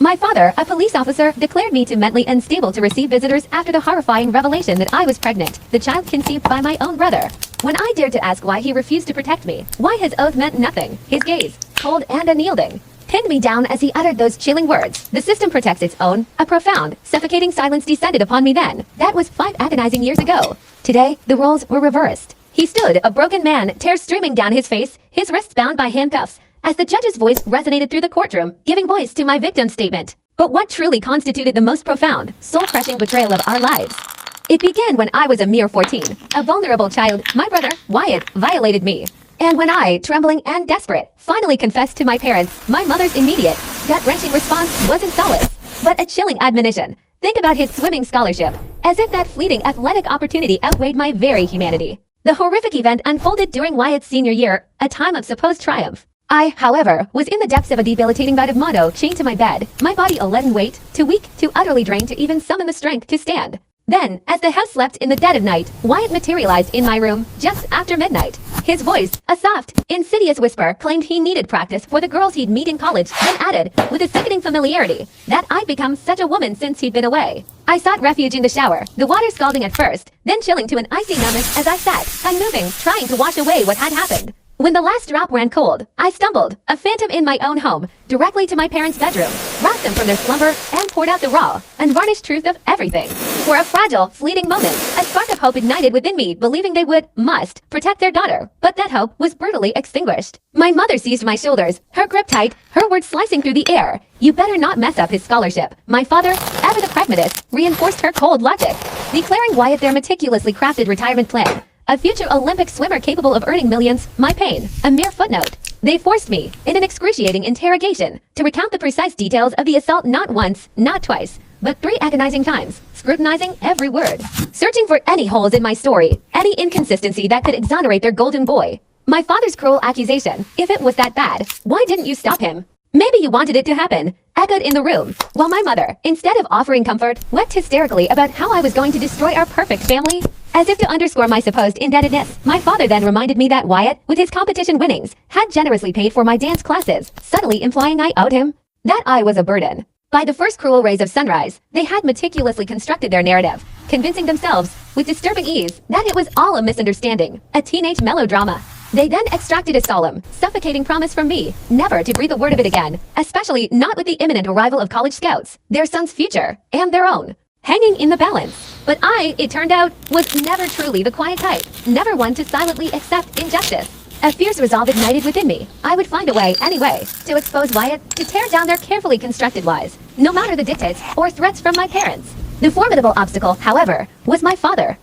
My father, a police officer, declared me to mentally unstable to receive visitors after the horrifying revelation that I was pregnant, the child conceived by my own brother. When I dared to ask why he refused to protect me, why his oath meant nothing, his gaze, cold and unyielding, pinned me down as he uttered those chilling words. The system protects its own. A profound, suffocating silence descended upon me then. That was 5 agonizing years ago. Today, the roles were reversed. He stood, a broken man, tears streaming down his face, his wrists bound by handcuffs, as the judge's voice resonated through the courtroom, giving voice to my victim's statement. But what truly constituted the most profound, soul-crushing betrayal of our lives? It began when I was a mere 14. A vulnerable child, my brother, Wyatt, violated me. And when I, trembling and desperate, finally confessed to my parents, my mother's immediate, gut-wrenching response wasn't solace, but a chilling admonition. Think about his swimming scholarship, as if that fleeting athletic opportunity outweighed my very humanity. The horrific event unfolded during Wyatt's senior year, a time of supposed triumph. I, however, was in the depths of a debilitating bout of mono, chained to my bed, my body a leaden weight, too weak, too utterly drained to even summon the strength to stand. Then, as the house slept in the dead of night, Wyatt materialized in my room just after midnight. His voice, a soft, insidious whisper, claimed he needed practice for the girls he'd meet in college, then added, with a sickening familiarity, that I'd become such a woman since he'd been away. I sought refuge in the shower, the water scalding at first, then chilling to an icy numbness as I sat, unmoving, trying to wash away what had happened. When the last drop ran cold, I stumbled, a phantom in my own home, directly to my parents' bedroom, rocked them from their slumber, and poured out the raw, unvarnished truth of everything. For a fragile, fleeting moment, a spark of hope ignited within me, believing they must, protect their daughter. But that hope was brutally extinguished. My mother seized my shoulders, her grip tight, her words slicing through the air. You better not mess up his scholarship. My father, ever the pragmatist, reinforced her cold logic, declaring Wyatt their meticulously crafted retirement plan. A future Olympic swimmer capable of earning millions, my pain, a mere footnote. They forced me, in an excruciating interrogation, to recount the precise details of the assault not once, not twice, but 3 agonizing times, scrutinizing every word, searching for any holes in my story, any inconsistency that could exonerate their golden boy. My father's cruel accusation, if it was that bad, why didn't you stop him? Maybe you wanted it to happen, echoed in the room, while my mother, instead of offering comfort, wept hysterically about how I was going to destroy our perfect family. As if to underscore my supposed indebtedness, my father then reminded me that Wyatt, with his competition winnings, had generously paid for my dance classes, subtly implying I owed him. That I was a burden. By the first cruel rays of sunrise, they had meticulously constructed their narrative, convincing themselves, with disturbing ease, that it was all a misunderstanding, a teenage melodrama. They then extracted a solemn, suffocating promise from me, never to breathe a word of it again, especially not with the imminent arrival of college scouts, their son's future, and their own, hanging in the balance. But I, it turned out, was never truly the quiet type, never one to silently accept injustice. A fierce resolve ignited within me. I would find a way, anyway, to expose Wyatt, to tear down their carefully constructed lies, no matter the dictates or threats from my parents. The formidable obstacle, however, was my father.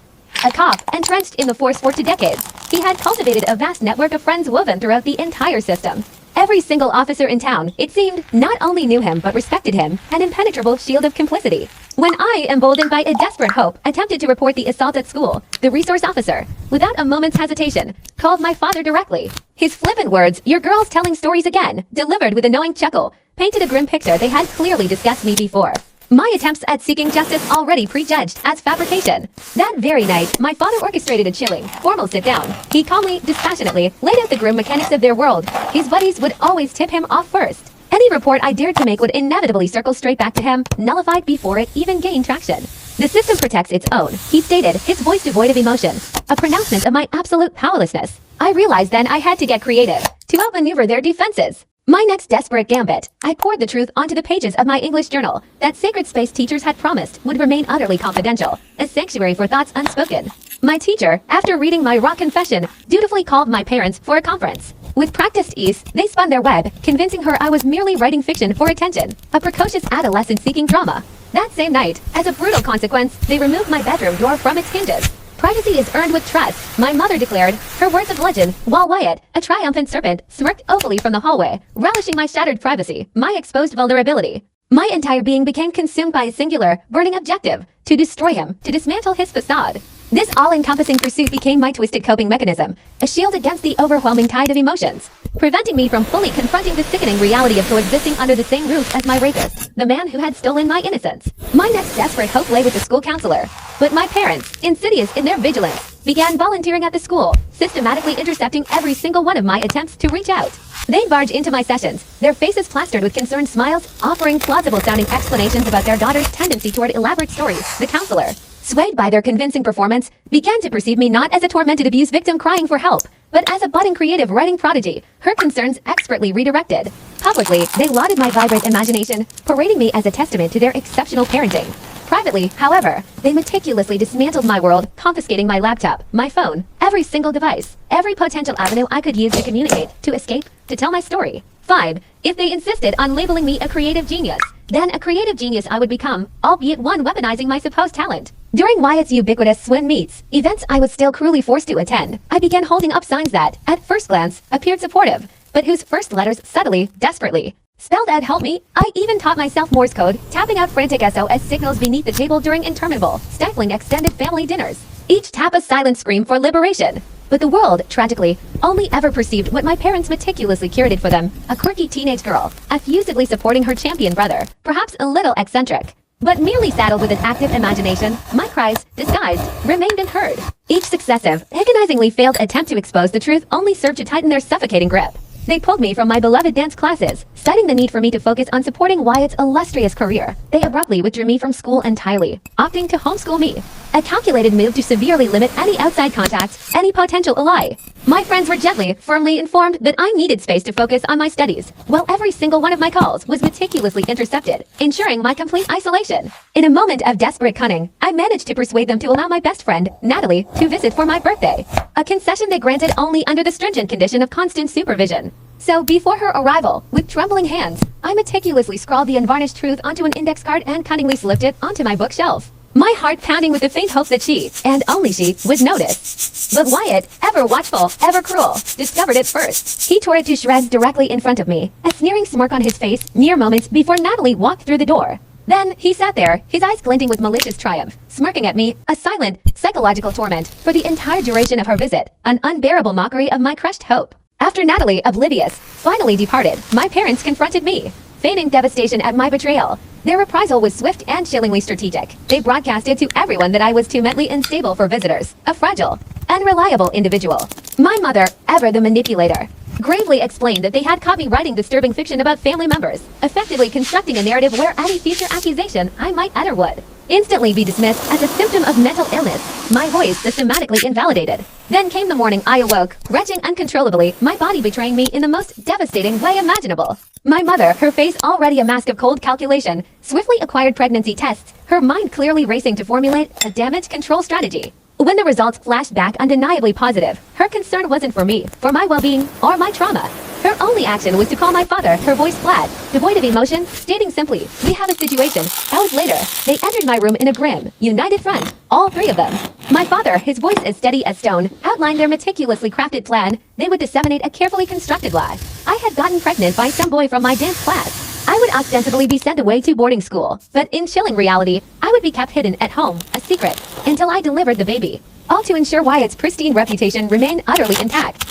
A cop, entrenched in the force for 2 decades, he had cultivated a vast network of friends woven throughout the entire system. Every single officer in town, it seemed, not only knew him but respected him, an impenetrable shield of complicity. When I, emboldened by a desperate hope, attempted to report the assault at school, the resource officer, without a moment's hesitation, called my father directly. His flippant words, "Your girl's telling stories again," delivered with a knowing chuckle, painted a grim picture they had clearly discussed me before. My attempts at seeking justice already prejudged as fabrication. That very night, my father orchestrated a chilling, formal sit-down. He calmly, dispassionately, laid out the grim mechanics of their world. His buddies would always tip him off first. Any report I dared to make would inevitably circle straight back to him, nullified before it even gained traction. The system protects its own, he stated, his voice devoid of emotion. A pronouncement of my absolute powerlessness. I realized then I had to get creative, to outmaneuver their defenses. My next desperate gambit, I poured the truth onto the pages of my English journal, that sacred space teachers had promised would remain utterly confidential, a sanctuary for thoughts unspoken. My teacher, after reading my raw confession, dutifully called my parents for a conference. With practiced ease, they spun their web, convincing her I was merely writing fiction for attention, a precocious adolescent seeking drama. That same night, as a brutal consequence, they removed my bedroom door from its hinges. Privacy is earned with trust, my mother declared, her words of legend, while Wyatt, a triumphant serpent, smirked oafully from the hallway, relishing my shattered privacy, my exposed vulnerability. My entire being became consumed by a singular, burning objective, to destroy him, to dismantle his facade. This all-encompassing pursuit became my twisted coping mechanism, a shield against the overwhelming tide of emotions, preventing me from fully confronting the sickening reality of coexisting under the same roof as my rapist, the man who had stolen my innocence. My next desperate hope lay with the school counselor, but my parents, insidious in their vigilance, began volunteering at the school, systematically intercepting every single one of my attempts to reach out. They'd barge into my sessions, their faces plastered with concerned smiles, offering plausible-sounding explanations about their daughter's tendency toward elaborate stories. The counselor, swayed by their convincing performance, began to perceive me not as a tormented abuse victim crying for help, but as a budding creative writing prodigy, her concerns expertly redirected. Publicly, they lauded my vibrant imagination, parading me as a testament to their exceptional parenting. Privately, however, they meticulously dismantled my world, confiscating my laptop, my phone, every single device, every potential avenue I could use to communicate, to escape, to tell my story. 5. If they insisted on labeling me a creative genius, then a creative genius I would become, albeit one weaponizing my supposed talent. During Wyatt's ubiquitous swim meets, events I was still cruelly forced to attend, I began holding up signs that, at first glance, appeared supportive, but whose first letters subtly, desperately, spelled out help me. I even taught myself Morse code, tapping out frantic SOS signals beneath the table during interminable, stifling extended family dinners. Each tap a silent scream for liberation. But the world, tragically, only ever perceived what my parents meticulously curated for them, a quirky teenage girl, effusedly supporting her champion brother, perhaps a little eccentric. But merely saddled with an active imagination, my cries, disguised, remained unheard. Each successive, agonizingly failed attempt to expose the truth only served to tighten their suffocating grip. They pulled me from my beloved dance classes, citing the need for me to focus on supporting Wyatt's illustrious career. They abruptly withdrew me from school entirely, opting to homeschool me. A calculated move to severely limit any outside contact, any potential ally. My friends were gently, firmly informed that I needed space to focus on my studies, while every single one of my calls was meticulously intercepted, ensuring my complete isolation. In a moment of desperate cunning, I managed to persuade them to allow my best friend, Natalie, to visit for my birthday. A concession they granted only under the stringent condition of constant supervision. So before her arrival, with trembling hands, I meticulously scrawled the unvarnished truth onto an index card and cunningly slipped it onto my bookshelf. My heart pounding with the faint hope that she, and only she, would notice. But Wyatt, ever watchful, ever cruel, discovered it first. He tore it to shreds directly in front of me, a sneering smirk on his face mere moments before Natalie walked through the door. Then, he sat there, his eyes glinting with malicious triumph, smirking at me, a silent, psychological torment, for the entire duration of her visit, an unbearable mockery of my crushed hope. After Natalie, oblivious, finally departed, my parents confronted me, feigning devastation at my betrayal. Their reprisal was swift and chillingly strategic. They broadcasted to everyone that I was too mentally unstable for visitors, a fragile, unreliable individual. My mother, ever the manipulator, gravely explained that they had caught me writing disturbing fiction about family members, effectively constructing a narrative where any future accusation I might utter would instantly be dismissed as a symptom of mental illness, my voice systematically invalidated. Then came the morning I awoke, retching uncontrollably, my body betraying me in the most devastating way imaginable. My mother, her face already a mask of cold calculation, swiftly acquired pregnancy tests, her mind clearly racing to formulate a damage control strategy. When the results flashed back undeniably positive, her concern wasn't for me, for my well-being, or my trauma. Her only action was to call my father, her voice flat, devoid of emotion, stating simply, "We have a situation." Hours later, they entered my room in a grim, united front, all three of them. My father, his voice as steady as stone, outlined their meticulously crafted plan. They would disseminate a carefully constructed lie. I had gotten pregnant by some boy from my dance class. I would ostensibly be sent away to boarding school, but in chilling reality, I would be kept hidden at home, a secret, until I delivered the baby. All to ensure Wyatt's pristine reputation remained utterly intact.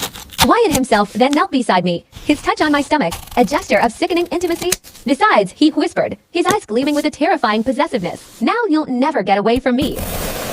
Wyatt himself then knelt beside me, his touch on my stomach, a gesture of sickening intimacy. Besides, he whispered, his eyes gleaming with a terrifying possessiveness, "Now you'll never get away from me.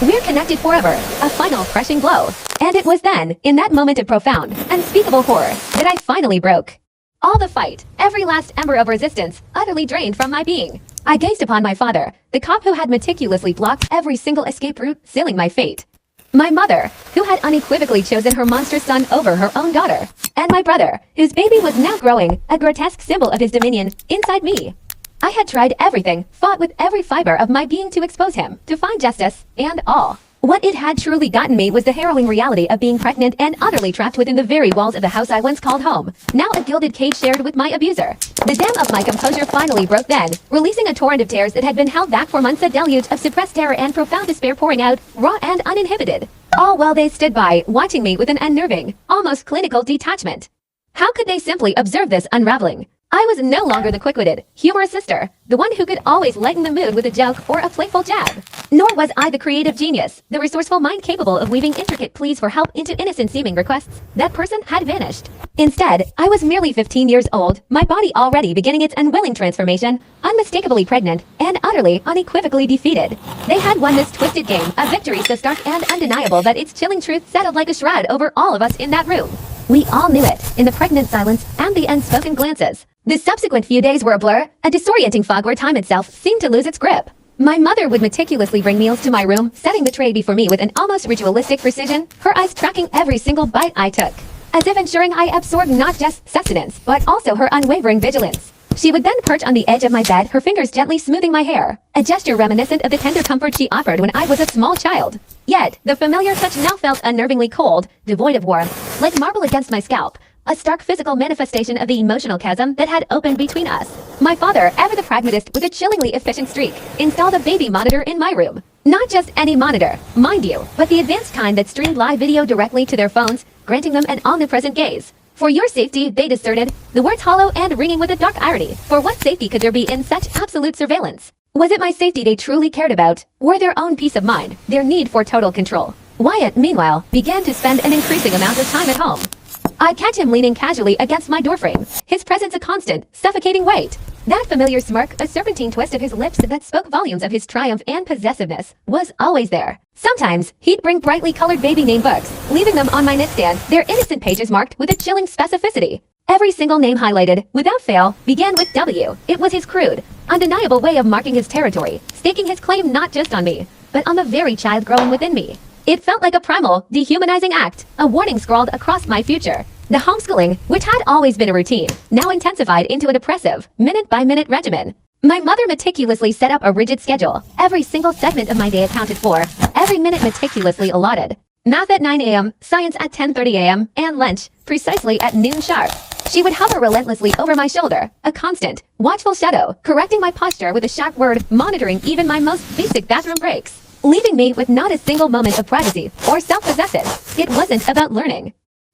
We're connected forever," a final crushing blow. And it was then, in that moment of profound, unspeakable horror, that I finally broke. All the fight, every last ember of resistance, utterly drained from my being. I gazed upon my father, the cop who had meticulously blocked every single escape route, sealing my fate. My mother, who had unequivocally chosen her monstrous son over her own daughter. And my brother, whose baby was now growing, a grotesque symbol of his dominion, inside me. I had tried everything, fought with every fiber of my being to expose him, to find justice, and all. What it had truly gotten me was the harrowing reality of being pregnant and utterly trapped within the very walls of the house I once called home, now a gilded cage shared with my abuser. The dam of my composure finally broke then, releasing a torrent of tears that had been held back for months, a deluge of suppressed terror and profound despair pouring out, raw and uninhibited. All while they stood by, watching me with an unnerving, almost clinical detachment. How could they simply observe this unraveling? I was no longer the quick-witted, humorous sister, the one who could always lighten the mood with a joke or a playful jab. Nor was I the creative genius, the resourceful mind capable of weaving intricate pleas for help into innocent-seeming requests. That person had vanished. Instead, I was merely 15 years old, my body already beginning its unwilling transformation, unmistakably pregnant, and utterly, unequivocally defeated. They had won this twisted game, a victory so stark and undeniable that its chilling truth settled like a shroud over all of us in that room. We all knew it, in the pregnant silence and the unspoken glances. The subsequent few days were a blur, a disorienting fog where time itself seemed to lose its grip. My mother would meticulously bring meals to my room, setting the tray before me with an almost ritualistic precision, her eyes tracking every single bite I took, as if ensuring I absorbed not just sustenance, but also her unwavering vigilance. She would then perch on the edge of my bed, her fingers gently smoothing my hair, a gesture reminiscent of the tender comfort she offered when I was a small child. Yet, the familiar touch now felt unnervingly cold, devoid of warmth, like marble against my scalp, a stark physical manifestation of the emotional chasm that had opened between us. My father, ever the pragmatist with a chillingly efficient streak, installed a baby monitor in my room. Not just any monitor, mind you, but the advanced kind that streamed live video directly to their phones, granting them an omnipresent gaze. For your safety, they discerned, the words hollow and ringing with a dark irony. For what safety could there be in such absolute surveillance? Was it my safety they truly cared about, or their own peace of mind, their need for total control? Wyatt, meanwhile, began to spend an increasing amount of time at home. I'd catch him leaning casually against my doorframe, his presence a constant, suffocating weight. That familiar smirk, a serpentine twist of his lips that spoke volumes of his triumph and possessiveness, was always there. Sometimes, he'd bring brightly colored baby name books, leaving them on my nightstand, their innocent pages marked with a chilling specificity. Every single name highlighted, without fail, began with W. It was his crude, undeniable way of marking his territory, staking his claim not just on me, but on the very child growing within me. It felt like a primal, dehumanizing act, a warning scrawled across my future. The homeschooling, which had always been a routine, now intensified into a depressive, minute-by-minute regimen. My mother meticulously set up a rigid schedule, every single segment of my day accounted for, every minute meticulously allotted. Math at 9 a.m., science at 10:30 a.m., and lunch, precisely at noon sharp. She would hover relentlessly over my shoulder, a constant, watchful shadow, correcting my posture with a sharp word, monitoring even my most basic bathroom breaks, leaving me with not a single moment of privacy or self-possession. It wasn't about learning.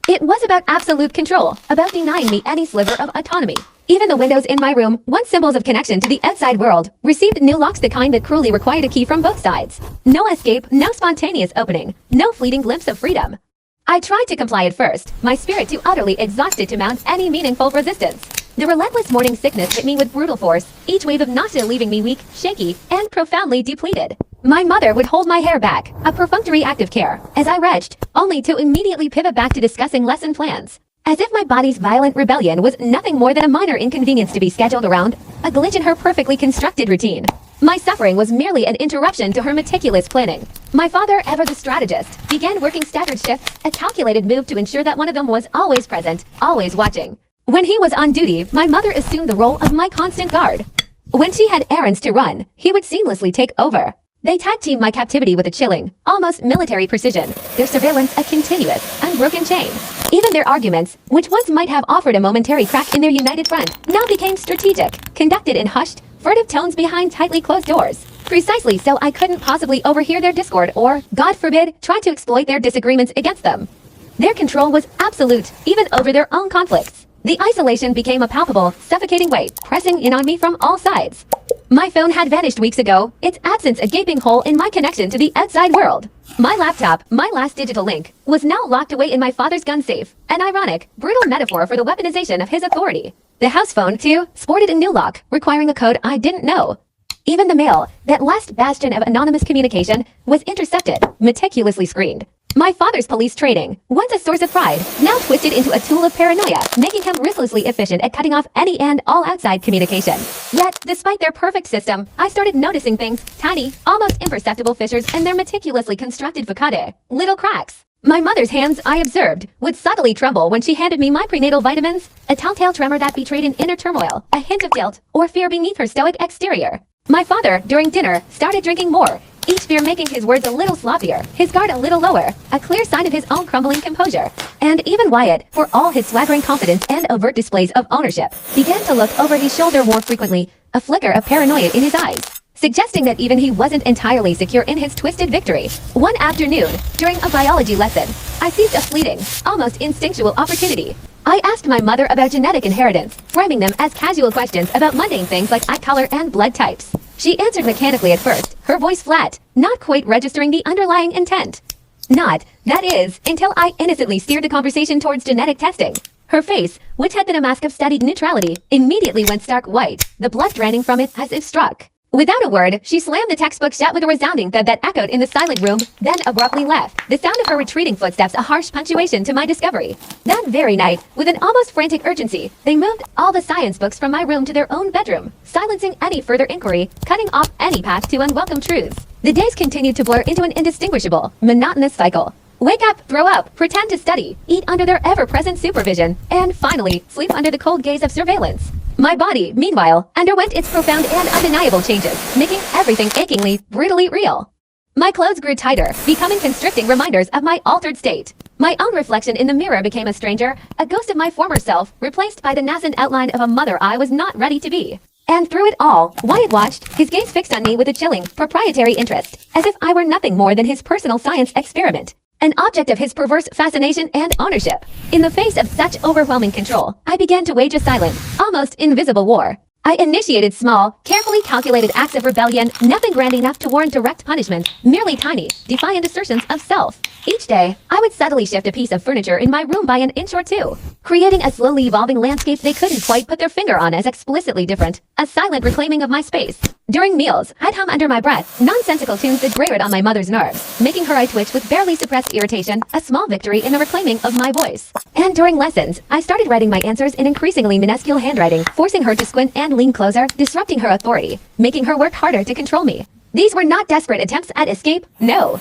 It was about absolute control, about denying me any sliver of autonomy. Even the windows in my room, once symbols of connection to the outside world, received new locks, the kind that cruelly required a key from both sides. No escape, no spontaneous opening, no fleeting glimpse of freedom. I tried to comply at first, my spirit too utterly exhausted to mount any meaningful resistance. The relentless morning sickness hit me with brutal force, each wave of nausea leaving me weak, shaky, and profoundly depleted. My mother would hold my hair back, a perfunctory act of care, as I retched, only to immediately pivot back to discussing lesson plans. As if my body's violent rebellion was nothing more than a minor inconvenience to be scheduled around, a glitch in her perfectly constructed routine. My suffering was merely an interruption to her meticulous planning. My father, ever the strategist, began working staggered shifts, a calculated move to ensure that one of them was always present, always watching. When he was on duty, my mother assumed the role of my constant guard. When she had errands to run, he would seamlessly take over. They tag-teamed my captivity with a chilling, almost military precision, their surveillance a continuous, unbroken chain. Even their arguments, which once might have offered a momentary crack in their united front, now became strategic, conducted in hushed, furtive tones behind tightly closed doors. Precisely so I couldn't possibly overhear their discord or, God forbid, try to exploit their disagreements against them. Their control was absolute, even over their own conflicts. The isolation became a palpable, suffocating weight, pressing in on me from all sides. My phone had vanished weeks ago, its absence a gaping hole in my connection to the outside world. My laptop, my last digital link, was now locked away in my father's gun safe, an ironic, brutal metaphor for the weaponization of his authority. The house phone, too, sported a new lock, requiring a code I didn't know. Even the mail, that last bastion of anonymous communication, was intercepted, meticulously screened. My father's police training, once a source of pride, now twisted into a tool of paranoia, making him ruthlessly efficient at cutting off any and all outside communication. Yet, despite their perfect system, I started noticing things, tiny, almost imperceptible fissures in their meticulously constructed facade, little cracks. My mother's hands, I observed, would subtly tremble when she handed me my prenatal vitamins, a telltale tremor that betrayed an inner turmoil, a hint of guilt, or fear beneath her stoic exterior. My father, during dinner, started drinking more, each fear making his words a little sloppier, his guard a little lower, a clear sign of his own crumbling composure. And even Wyatt, for all his swaggering confidence and overt displays of ownership, began to look over his shoulder more frequently, a flicker of paranoia in his eyes, suggesting that even he wasn't entirely secure in his twisted victory. One afternoon, during a biology lesson, I seized a fleeting, almost instinctual opportunity. I asked my mother about genetic inheritance, framing them as casual questions about mundane things like eye color and blood types. She answered mechanically at first, her voice flat, not quite registering the underlying intent. Not, that is, until I innocently steered the conversation towards genetic testing. Her face, which had been a mask of studied neutrality, immediately went stark white, the blood draining from it as if struck. Without a word, she slammed the textbook shut with a resounding thud that echoed in the silent room, then abruptly left, the sound of her retreating footsteps a harsh punctuation to my discovery. That very night, with an almost frantic urgency, they moved all the science books from my room to their own bedroom, silencing any further inquiry, cutting off any path to unwelcome truths. The days continued to blur into an indistinguishable, monotonous cycle. Wake up, throw up, pretend to study, eat under their ever-present supervision, and finally, sleep under the cold gaze of surveillance. My body, meanwhile, underwent its profound and undeniable changes, making everything achingly, brutally real. My clothes grew tighter, becoming constricting reminders of my altered state. My own reflection in the mirror became a stranger, a ghost of my former self, replaced by the nascent outline of a mother I was not ready to be. And through it all, Wyatt watched, his gaze fixed on me with a chilling, proprietary interest, as if I were nothing more than his personal science experiment. An object of his perverse fascination and ownership. In the face of such overwhelming control, I began to wage a silent, almost invisible war. I initiated small, carefully calculated acts of rebellion, nothing grand enough to warrant direct punishment, merely tiny, defiant assertions of self. Each day, I would subtly shift a piece of furniture in my room by an inch or two, creating a slowly evolving landscape they couldn't quite put their finger on as explicitly different, a silent reclaiming of my space. During meals, I'd hum under my breath, nonsensical tunes that grated on my mother's nerves, making her eye twitch with barely suppressed irritation, a small victory in the reclaiming of my voice. And during lessons, I started writing my answers in increasingly minuscule handwriting, forcing her to squint and lean closer, disrupting her authority, making her work harder to control me. These were not desperate attempts at escape, no.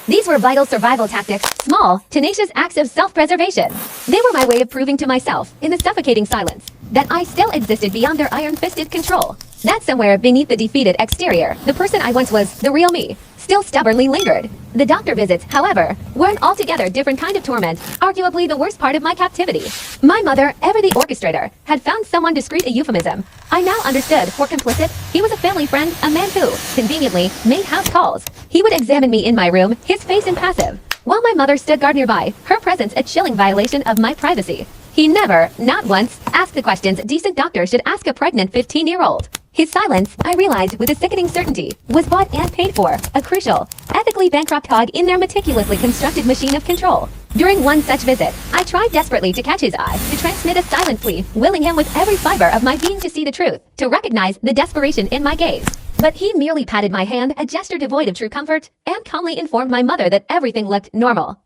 These were vital survival tactics, small, tenacious acts of self-preservation. They were my way of proving to myself, in the suffocating silence, that I still existed beyond their iron-fisted control. That somewhere beneath the defeated exterior, the person I once was, the real me, still stubbornly lingered. The doctor visits, however, were an altogether different kind of torment, arguably the worst part of my captivity. My mother, ever the orchestrator, had found someone discreet a euphemism. I now understood, for complicit, he was a family friend, a man who, conveniently, made house calls. He would examine me in my room, his face impassive, while my mother stood guard nearby, her presence a chilling violation of my privacy. He never, not once, asked the questions a decent doctor should ask a pregnant 15-year-old. His silence, I realized with a sickening certainty, was bought and paid for, a crucial, ethically bankrupt cog in their meticulously constructed machine of control. During one such visit, I tried desperately to catch his eye, to transmit a silent plea, willing him with every fiber of my being to see the truth, to recognize the desperation in my gaze. But he merely patted my hand, a gesture devoid of true comfort, and calmly informed my mother that everything looked normal.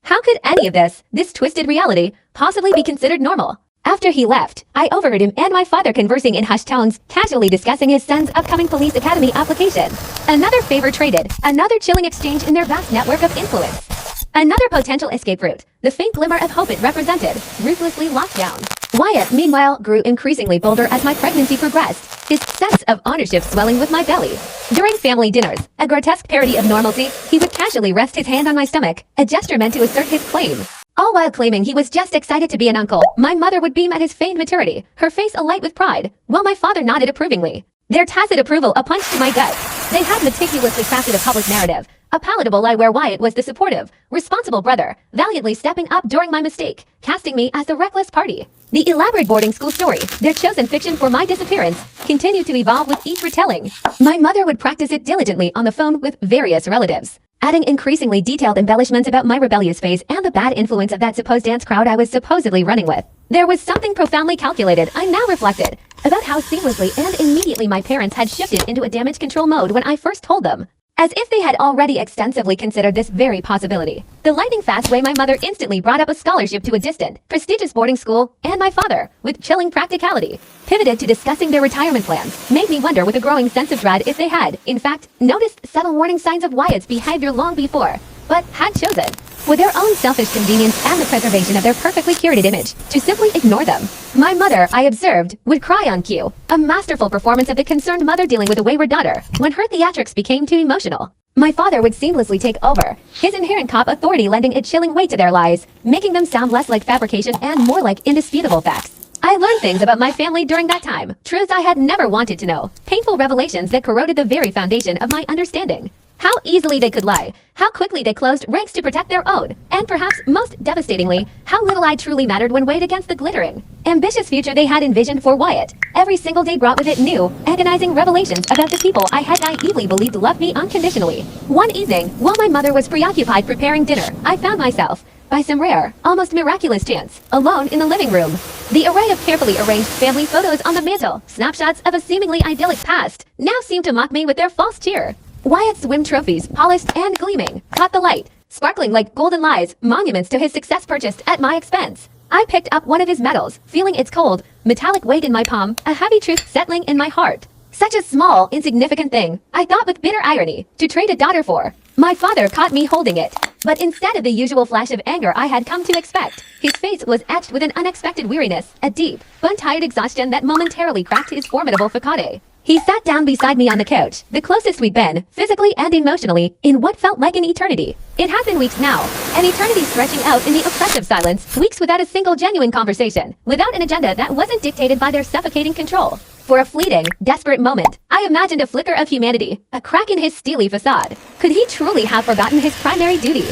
How could any of this twisted reality, possibly be considered normal? After he left, I overheard him and my father conversing in hushed tones, casually discussing his son's upcoming police academy application. Another favor traded, another chilling exchange in their vast network of influence. Another potential escape route, the faint glimmer of hope it represented, ruthlessly locked down. Wyatt, meanwhile, grew increasingly bolder as my pregnancy progressed, his sense of ownership swelling with my belly. During family dinners, a grotesque parody of normalcy, he would casually rest his hand on my stomach, a gesture meant to assert his claim. All while claiming he was just excited to be an uncle, my mother would beam at his feigned maturity, her face alight with pride, while my father nodded approvingly. Their tacit approval a punch to my gut. They had meticulously crafted a public narrative, a palatable lie where Wyatt was the supportive, responsible brother, valiantly stepping up during my mistake, casting me as the reckless party. The elaborate boarding school story, their chosen fiction for my disappearance, continued to evolve with each retelling. My mother would practice it diligently on the phone with various relatives, adding increasingly detailed embellishments about my rebellious phase and the bad influence of that supposed dance crowd I was supposedly running with. There was something profoundly calculated, I now reflected, about how seamlessly and immediately my parents had shifted into a damage control mode when I first told them. As if they had already extensively considered this very possibility. The lightning-fast way my mother instantly brought up a scholarship to a distant, prestigious boarding school, and my father, with chilling practicality, pivoted to discussing their retirement plans, made me wonder with a growing sense of dread if they had, in fact, noticed subtle warning signs of Wyatt's behavior long before, but had chosen, for their own selfish convenience and the preservation of their perfectly curated image, to simply ignore them. My mother, I observed, would cry on cue, a masterful performance of the concerned mother dealing with a wayward daughter, when her theatrics became too emotional. My father would seamlessly take over, his inherent cop authority lending a chilling weight to their lies, making them sound less like fabrication and more like indisputable facts. I learned things about my family during that time, truths I had never wanted to know, painful revelations that corroded the very foundation of my understanding. How easily they could lie, how quickly they closed ranks to protect their own, and perhaps most devastatingly, how little I truly mattered when weighed against the glittering, ambitious future they had envisioned for Wyatt. Every single day brought with it new, agonizing revelations about the people I had naively believed loved me unconditionally. One evening, while my mother was preoccupied preparing dinner, I found myself, by some rare, almost miraculous chance, alone in the living room. The array of carefully arranged family photos on the mantel, snapshots of a seemingly idyllic past, now seem to mock me with their false cheer. Wyatt's swim trophies, polished and gleaming, caught the light, sparkling like golden lies, monuments to his success purchased at my expense. I picked up one of his medals, feeling its cold, metallic weight in my palm, a heavy truth settling in my heart. Such a small, insignificant thing, I thought with bitter irony, to trade a daughter for. My father caught me holding it, but instead of the usual flash of anger I had come to expect, his face was etched with an unexpected weariness, a deep, bun-tired exhaustion that momentarily cracked his formidable facade. He sat down beside me on the couch, the closest we'd been, physically and emotionally, in what felt like an eternity. It had been weeks now, an eternity stretching out in the oppressive silence, weeks without a single genuine conversation, without an agenda that wasn't dictated by their suffocating control. For a fleeting, desperate moment, I imagined a flicker of humanity, a crack in his steely facade. Could he truly have forgotten his primary duty?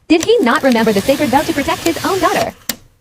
Did he not remember the sacred vow to protect his own daughter?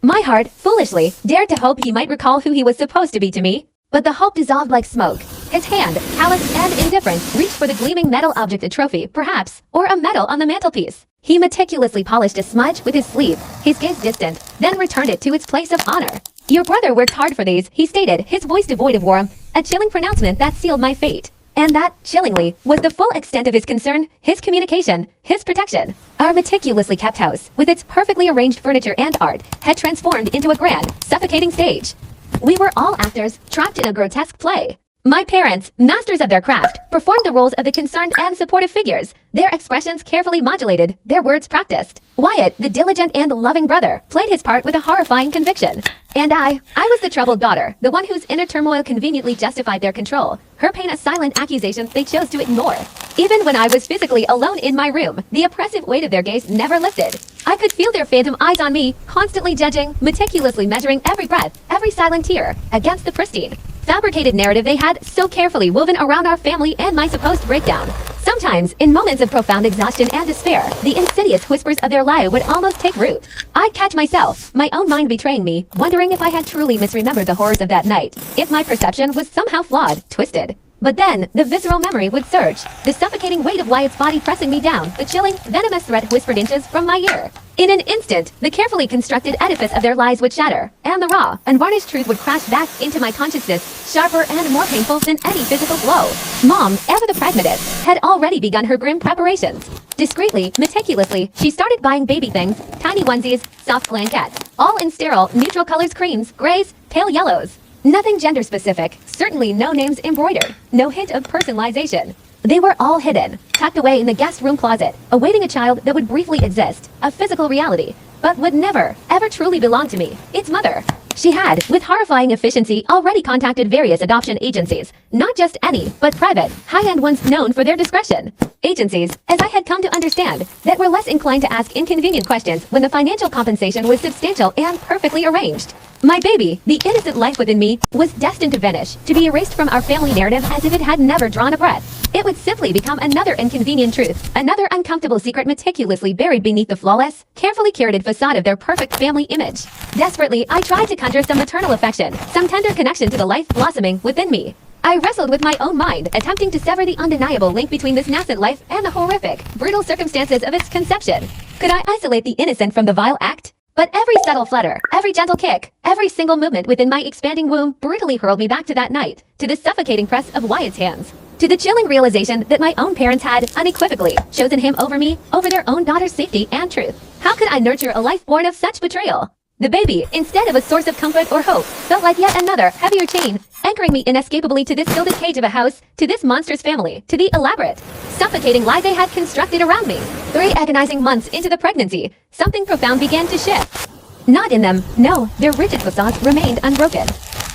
My heart, foolishly, dared to hope he might recall who he was supposed to be to me. But the hope dissolved like smoke. His hand, callous and indifferent, reached for the gleaming metal object, a trophy, perhaps, or a medal on the mantelpiece. He meticulously polished a smudge with his sleeve, his gaze distant, then returned it to its place of honor. Your brother worked hard for these, he stated, his voice devoid of warmth, a chilling pronouncement that sealed my fate. And that, chillingly, was the full extent of his concern, his communication, his protection. Our meticulously kept house, with its perfectly arranged furniture and art, had transformed into a grand, suffocating stage. We were all actors, trapped in a grotesque play. My parents, masters of their craft, performed the roles of the concerned and supportive figures, their expressions carefully modulated, their words practiced. Wyatt, the diligent and loving brother, played his part with a horrifying conviction. And I was the troubled daughter, the one whose inner turmoil conveniently justified their control, her pain a silent accusation they chose to ignore. Even when I was physically alone in my room, the oppressive weight of their gaze never lifted. I could feel their phantom eyes on me, constantly judging, meticulously measuring every breath, every silent tear, against the pristine, fabricated narrative they had so carefully woven around our family and my supposed breakdown. Sometimes, in moments of profound exhaustion and despair, the insidious whispers of their lie would almost take root. I'd catch myself, my own mind betraying me, wondering if I had truly misremembered the horrors of that night, if my perception was somehow flawed, twisted. But then, the visceral memory would surge, the suffocating weight of Wyatt's body pressing me down, the chilling, venomous threat whispered inches from my ear. In an instant, the carefully constructed edifice of their lies would shatter, and the raw, unvarnished truth would crash back into my consciousness, sharper and more painful than any physical blow. Mom, ever the pragmatist, had already begun her grim preparations. Discreetly, meticulously, she started buying baby things, tiny onesies, soft blankets, all in sterile, neutral colors, creams, grays, pale yellows. Nothing gender-specific, certainly no names embroidered, no hint of personalization. They were all hidden, tucked away in the guest room closet, awaiting a child that would briefly exist, a physical reality, but would never, ever truly belong to me, its mother. She had, with horrifying efficiency, already contacted various adoption agencies, not just any, but private, high-end ones known for their discretion. Agencies, as I had come to understand, that were less inclined to ask inconvenient questions when the financial compensation was substantial and perfectly arranged. My baby, the innocent life within me, was destined to vanish, to be erased from our family narrative as if it had never drawn a breath. It would simply become another inconvenient truth, another uncomfortable secret meticulously buried beneath the flawless, carefully curated facade of their perfect family image. Desperately, I tried to conjure some maternal affection, some tender connection to the life blossoming within me. I wrestled with my own mind, attempting to sever the undeniable link between this nascent life and the horrific, brutal circumstances of its conception. Could I isolate the innocent from the vile act? But every subtle flutter, every gentle kick, every single movement within my expanding womb brutally hurled me back to that night, to the suffocating press of Wyatt's hands, to the chilling realization that my own parents had, unequivocally, chosen him over me, over their own daughter's safety and truth. How could I nurture a life born of such betrayal? The baby, instead of a source of comfort or hope, felt like yet another, heavier chain, anchoring me inescapably to this gilded cage of a house, to this monstrous family, to the elaborate, suffocating lie they had constructed around me. 3 agonizing months into the pregnancy, something profound began to shift. Not in them, no, their rigid facades remained unbroken.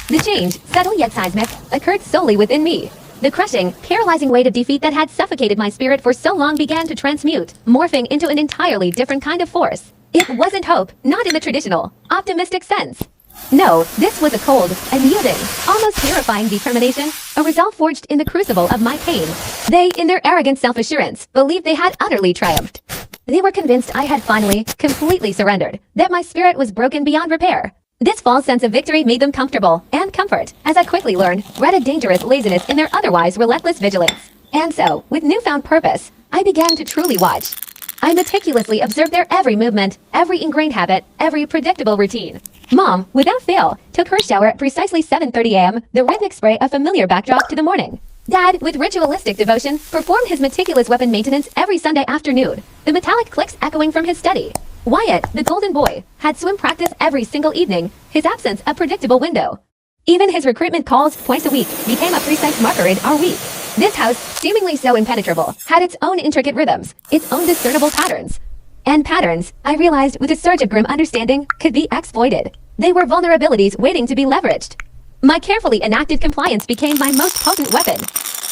The change, subtle yet seismic, occurred solely within me. The crushing, paralyzing weight of defeat that had suffocated my spirit for so long began to transmute, morphing into an entirely different kind of force. It wasn't hope, not in the traditional, optimistic sense. No, this was a cold, unyielding, almost terrifying determination, a resolve forged in the crucible of my pain. They, in their arrogant self-assurance, believed they had utterly triumphed. They were convinced I had finally, completely surrendered, that my spirit was broken beyond repair. This false sense of victory made them comfortable, and comfort, as I quickly learned, bred a dangerous laziness in their otherwise relentless vigilance. And so, with newfound purpose, I began to truly watch. I meticulously observed their every movement, every ingrained habit, every predictable routine. Mom, without fail, took her shower at precisely 7:30 a.m., the rhythmic spray a familiar backdrop to the morning. Dad, with ritualistic devotion, performed his meticulous weapon maintenance every Sunday afternoon, the metallic clicks echoing from his study. Wyatt, the golden boy, had swim practice every single evening, his absence a predictable window. Even his recruitment calls twice a week became a precise marker in our week. This house, seemingly so impenetrable, had its own intricate rhythms, its own discernible patterns. And patterns, I realized with a surge of grim understanding, could be exploited. They were vulnerabilities waiting to be leveraged. My carefully enacted compliance became my most potent weapon.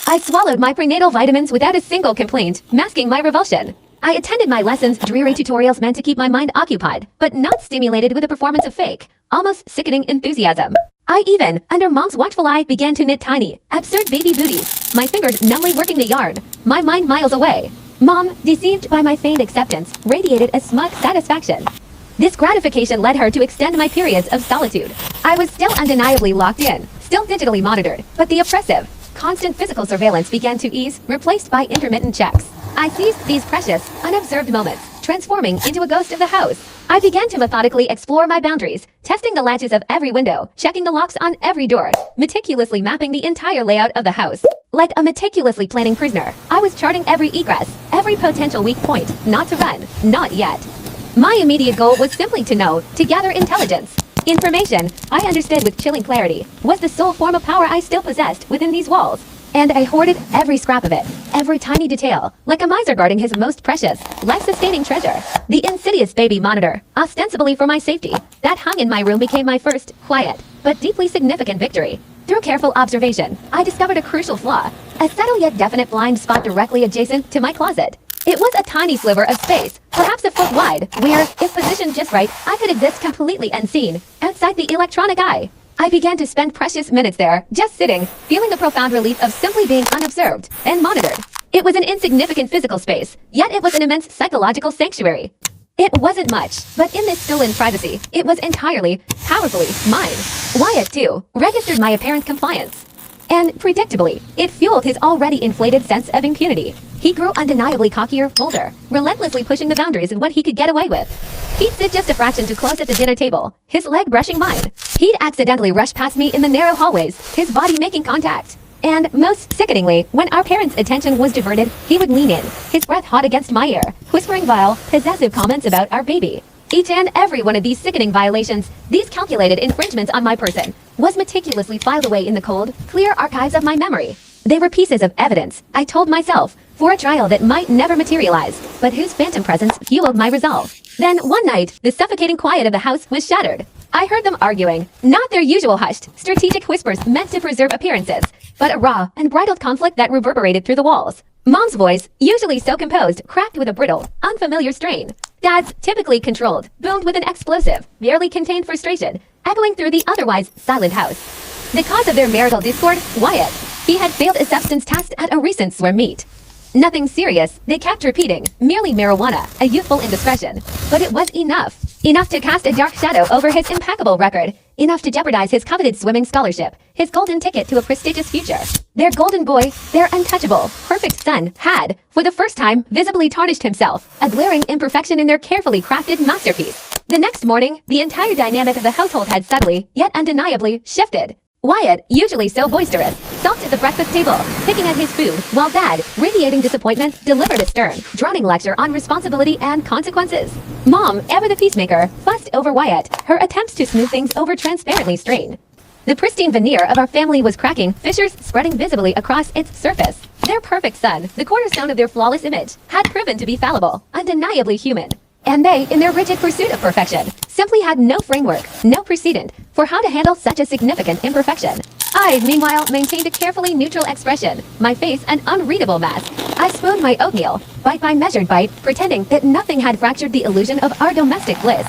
I swallowed my prenatal vitamins without a single complaint, masking my revulsion. I attended my lessons, dreary tutorials meant to keep my mind occupied, but not stimulated with a performance of fake, almost sickening enthusiasm. I even, under Mom's watchful eye, began to knit tiny, absurd baby booties, my fingers numbly working the yarn, my mind miles away. Mom, deceived by my feigned acceptance, radiated a smug satisfaction. This gratification led her to extend my periods of solitude. I was still undeniably locked in, still digitally monitored, but the oppressive, constant physical surveillance began to ease, replaced by intermittent checks. I seized these precious, unobserved moments, transforming into a ghost of the house. I began to methodically explore my boundaries, testing the latches of every window, checking the locks on every door, meticulously mapping the entire layout of the house. Like a meticulously planning prisoner, I was charting every egress, every potential weak point, not to run, not yet. My immediate goal was simply to know, to gather intelligence. Information, I understood with chilling clarity, was the sole form of power I still possessed within these walls. And I hoarded every scrap of it, every tiny detail, like a miser guarding his most precious, life-sustaining treasure. The insidious baby monitor, ostensibly for my safety, that hung in my room became my first, quiet, but deeply significant victory. Through careful observation, I discovered a crucial flaw, a subtle yet definite blind spot directly adjacent to my closet. It was a tiny sliver of space, perhaps a foot wide, where, if positioned just right, I could exist completely unseen, outside the electronic eye. I began to spend precious minutes there, just sitting, feeling the profound relief of simply being unobserved and monitored. It was an insignificant physical space, yet it was an immense psychological sanctuary. It wasn't much, but in this stolen privacy, it was entirely, powerfully, mine. Wyatt, too, registered my apparent compliance. And, predictably, it fueled his already inflated sense of impunity. He grew undeniably cockier, bolder, relentlessly pushing the boundaries of what he could get away with. He'd sit just a fraction too close at the dinner table, his leg brushing mine. He'd accidentally rush past me in the narrow hallways, his body making contact. And, most sickeningly, when our parents' attention was diverted, he would lean in, his breath hot against my ear, whispering vile, possessive comments about our baby. Each and every one of these sickening violations, these calculated infringements on my person, was meticulously filed away in the cold, clear archives of my memory. They were pieces of evidence, I told myself, for a trial that might never materialize, but whose phantom presence fueled my resolve. Then, one night, the suffocating quiet of the house was shattered. I heard them arguing, not their usual hushed, strategic whispers meant to preserve appearances, but a raw, unbridled conflict that reverberated through the walls. Mom's voice, usually so composed, cracked with a brittle, unfamiliar strain. Dad's, typically controlled, boomed with an explosive, barely contained frustration, echoing through the otherwise silent house. The cause of their marital discord, Wyatt. He had failed a substance test at a recent swim meet. Nothing serious, they kept repeating, merely marijuana, a youthful indiscretion. But it was enough. Enough to cast a dark shadow over his impeccable record. Enough to jeopardize his coveted swimming scholarship, his golden ticket to a prestigious future. Their golden boy, their untouchable, perfect son, had, for the first time, visibly tarnished himself, a glaring imperfection in their carefully crafted masterpiece. The next morning, the entire dynamic of the household had subtly, yet undeniably, shifted. Wyatt, usually so boisterous, sulked at the breakfast table, picking at his food, while Dad, radiating disappointment, delivered a stern, droning lecture on responsibility and consequences. Mom, ever the peacemaker, fussed over Wyatt, her attempts to smooth things over transparently strained. The pristine veneer of our family was cracking, fissures spreading visibly across its surface. Their perfect son, the cornerstone of their flawless image, had proven to be fallible, undeniably human. And they, in their rigid pursuit of perfection, simply had no framework, no precedent, for how to handle such a significant imperfection. I, meanwhile, maintained a carefully neutral expression, my face an unreadable mask. I spooned my oatmeal, bite by measured bite, pretending that nothing had fractured the illusion of our domestic bliss.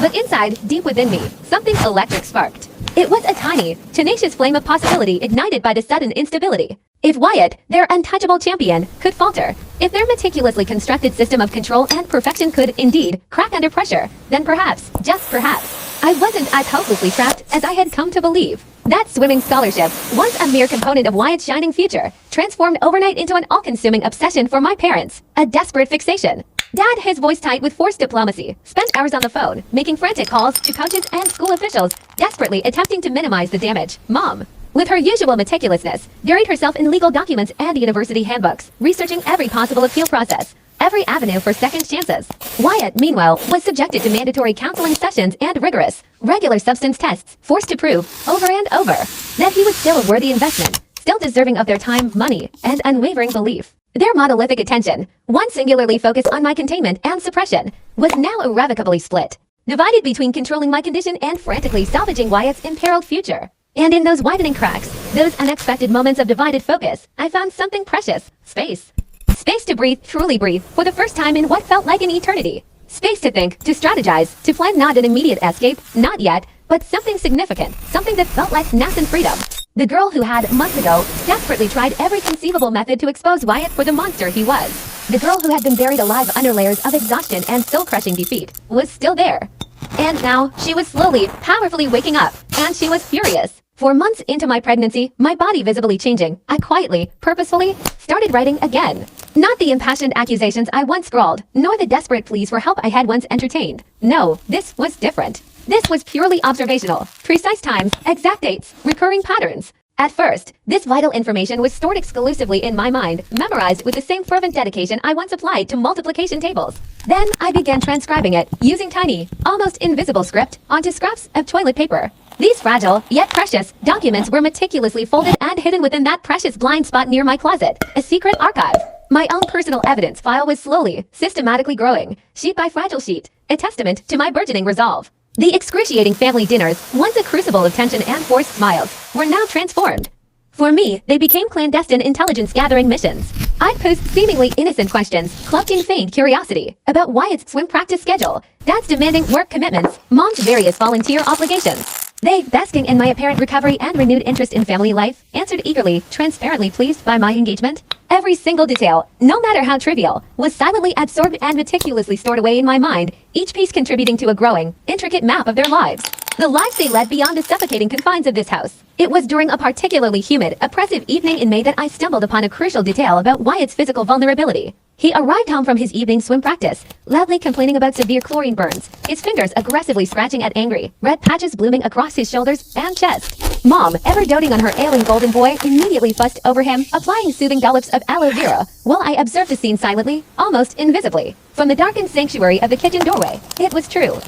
But inside, deep within me, something electric sparked. It was a tiny, tenacious flame of possibility ignited by the sudden instability. If Wyatt, their untouchable champion, could falter, if their meticulously constructed system of control and perfection could, indeed, crack under pressure, then perhaps, just perhaps, I wasn't as hopelessly trapped as I had come to believe. That swimming scholarship, once a mere component of Wyatt's shining future, transformed overnight into an all-consuming obsession for my parents, a desperate fixation. Dad, his voice tight with forced diplomacy, spent hours on the phone, making frantic calls to coaches and school officials, desperately attempting to minimize the damage. Mom, with her usual meticulousness, buried herself in legal documents and university handbooks, researching every possible appeal process, every avenue for second chances. Wyatt, meanwhile, was subjected to mandatory counseling sessions and rigorous, regular substance tests, forced to prove, over and over, that he was still a worthy investment, still deserving of their time, money, and unwavering belief. Their monolithic attention, once singularly focused on my containment and suppression, was now irrevocably split, divided between controlling my condition and frantically salvaging Wyatt's imperiled future. And in those widening cracks, those unexpected moments of divided focus, I found something precious. Space. Space to breathe, truly breathe, for the first time in what felt like an eternity. Space to think, to strategize, to plan not an immediate escape, not yet, but something significant, something that felt like nascent freedom. The girl who had, months ago, desperately tried every conceivable method to expose Wyatt for the monster he was. The girl who had been buried alive under layers of exhaustion and soul-crushing defeat, was still there. And now, she was slowly, powerfully waking up, and she was furious. For months into my pregnancy, my body visibly changing, I quietly, purposefully, started writing again. Not the impassioned accusations I once scrawled, nor the desperate pleas for help I had once entertained. No, this was different. This was purely observational, precise times, exact dates, recurring patterns. At first, this vital information was stored exclusively in my mind, memorized with the same fervent dedication I once applied to multiplication tables. Then I began transcribing it, using tiny, almost invisible script, onto scraps of toilet paper. These fragile, yet precious, documents were meticulously folded and hidden within that precious blind spot near my closet, a secret archive. My own personal evidence file was slowly, systematically growing, sheet by fragile sheet, a testament to my burgeoning resolve. The excruciating family dinners, once a crucible of tension and forced smiles, were now transformed. For me, they became clandestine intelligence-gathering missions. I'd post seemingly innocent questions, cloaked in feigned curiosity, about Wyatt's swim practice schedule, Dad's demanding work commitments, Mom's various volunteer obligations. They, basking in my apparent recovery and renewed interest in family life, answered eagerly, transparently pleased by my engagement. Every single detail, no matter how trivial, was silently absorbed and meticulously stored away in my mind, each piece contributing to a growing, intricate map of their lives. The lives they led beyond the suffocating confines of this house. It was during a particularly humid, oppressive evening in May that I stumbled upon a crucial detail about Wyatt's physical vulnerability. He arrived home from his evening swim practice, loudly complaining about severe chlorine burns, his fingers aggressively scratching at angry, red patches blooming across his shoulders and chest. Mom, ever doting on her ailing golden boy, immediately fussed over him, applying soothing dollops of aloe vera, while I observed the scene silently, almost invisibly, from the darkened sanctuary of the kitchen doorway. It was true.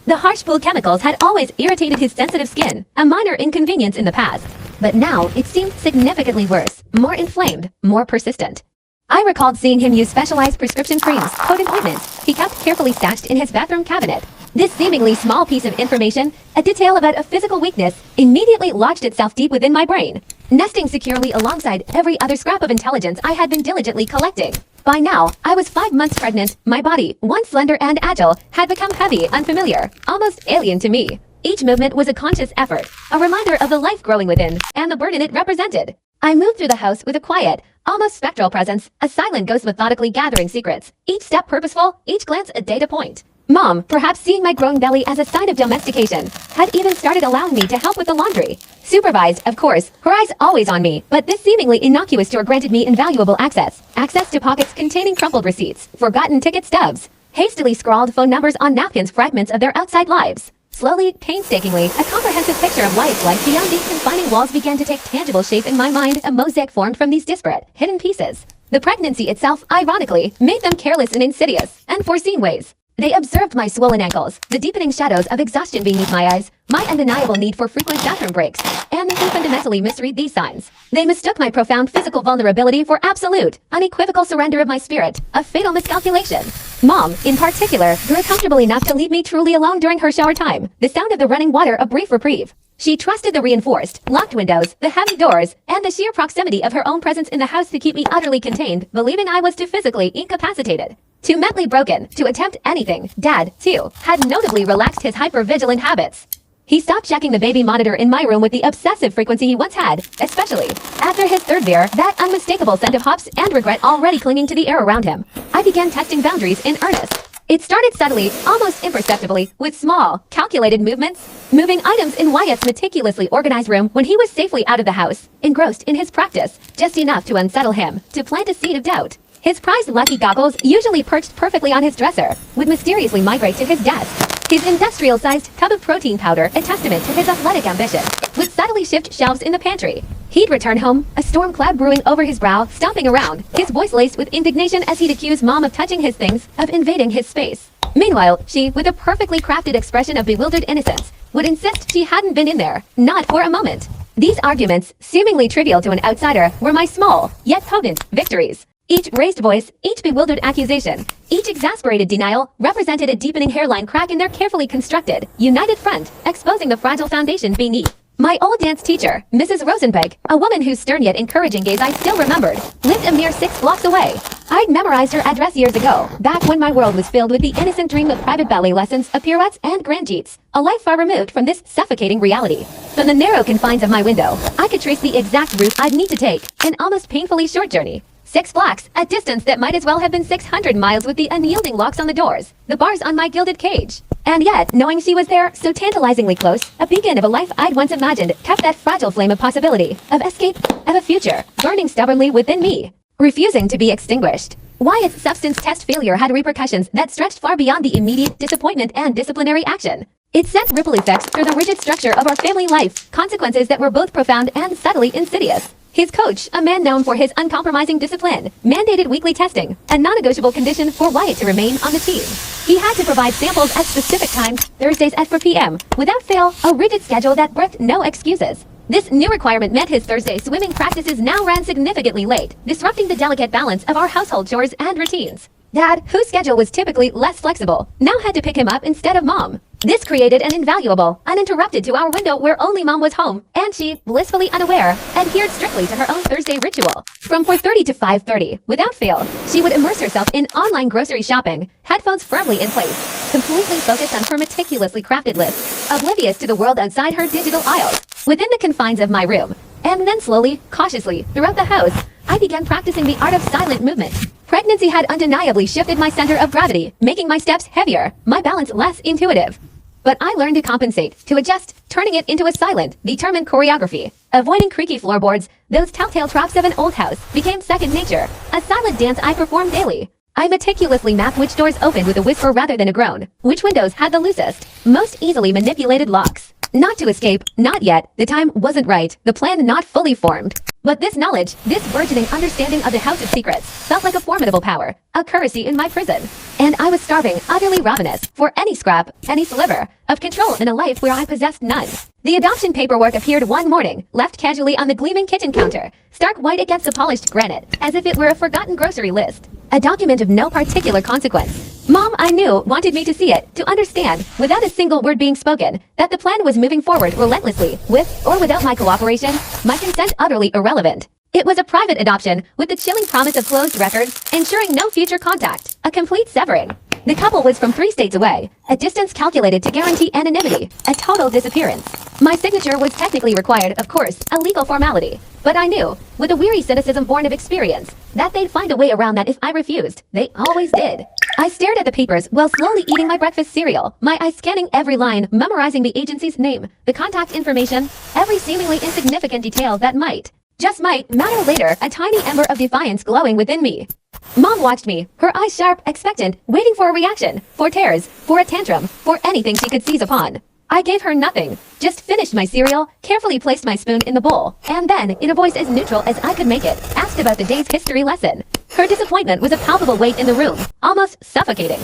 The harsh pool chemicals had always irritated his sensitive skin, a minor inconvenience in the past. But now, it seemed significantly worse, more inflamed, more persistent. I recalled seeing him use specialized prescription creams, potent ointments, he kept carefully stashed in his bathroom cabinet. This seemingly small piece of information, a detail about a physical weakness, immediately lodged itself deep within my brain, nesting securely alongside every other scrap of intelligence I had been diligently collecting. By now, I was 5 months pregnant. My body, once slender and agile, had become heavy, unfamiliar, almost alien to me. Each movement was a conscious effort, a reminder of the life growing within, and the burden it represented. I moved through the house with a quiet, almost spectral presence, a silent ghost methodically gathering secrets, each step purposeful, each glance a data point. Mom, perhaps seeing my growing belly as a sign of domestication, had even started allowing me to help with the laundry. Supervised, of course, her eyes always on me, but this seemingly innocuous chore granted me invaluable access. Access to pockets containing crumpled receipts, forgotten ticket stubs, hastily scrawled phone numbers on napkins, fragments of their outside lives. Slowly, painstakingly, a comprehensive picture of life beyond these confining walls began to take tangible shape in my mind, a mosaic formed from these disparate, hidden pieces. The pregnancy itself, ironically, made them careless in insidious, unforeseen ways. They observed my swollen ankles, the deepening shadows of exhaustion beneath my eyes, my undeniable need for frequent bathroom breaks, and they fundamentally misread these signs. They mistook my profound physical vulnerability for absolute, unequivocal surrender of my spirit, a fatal miscalculation. Mom, in particular, grew comfortable enough to leave me truly alone during her shower time, the sound of the running water a brief reprieve. She trusted the reinforced, locked windows, the heavy doors, and the sheer proximity of her own presence in the house to keep me utterly contained, believing I was too physically incapacitated. Too mentally broken to attempt anything. Dad, too, had notably relaxed his hyper-vigilant habits. He stopped checking the baby monitor in my room with the obsessive frequency he once had, especially after his third beer, that unmistakable scent of hops and regret already clinging to the air around him. I began testing boundaries in earnest. It started subtly, almost imperceptibly, with small, calculated movements, moving items in Wyatt's meticulously organized room when he was safely out of the house, engrossed in his practice, just enough to unsettle him, to plant a seed of doubt. His prized lucky goggles, usually perched perfectly on his dresser, would mysteriously migrate to his desk. His industrial-sized tub of protein powder, a testament to his athletic ambition, would subtly shift shelves in the pantry. He'd return home, a storm cloud brewing over his brow, stomping around, his voice laced with indignation as he'd accuse Mom of touching his things, of invading his space. Meanwhile, she, with a perfectly crafted expression of bewildered innocence, would insist she hadn't been in there, not for a moment. These arguments, seemingly trivial to an outsider, were my small, yet potent, victories. Each raised voice, each bewildered accusation, each exasperated denial represented a deepening hairline crack in their carefully constructed, united front, exposing the fragile foundation beneath. My old dance teacher, Mrs. Rosenberg, a woman whose stern yet encouraging gaze I still remembered, lived a mere 6 blocks away. I'd memorized her address years ago, back when my world was filled with the innocent dream of private ballet lessons, of pirouettes and grand jeets, a life far removed from this suffocating reality. From the narrow confines of my window, I could trace the exact route I'd need to take, an almost painfully short journey. 6 blocks, a distance that might as well have been 600 miles with the unyielding locks on the doors, the bars on my gilded cage. And yet, knowing she was there, so tantalizingly close, a beacon of a life I'd once imagined kept that fragile flame of possibility, of escape, of a future, burning stubbornly within me, refusing to be extinguished. Wyatt's substance test failure had repercussions that stretched far beyond the immediate disappointment and disciplinary action. It sent ripple effects through the rigid structure of our family life, consequences that were both profound and subtly insidious. His coach, a man known for his uncompromising discipline, mandated weekly testing, a non-negotiable condition for Wyatt to remain on the team. He had to provide samples at specific times, Thursdays at 4 p.m., without fail, a rigid schedule that birthed no excuses. This new requirement meant his Thursday swimming practices now ran significantly late, disrupting the delicate balance of our household chores and routines. Dad, whose schedule was typically less flexible, now had to pick him up instead of Mom. This created an invaluable, uninterrupted 2-hour window where only Mom was home, and she, blissfully unaware, adhered strictly to her own Thursday ritual. From 4:30 to 5:30, without fail, she would immerse herself in online grocery shopping, headphones firmly in place, completely focused on her meticulously crafted list, oblivious to the world outside her digital aisles. Within the confines of my room, and then slowly, cautiously, throughout the house, I began practicing the art of silent movement. Pregnancy had undeniably shifted my center of gravity, making my steps heavier, my balance less intuitive. But I learned to compensate, to adjust, turning it into a silent, determined choreography. Avoiding creaky floorboards, those telltale traps of an old house, became second nature, a silent dance I performed daily. I meticulously mapped which doors opened with a whisper rather than a groan, which windows had the loosest, most easily manipulated locks. Not to escape, not yet, the time wasn't right, the plan not fully formed. But this knowledge, this burgeoning understanding of the House of Secrets, felt like a formidable power, a currency in my prison. And I was starving, utterly ravenous, for any scrap, any sliver, of control in a life where I possessed none. The adoption paperwork appeared one morning, left casually on the gleaming kitchen counter, stark white against the polished granite, as if it were a forgotten grocery list. A document of no particular consequence. Mom, I knew, wanted me to see it, to understand, without a single word being spoken, that the plan was moving forward relentlessly, with or without my cooperation, my consent utterly irrelevant. It was a private adoption, with the chilling promise of closed records, ensuring no future contact, a complete severing. The couple was from 3 states away, a distance calculated to guarantee anonymity, a total disappearance. My signature was technically required, of course, a legal formality. But I knew, with a weary cynicism born of experience, that they'd find a way around that if I refused. They always did. I stared at the papers while slowly eating my breakfast cereal, my eyes scanning every line, memorizing the agency's name, the contact information, every seemingly insignificant detail that just might, matter later, a tiny ember of defiance glowing within me. Mom watched me, her eyes sharp, expectant, waiting for a reaction, for tears, for a tantrum, for anything she could seize upon. I gave her nothing, just finished my cereal, carefully placed my spoon in the bowl, and then, in a voice as neutral as I could make it, asked about the day's history lesson. Her disappointment was a palpable weight in the room, almost suffocating.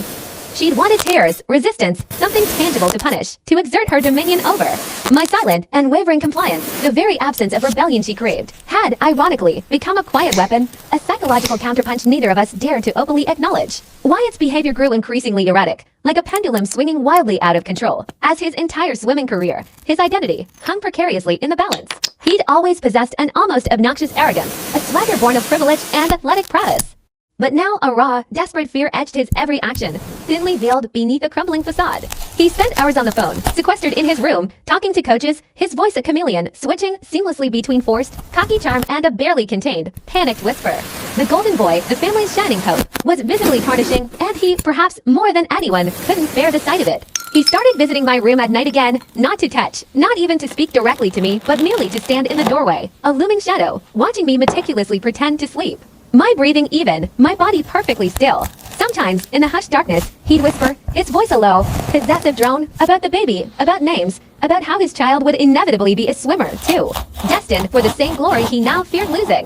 She'd wanted tears, resistance, something tangible to punish, to exert her dominion over. My silent and wavering compliance, the very absence of rebellion she craved, had, ironically, become a quiet weapon, a psychological counterpunch neither of us dared to openly acknowledge. Wyatt's behavior grew increasingly erratic, like a pendulum swinging wildly out of control, as his entire swimming career, his identity, hung precariously in the balance. He'd always possessed an almost obnoxious arrogance, a swagger born of privilege and athletic prowess. But now a raw, desperate fear edged his every action, thinly veiled beneath a crumbling facade. He spent hours on the phone, sequestered in his room, talking to coaches, his voice a chameleon, switching seamlessly between forced, cocky charm and a barely contained, panicked whisper. The golden boy, the family's shining hope, was visibly tarnishing, and he, perhaps more than anyone, couldn't bear the sight of it. He started visiting my room at night again, not to touch, not even to speak directly to me, but merely to stand in the doorway, a looming shadow, watching me meticulously pretend to sleep. My breathing even, my body perfectly still. Sometimes, in the hushed darkness, he'd whisper, his voice a low, possessive drone, about the baby, about names, about how his child would inevitably be a swimmer, too. Destined for the same glory he now feared losing.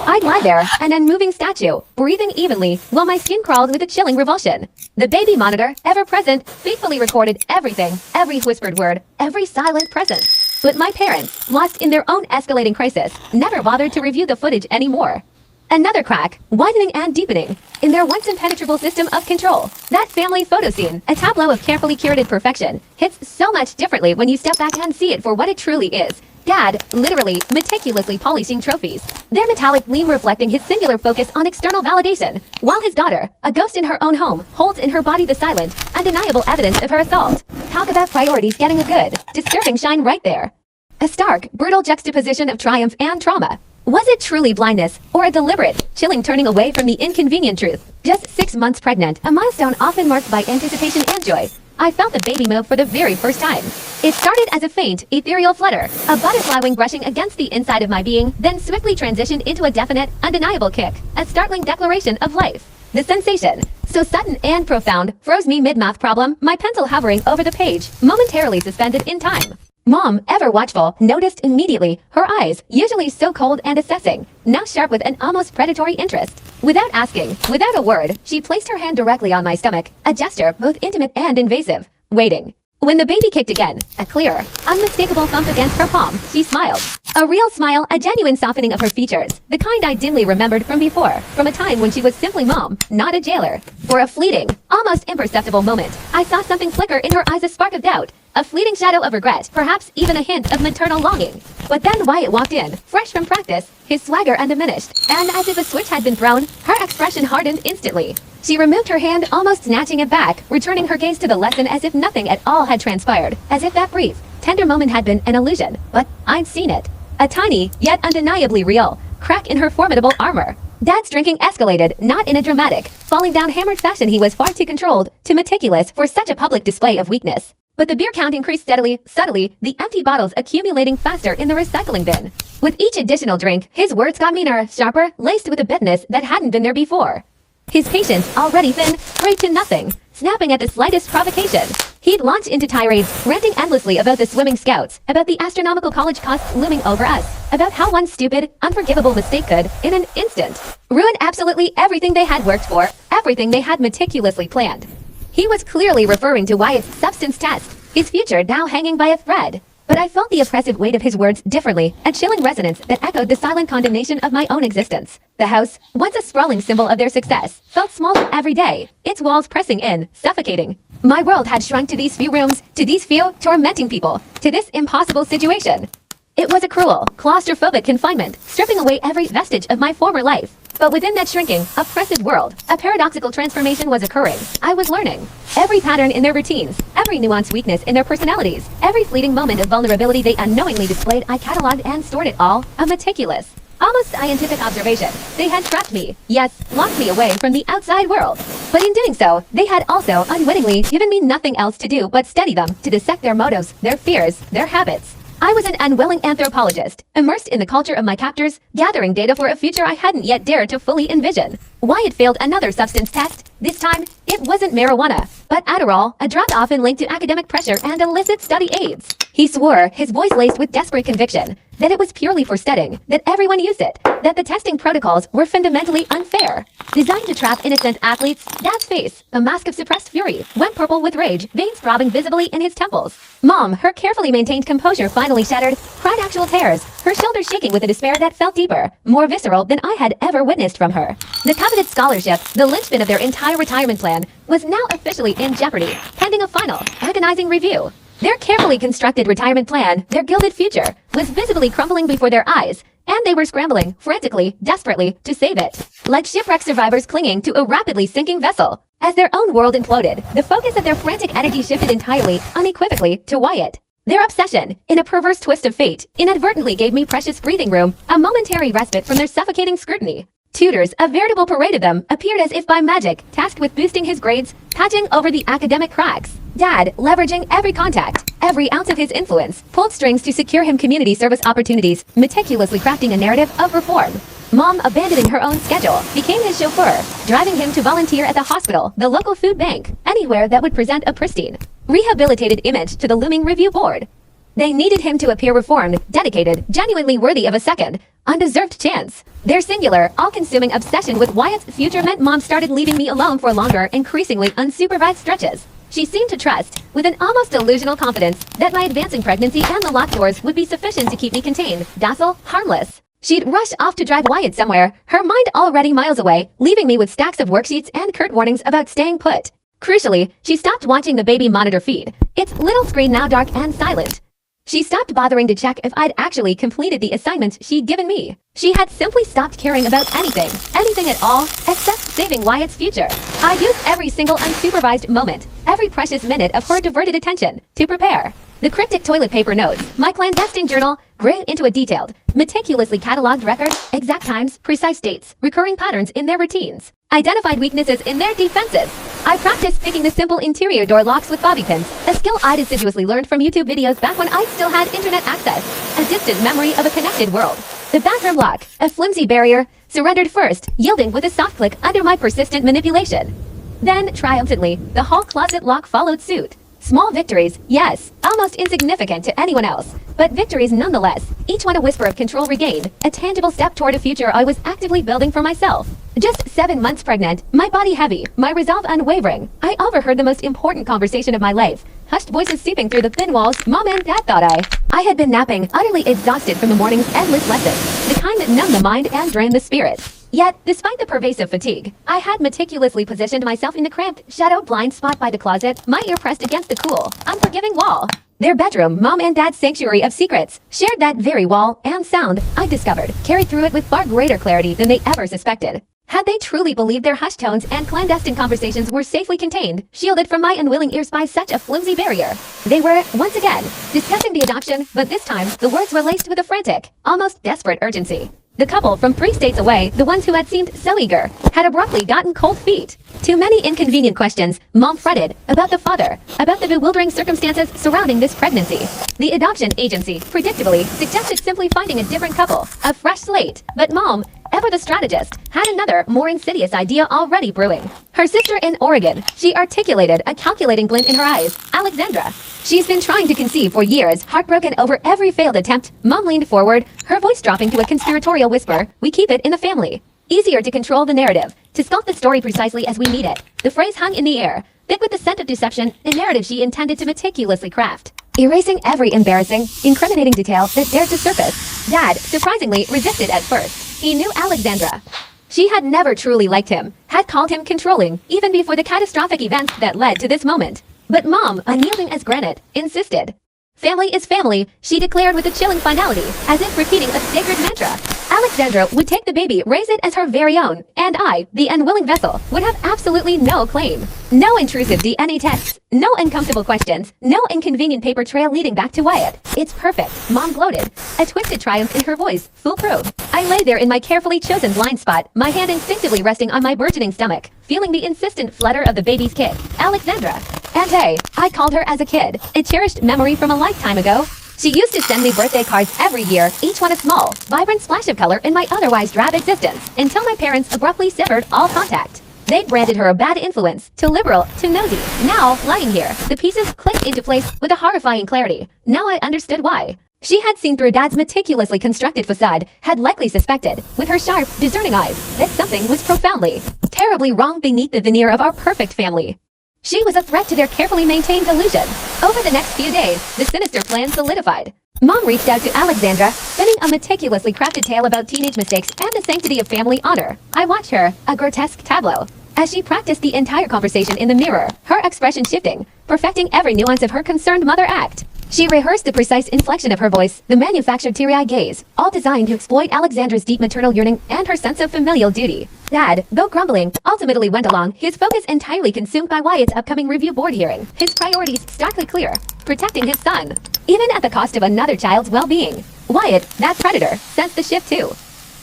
I'd lie there, an unmoving statue, breathing evenly, while my skin crawled with a chilling revulsion. The baby monitor, ever present, faithfully recorded everything, every whispered word, every silent presence. But my parents, lost in their own escalating crisis, never bothered to review the footage anymore. Another crack, widening and deepening, in their once impenetrable system of control. That family photo scene, a tableau of carefully curated perfection, hits so much differently when you step back and see it for what it truly is. Dad, literally, meticulously polishing trophies, their metallic gleam reflecting his singular focus on external validation, while his daughter, a ghost in her own home, holds in her body the silent, undeniable evidence of her assault. Talk about priorities getting a good, disturbing shine right there. A stark, brutal juxtaposition of triumph and trauma. Was it truly blindness, or a deliberate, chilling turning away from the inconvenient truth? Just 6 months pregnant, a milestone often marked by anticipation and joy, I felt the baby move for the very first time. It started as a faint, ethereal flutter, a butterfly wing brushing against the inside of my being, then swiftly transitioned into a definite, undeniable kick, a startling declaration of life. The sensation, so sudden and profound, froze me mid-math problem, my pencil hovering over the page, momentarily suspended in time. Mom, ever watchful, noticed immediately, her eyes, usually so cold and assessing, now sharp with an almost predatory interest. Without asking, without a word, she placed her hand directly on my stomach, a gesture both intimate and invasive. Waiting. When the baby kicked again, a clear, unmistakable thump against her palm, she smiled. A real smile, a genuine softening of her features, the kind I dimly remembered from before, from a time when she was simply Mom, not a jailer. For a fleeting, almost imperceptible moment, I saw something flicker in her eyes, a spark of doubt, a fleeting shadow of regret, perhaps even a hint of maternal longing. But then Wyatt walked in, fresh from practice, his swagger undiminished, and as if a switch had been thrown, her expression hardened instantly. She removed her hand, almost snatching it back, returning her gaze to the lesson as if nothing at all had transpired, as if that brief, tender moment had been an illusion. But I'd seen it. A tiny, yet undeniably real, crack in her formidable armor. Dad's drinking escalated, not in a dramatic, falling down hammered fashion. He was far too controlled, too meticulous for such a public display of weakness. But the beer count increased steadily, subtly, the empty bottles accumulating faster in the recycling bin. With each additional drink, his words got meaner, sharper, laced with a bitterness that hadn't been there before. His patience, already thin, frayed to nothing, snapping at the slightest provocation. He'd launch into tirades, ranting endlessly about the swimming scouts, about the astronomical college costs looming over us, about how one stupid, unforgivable mistake could, in an instant, ruin absolutely everything they had worked for, everything they had meticulously planned. He was clearly referring to Wyatt's substance test, his future now hanging by a thread. But I felt the oppressive weight of his words differently, a chilling resonance that echoed the silent condemnation of my own existence. The house, once a sprawling symbol of their success, felt smaller every day, its walls pressing in, suffocating. My world had shrunk to these few rooms, to these few, tormenting people, to this impossible situation. It was a cruel, claustrophobic confinement, stripping away every vestige of my former life. But within that shrinking, oppressive world, a paradoxical transformation was occurring. I was learning. Every pattern in their routines, every nuanced weakness in their personalities, every fleeting moment of vulnerability they unknowingly displayed, I cataloged and stored it all, a meticulous, almost scientific observation. They had trapped me, yes, locked me away from the outside world. But in doing so, they had also unwittingly given me nothing else to do but study them, to dissect their motives, their fears, their habits. I was an unwilling anthropologist, immersed in the culture of my captors, gathering data for a future I hadn't yet dared to fully envision. Wyatt failed another substance test. This time, it wasn't marijuana, but Adderall, a drug often linked to academic pressure and illicit study aids. He swore, his voice laced with desperate conviction, that it was purely for studying, that everyone used it, that the testing protocols were fundamentally unfair. Designed to trap innocent athletes, Dad's face, a mask of suppressed fury, went purple with rage, veins throbbing visibly in his temples. Mom, her carefully maintained composure finally shattered, cried actual tears, her shoulders shaking with a despair that felt deeper, more visceral than I had ever witnessed from her. The coveted scholarship, the linchpin of their entire retirement plan, was now officially in jeopardy, pending a final, agonizing review. Their carefully constructed retirement plan, their gilded future, was visibly crumbling before their eyes, and they were scrambling, frantically, desperately, to save it. Like shipwreck survivors clinging to a rapidly sinking vessel. As their own world imploded, the focus of their frantic energy shifted entirely, unequivocally, to Wyatt. Their obsession, in a perverse twist of fate, inadvertently gave me precious breathing room, a momentary respite from their suffocating scrutiny. Tutors, a veritable parade of them, appeared as if by magic, tasked with boosting his grades, patching over the academic cracks. Dad, leveraging every contact, every ounce of his influence, pulled strings to secure him community service opportunities, meticulously crafting a narrative of reform. Mom, abandoning her own schedule, became his chauffeur, driving him to volunteer at the hospital, the local food bank, anywhere that would present a pristine, rehabilitated image to the looming review board. They needed him to appear reformed, dedicated, genuinely worthy of a second, undeserved chance. Their singular, all-consuming obsession with Wyatt's future meant Mom started leaving me alone for longer, increasingly unsupervised stretches. She seemed to trust, with an almost delusional confidence, that my advancing pregnancy and the locked doors would be sufficient to keep me contained, docile, harmless. She'd rush off to drive Wyatt somewhere, her mind already miles away, leaving me with stacks of worksheets and curt warnings about staying put. Crucially, she stopped watching the baby monitor feed, its little screen now dark and silent. She stopped bothering to check if I'd actually completed the assignments she'd given me. She had simply stopped caring about anything at all, except saving Wyatt's future. I used every single unsupervised moment, every precious minute of her diverted attention, to prepare. The cryptic toilet paper notes, my clandestine journal, grew into a detailed, meticulously cataloged record, exact times, precise dates, recurring patterns in their routines, identified weaknesses in their defenses. I practiced picking the simple interior door locks with bobby pins, a skill I'd assiduously learned from YouTube videos back when I still had internet access, a distant memory of a connected world. The bathroom lock, a flimsy barrier, surrendered first, yielding with a soft click under my persistent manipulation. Then, triumphantly, the hall closet lock followed suit. Small victories, yes, almost insignificant to anyone else, but victories nonetheless, each one a whisper of control regained, a tangible step toward a future I was actively building for myself. Just 7 months pregnant, my body heavy, my resolve unwavering, I overheard the most important conversation of my life. Hushed voices seeping through the thin walls, Mom and Dad thought I had been napping, utterly exhausted from the morning's endless lessons, the kind that numb the mind and drain the spirit. Yet, despite the pervasive fatigue, I had meticulously positioned myself in the cramped, shadowed blind spot by the closet, my ear pressed against the cool, unforgiving wall. Their bedroom, Mom and Dad's sanctuary of secrets, shared that very wall, and sound, I discovered, carried through it with far greater clarity than they ever suspected. Had they truly believed their hushed tones and clandestine conversations were safely contained, shielded from my unwilling ears by such a flimsy barrier, they were, once again, discussing the adoption, but this time, the words were laced with a frantic, almost desperate urgency. The couple from 3 states away, the ones who had seemed so eager, had abruptly gotten cold feet. Too many inconvenient questions, Mom fretted, about the father, about the bewildering circumstances surrounding this pregnancy. The adoption agency, predictably, suggested simply finding a different couple, a fresh slate, but Mom, ever the strategist, had another, more insidious idea already brewing. Her sister in Oregon, she articulated, a calculating glint in her eyes, Alexandra. She's been trying to conceive for years, heartbroken over every failed attempt. Mom leaned forward, her voice dropping to a conspiratorial whisper, we keep it in the family. Easier to control the narrative, to sculpt the story precisely as we need it. The phrase hung in the air, thick with the scent of deception, a narrative she intended to meticulously craft, erasing every embarrassing, incriminating detail that dared to surface. Dad, surprisingly, resisted at first. He knew Alexandra. She had never truly liked him, had called him controlling, even before the catastrophic events that led to this moment. But Mom, unyielding as granite, insisted. Family is family, she declared with a chilling finality, as if repeating a sacred mantra. Alexandra would take the baby, raise it as her very own, and I, the unwilling vessel, would have absolutely no claim. No intrusive DNA tests, no uncomfortable questions, no inconvenient paper trail leading back to Wyatt. It's perfect, Mom gloated, a twisted triumph in her voice, foolproof. I lay there in my carefully chosen blind spot, my hand instinctively resting on my burgeoning stomach, feeling the insistent flutter of the baby's kick. Alexandra. And hey, I called her as a kid, a cherished memory from a lifetime ago. She used to send me birthday cards every year, each one a small, vibrant splash of color in my otherwise drab existence, until my parents abruptly severed all contact. They branded her a bad influence, too liberal, too nosy. Now, lying here, the pieces clicked into place with a horrifying clarity. Now I understood why. She had seen through Dad's meticulously constructed facade, had likely suspected, with her sharp, discerning eyes, that something was profoundly, terribly wrong beneath the veneer of our perfect family. She was a threat to their carefully maintained illusion. Over the next few days, the sinister plan solidified. Mom reached out to Alexandra, spinning a meticulously crafted tale about teenage mistakes and the sanctity of family honor. I watched her, a grotesque tableau, as she practiced the entire conversation in the mirror, her expression shifting, perfecting every nuance of her concerned mother act. She rehearsed the precise inflection of her voice, the manufactured teary-eyed gaze, all designed to exploit Alexandra's deep maternal yearning and her sense of familial duty. Dad, though grumbling, ultimately went along, his focus entirely consumed by Wyatt's upcoming review board hearing, his priorities starkly clear, protecting his son, even at the cost of another child's well-being. Wyatt, that predator, sensed the shift too.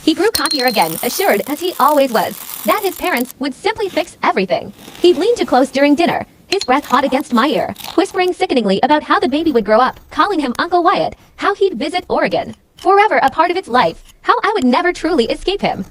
He grew cockier again, assured, as he always was, that his parents would simply fix everything. He'd lean too close during dinner, his breath hot against my ear, whispering sickeningly about how the baby would grow up, calling him Uncle Wyatt, how he'd visit Oregon. forever a part of its life, how I would never truly escape him.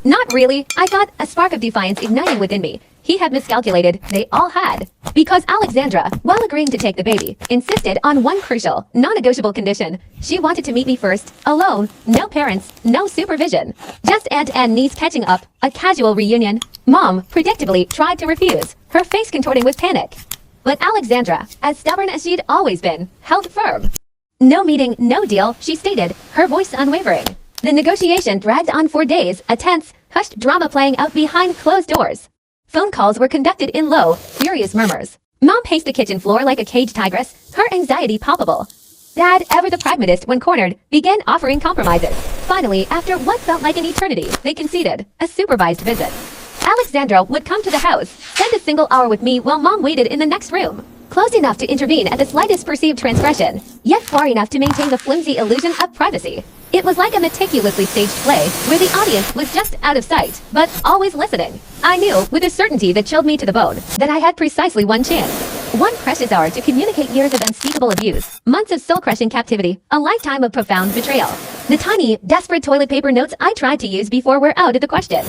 Not really, I thought, a spark of defiance igniting within me. He had miscalculated, they all had. Because Alexandra, while agreeing to take the baby, insisted on one crucial, non-negotiable condition. She wanted to meet me first, alone, no parents, no supervision. Just aunt and niece catching up, a casual reunion. Mom, predictably, tried to refuse, her face contorting with panic. But Alexandra, as stubborn as she'd always been, held firm. No meeting, no deal, she stated, her voice unwavering. The negotiation dragged on for days, a tense, hushed drama playing out behind closed doors. Phone calls were conducted in low, furious murmurs. Mom paced the kitchen floor like a caged tigress, her anxiety palpable. Dad, ever the pragmatist when cornered, began offering compromises. Finally, after what felt like an eternity, they conceded a supervised visit. Alexandra would come to the house, spend a single hour with me while Mom waited in the next room. Close enough to intervene at the slightest perceived transgression, yet far enough to maintain the flimsy illusion of privacy. It was like a meticulously staged play, where the audience was just out of sight, but always listening. I knew, with a certainty that chilled me to the bone, that I had precisely one chance. One precious hour to communicate years of unspeakable abuse, months of soul-crushing captivity, a lifetime of profound betrayal. The tiny, desperate toilet paper notes I tried to use before were out of the question.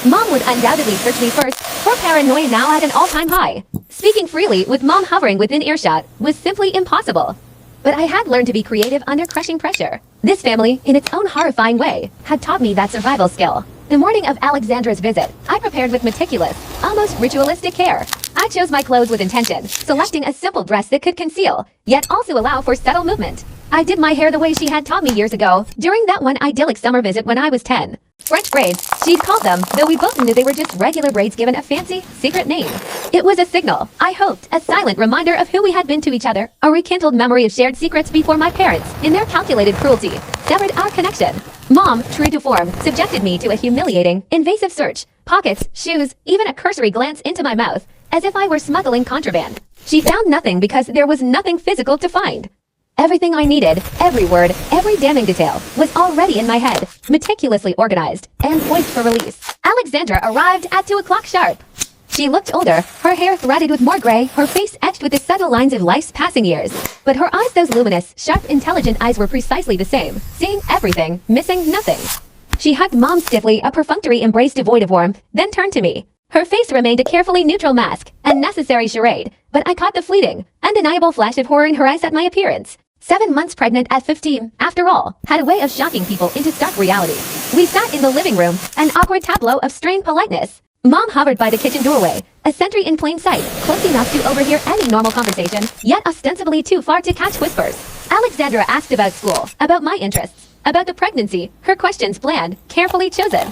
Mom would undoubtedly search me first, her paranoia now at an all-time high. Speaking freely, with Mom hovering within earshot, was simply impossible. But I had learned to be creative under crushing pressure. This family, in its own horrifying way, had taught me that survival skill. The morning of Alexandra's visit, I prepared with meticulous, almost ritualistic care. I chose my clothes with intention, selecting a simple dress that could conceal, yet also allow for subtle movement. I did my hair the way she had taught me years ago, during that one idyllic summer visit when I was 10. French braids, she'd called them, though we both knew they were just regular braids given a fancy, secret name. It was a signal, I hoped, a silent reminder of who we had been to each other, a rekindled memory of shared secrets before my parents, in their calculated cruelty, severed our connection. Mom, true to form, subjected me to a humiliating, invasive search. Pockets, shoes, even a cursory glance into my mouth, as if I were smuggling contraband. She found nothing because there was nothing physical to find. Everything I needed, every word, every damning detail, was already in my head, meticulously organized, and poised for release. Alexandra arrived at 2 o'clock sharp. She looked older, her hair threaded with more gray, her face etched with the subtle lines of life's passing years. But her eyes, those luminous, sharp, intelligent eyes were precisely the same, seeing everything, missing nothing. She hugged Mom stiffly, a perfunctory embrace devoid of warmth, then turned to me. Her face remained a carefully neutral mask, a necessary charade, but I caught the fleeting, undeniable flash of horror in her eyes at my appearance. 7 months pregnant at 15, after all, had a way of shocking people into stark reality. We sat in the living room, an awkward tableau of strained politeness. Mom hovered by the kitchen doorway, a sentry in plain sight, close enough to overhear any normal conversation, yet ostensibly too far to catch whispers. Alexandra asked about school, about my interests, about the pregnancy, her questions planned, carefully chosen.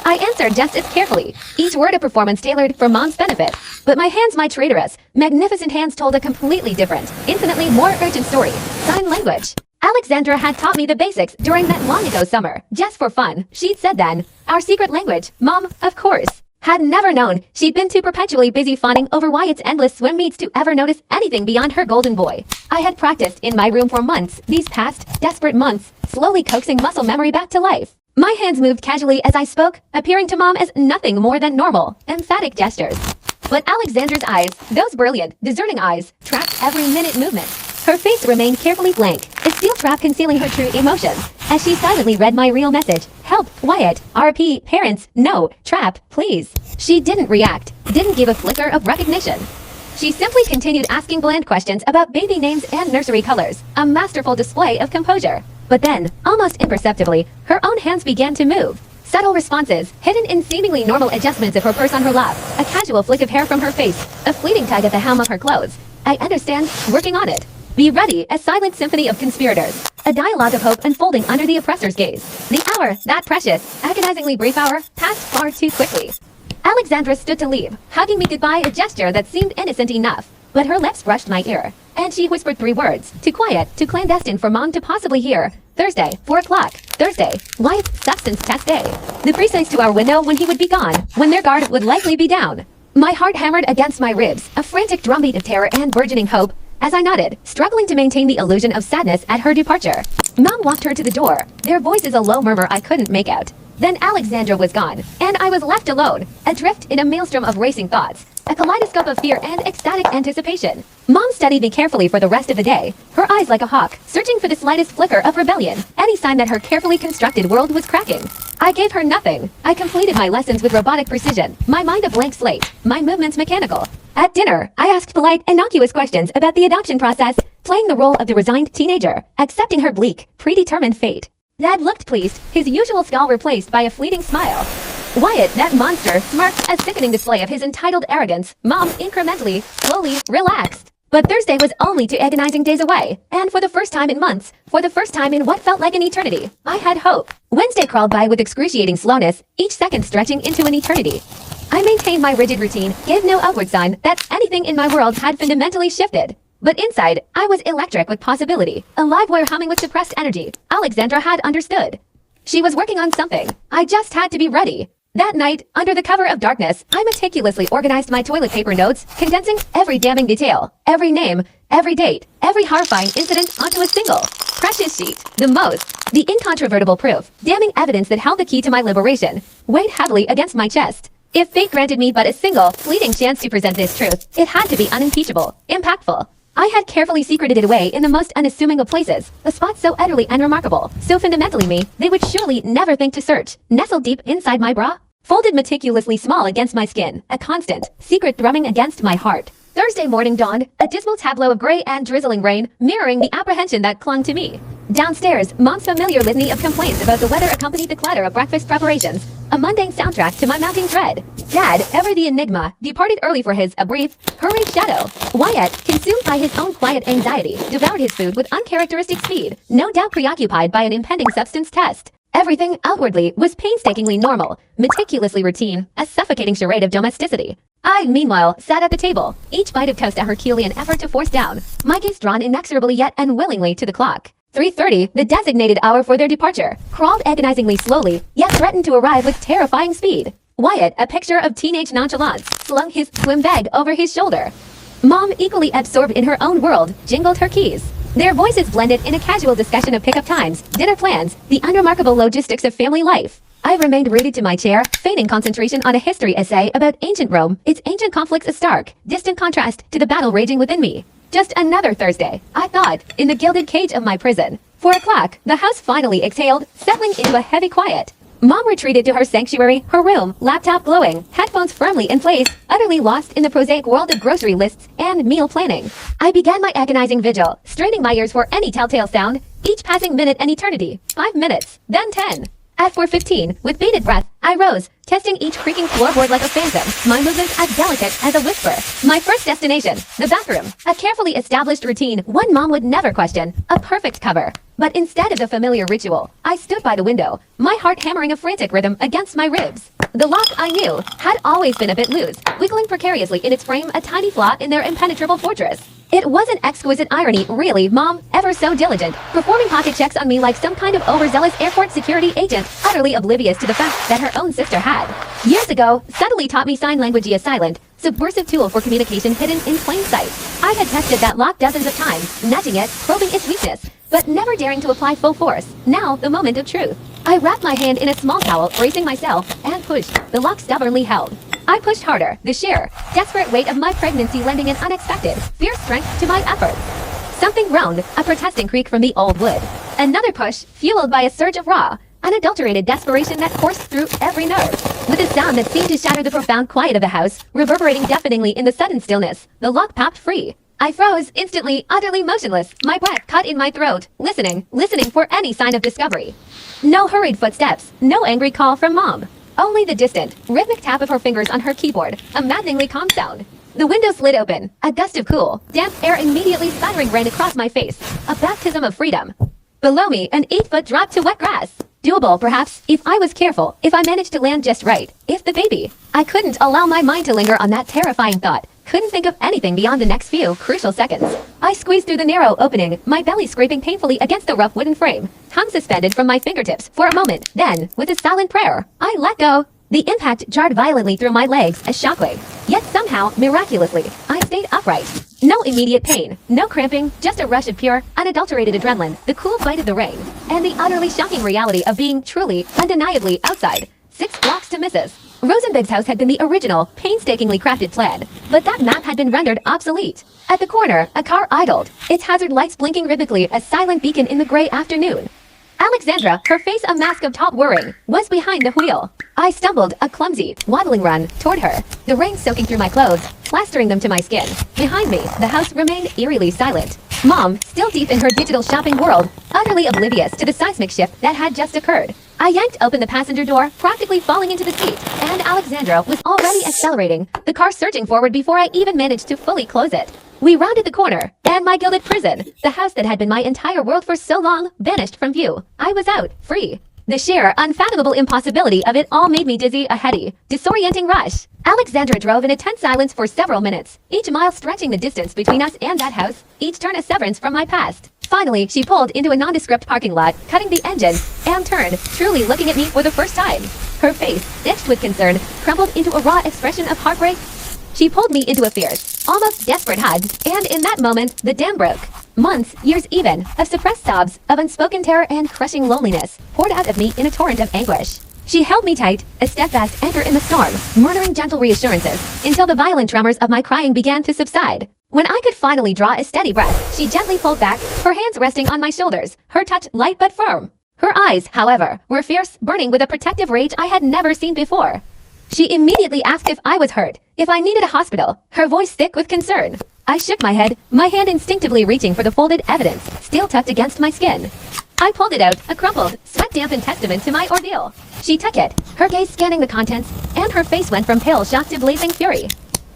I answered just as carefully, each word a performance tailored for Mom's benefit. But my hands, my traitorous, magnificent hands told a completely different, infinitely more urgent story. Sign language. Alexandra had taught me the basics during that long ago summer, just for fun. She'd said then, our secret language, Mom, of course. Had never known, she'd been too perpetually busy fawning over Wyatt's endless swim meets to ever notice anything beyond her golden boy. I had practiced in my room for months, these past, desperate months, slowly coaxing muscle memory back to life. My hands moved casually as I spoke, appearing to Mom as nothing more than normal, emphatic gestures. But Alexandra's eyes, those brilliant, discerning eyes, tracked every minute movement. Her face remained carefully blank, a steel trap concealing her true emotions, as she silently read my real message. Help, Wyatt, RP, parents, no, trap, please. She didn't react, didn't give a flicker of recognition. She simply continued asking bland questions about baby names and nursery colors, a masterful display of composure. But then, almost imperceptibly, her own hands began to move. Subtle responses, hidden in seemingly normal adjustments of her purse on her lap, a casual flick of hair from her face, a fleeting tug at the hem of her clothes. I understand, working on it. Be ready, a silent symphony of conspirators. A dialogue of hope unfolding under the oppressor's gaze. The hour, that precious, agonizingly brief hour, passed far too quickly. Alexandra stood to leave, hugging me goodbye, a gesture that seemed innocent enough. But her lips brushed my ear, and she whispered 3 words, too quiet, too clandestine for Mom to possibly hear. Thursday, 4 o'clock. Thursday, Wyatt's substance test day. The precise 2-hour window when he would be gone, when their guard would likely be down. My heart hammered against my ribs, a frantic drumbeat of terror and burgeoning hope, as I nodded, struggling to maintain the illusion of sadness at her departure. Mom walked her to the door, their voices a low murmur I couldn't make out. Then Alexandra was gone, and I was left alone, adrift in a maelstrom of racing thoughts. A kaleidoscope of fear and ecstatic anticipation. Mom studied me carefully for the rest of the day, her eyes like a hawk, searching for the slightest flicker of rebellion, any sign that her carefully constructed world was cracking. I gave her nothing. I completed my lessons with robotic precision, my mind a blank slate, my movements mechanical. At dinner, I asked polite, innocuous questions about the adoption process, playing the role of the resigned teenager, accepting her bleak, predetermined fate. Dad looked pleased, his usual scowl replaced by a fleeting smile. Wyatt, that monster, smirked, a sickening display of his entitled arrogance. Mom, incrementally, slowly, relaxed. But Thursday was only 2 agonizing days away, and for the first time in months, for the first time in what felt like an eternity, I had hope. Wednesday crawled by with excruciating slowness, each second stretching into an eternity. I maintained my rigid routine, gave no outward sign that anything in my world had fundamentally shifted. But inside, I was electric with possibility, a live wire humming with suppressed energy. Alexandra had understood. She was working on something. I just had to be ready. That night, under the cover of darkness, I meticulously organized my toilet paper notes, condensing every damning detail, every name, every date, every horrifying incident onto a single, precious sheet. The incontrovertible proof, damning evidence that held the key to my liberation, weighed heavily against my chest. If fate granted me but a single, fleeting chance to present this truth, it had to be unimpeachable, impactful. I had carefully secreted it away in the most unassuming of places, a spot so utterly unremarkable, so fundamentally me, they would surely never think to search, nestled deep inside my bra, folded meticulously small against my skin, a constant, secret thrumming against my heart. Thursday morning dawned, a dismal tableau of gray and drizzling rain, mirroring the apprehension that clung to me. Downstairs, Mom's familiar litany of complaints about the weather accompanied the clatter of breakfast preparations, a mundane soundtrack to my mounting dread. Dad, ever the enigma, departed early for his, a brief, hurried shadow. Wyatt, consumed by his own quiet anxiety, devoured his food with uncharacteristic speed, no doubt preoccupied by an impending substance test. Everything outwardly was painstakingly normal, meticulously routine, a suffocating charade of domesticity. I, meanwhile, sat at the table, each bite of toast a Herculean effort to force down, my gaze drawn inexorably yet unwillingly to the clock. 3:30, the designated hour for their departure, crawled agonizingly slowly, yet threatened to arrive with terrifying speed. Wyatt, a picture of teenage nonchalance, slung his swim bag over his shoulder. Mom, equally absorbed in her own world, jingled her keys. Their voices blended in a casual discussion of pickup times, dinner plans, the unremarkable logistics of family life. I remained rooted to my chair, feigning concentration on a history essay about ancient Rome, its ancient conflicts a stark, distant contrast to the battle raging within me. Just another Thursday, I thought, in the gilded cage of my prison. 4 o'clock, the house finally exhaled, settling into a heavy quiet. Mom retreated to her sanctuary, her room, laptop glowing, headphones firmly in place, utterly lost in the prosaic world of grocery lists and meal planning. I began my agonizing vigil, straining my ears for any telltale sound, each passing minute an eternity. 5 minutes, then 10. At 4:15, with bated breath, I rose, testing each creaking floorboard like a phantom, my movements as delicate as a whisper. My first destination, the bathroom, a carefully established routine one Mom would never question, a perfect cover. But instead of the familiar ritual, I stood by the window, my heart hammering a frantic rhythm against my ribs. The lock, I knew, had always been a bit loose, wiggling precariously in its frame, a tiny flaw in their impenetrable fortress. It was an exquisite irony, really, Mom, ever so diligent, performing pocket checks on me like some kind of overzealous airport security agent, utterly oblivious to the fact that her own sister had. Years ago, subtly taught me sign language via silent, subversive tool for communication hidden in plain sight. I had tested that lock dozens of times, nudging it, probing its weakness, but never daring to apply full force. Now, the moment of truth. I wrapped my hand in a small towel, bracing myself, and pushed. The lock stubbornly held. I pushed harder, the sheer, desperate weight of my pregnancy lending an unexpected, fierce strength to my efforts. Something groaned, a protesting creak from the old wood. Another push, fueled by a surge of raw, unadulterated desperation that coursed through every nerve. With a sound that seemed to shatter the profound quiet of the house, reverberating deafeningly in the sudden stillness, the lock popped free. I froze, instantly, utterly motionless, my breath caught in my throat, listening for any sign of discovery. No hurried footsteps, no angry call from Mom. Only the distant, rhythmic tap of her fingers on her keyboard, a maddeningly calm sound. The window slid open, a gust of cool, damp air immediately spattering rain across my face, a baptism of freedom. Below me, an 8-foot drop to wet grass. Doable, perhaps, if I was careful, if I managed to land just right, if the baby. I couldn't allow my mind to linger on that terrifying thought, couldn't think of anything beyond the next few crucial seconds. I squeezed through the narrow opening, my belly scraping painfully against the rough wooden frame, tongue suspended from my fingertips for a moment, then, with a silent prayer, I let go. The impact jarred violently through my legs, a shockwave. Yet somehow, miraculously, I stayed upright. No immediate pain, no cramping, just a rush of pure, unadulterated adrenaline, the cool bite of the rain, and the utterly shocking reality of being truly, undeniably outside. 6 blocks to Mrs. Rosenberg's house had been the original, painstakingly crafted plan, but that map had been rendered obsolete. At the corner, a car idled, its hazard lights blinking rhythmically, a silent beacon in the gray afternoon. Alexandra, her face a mask of top worrying, was behind the wheel. I stumbled, a clumsy, waddling run, toward her, the rain soaking through my clothes, plastering them to my skin. Behind me, the house remained eerily silent. Mom, still deep in her digital shopping world, utterly oblivious to the seismic shift that had just occurred. I yanked open the passenger door, practically falling into the seat, and Alexandra was already accelerating, the car surging forward before I even managed to fully close it. We rounded the corner, and my gilded prison, the house that had been my entire world for so long, vanished from view. I was out, free. The sheer, unfathomable impossibility of it all made me dizzy, a heady, disorienting rush. Alexandra drove in a tense silence for several minutes, each mile stretching the distance between us and that house, each turn a severance from my past. Finally, she pulled into a nondescript parking lot, cutting the engine, and turned, truly looking at me for the first time. Her face, stitched with concern, crumbled into a raw expression of heartbreak. She pulled me into a fierce, almost desperate hug, and in that moment, the dam broke. Months, years even, of suppressed sobs, of unspoken terror and crushing loneliness, poured out of me in a torrent of anguish. She held me tight, a steadfast anchor in the storm, murmuring gentle reassurances, until the violent tremors of my crying began to subside. When I could finally draw a steady breath, she gently pulled back, her hands resting on my shoulders, her touch light but firm. Her eyes, however, were fierce, burning with a protective rage I had never seen before. She immediately asked if I was hurt, if I needed a hospital, her voice thick with concern. I shook my head, my hand instinctively reaching for the folded evidence, still tucked against my skin. I pulled it out, a crumpled, sweat-dampened testament to my ordeal. She took it, her gaze scanning the contents, and her face went from pale shock to blazing fury.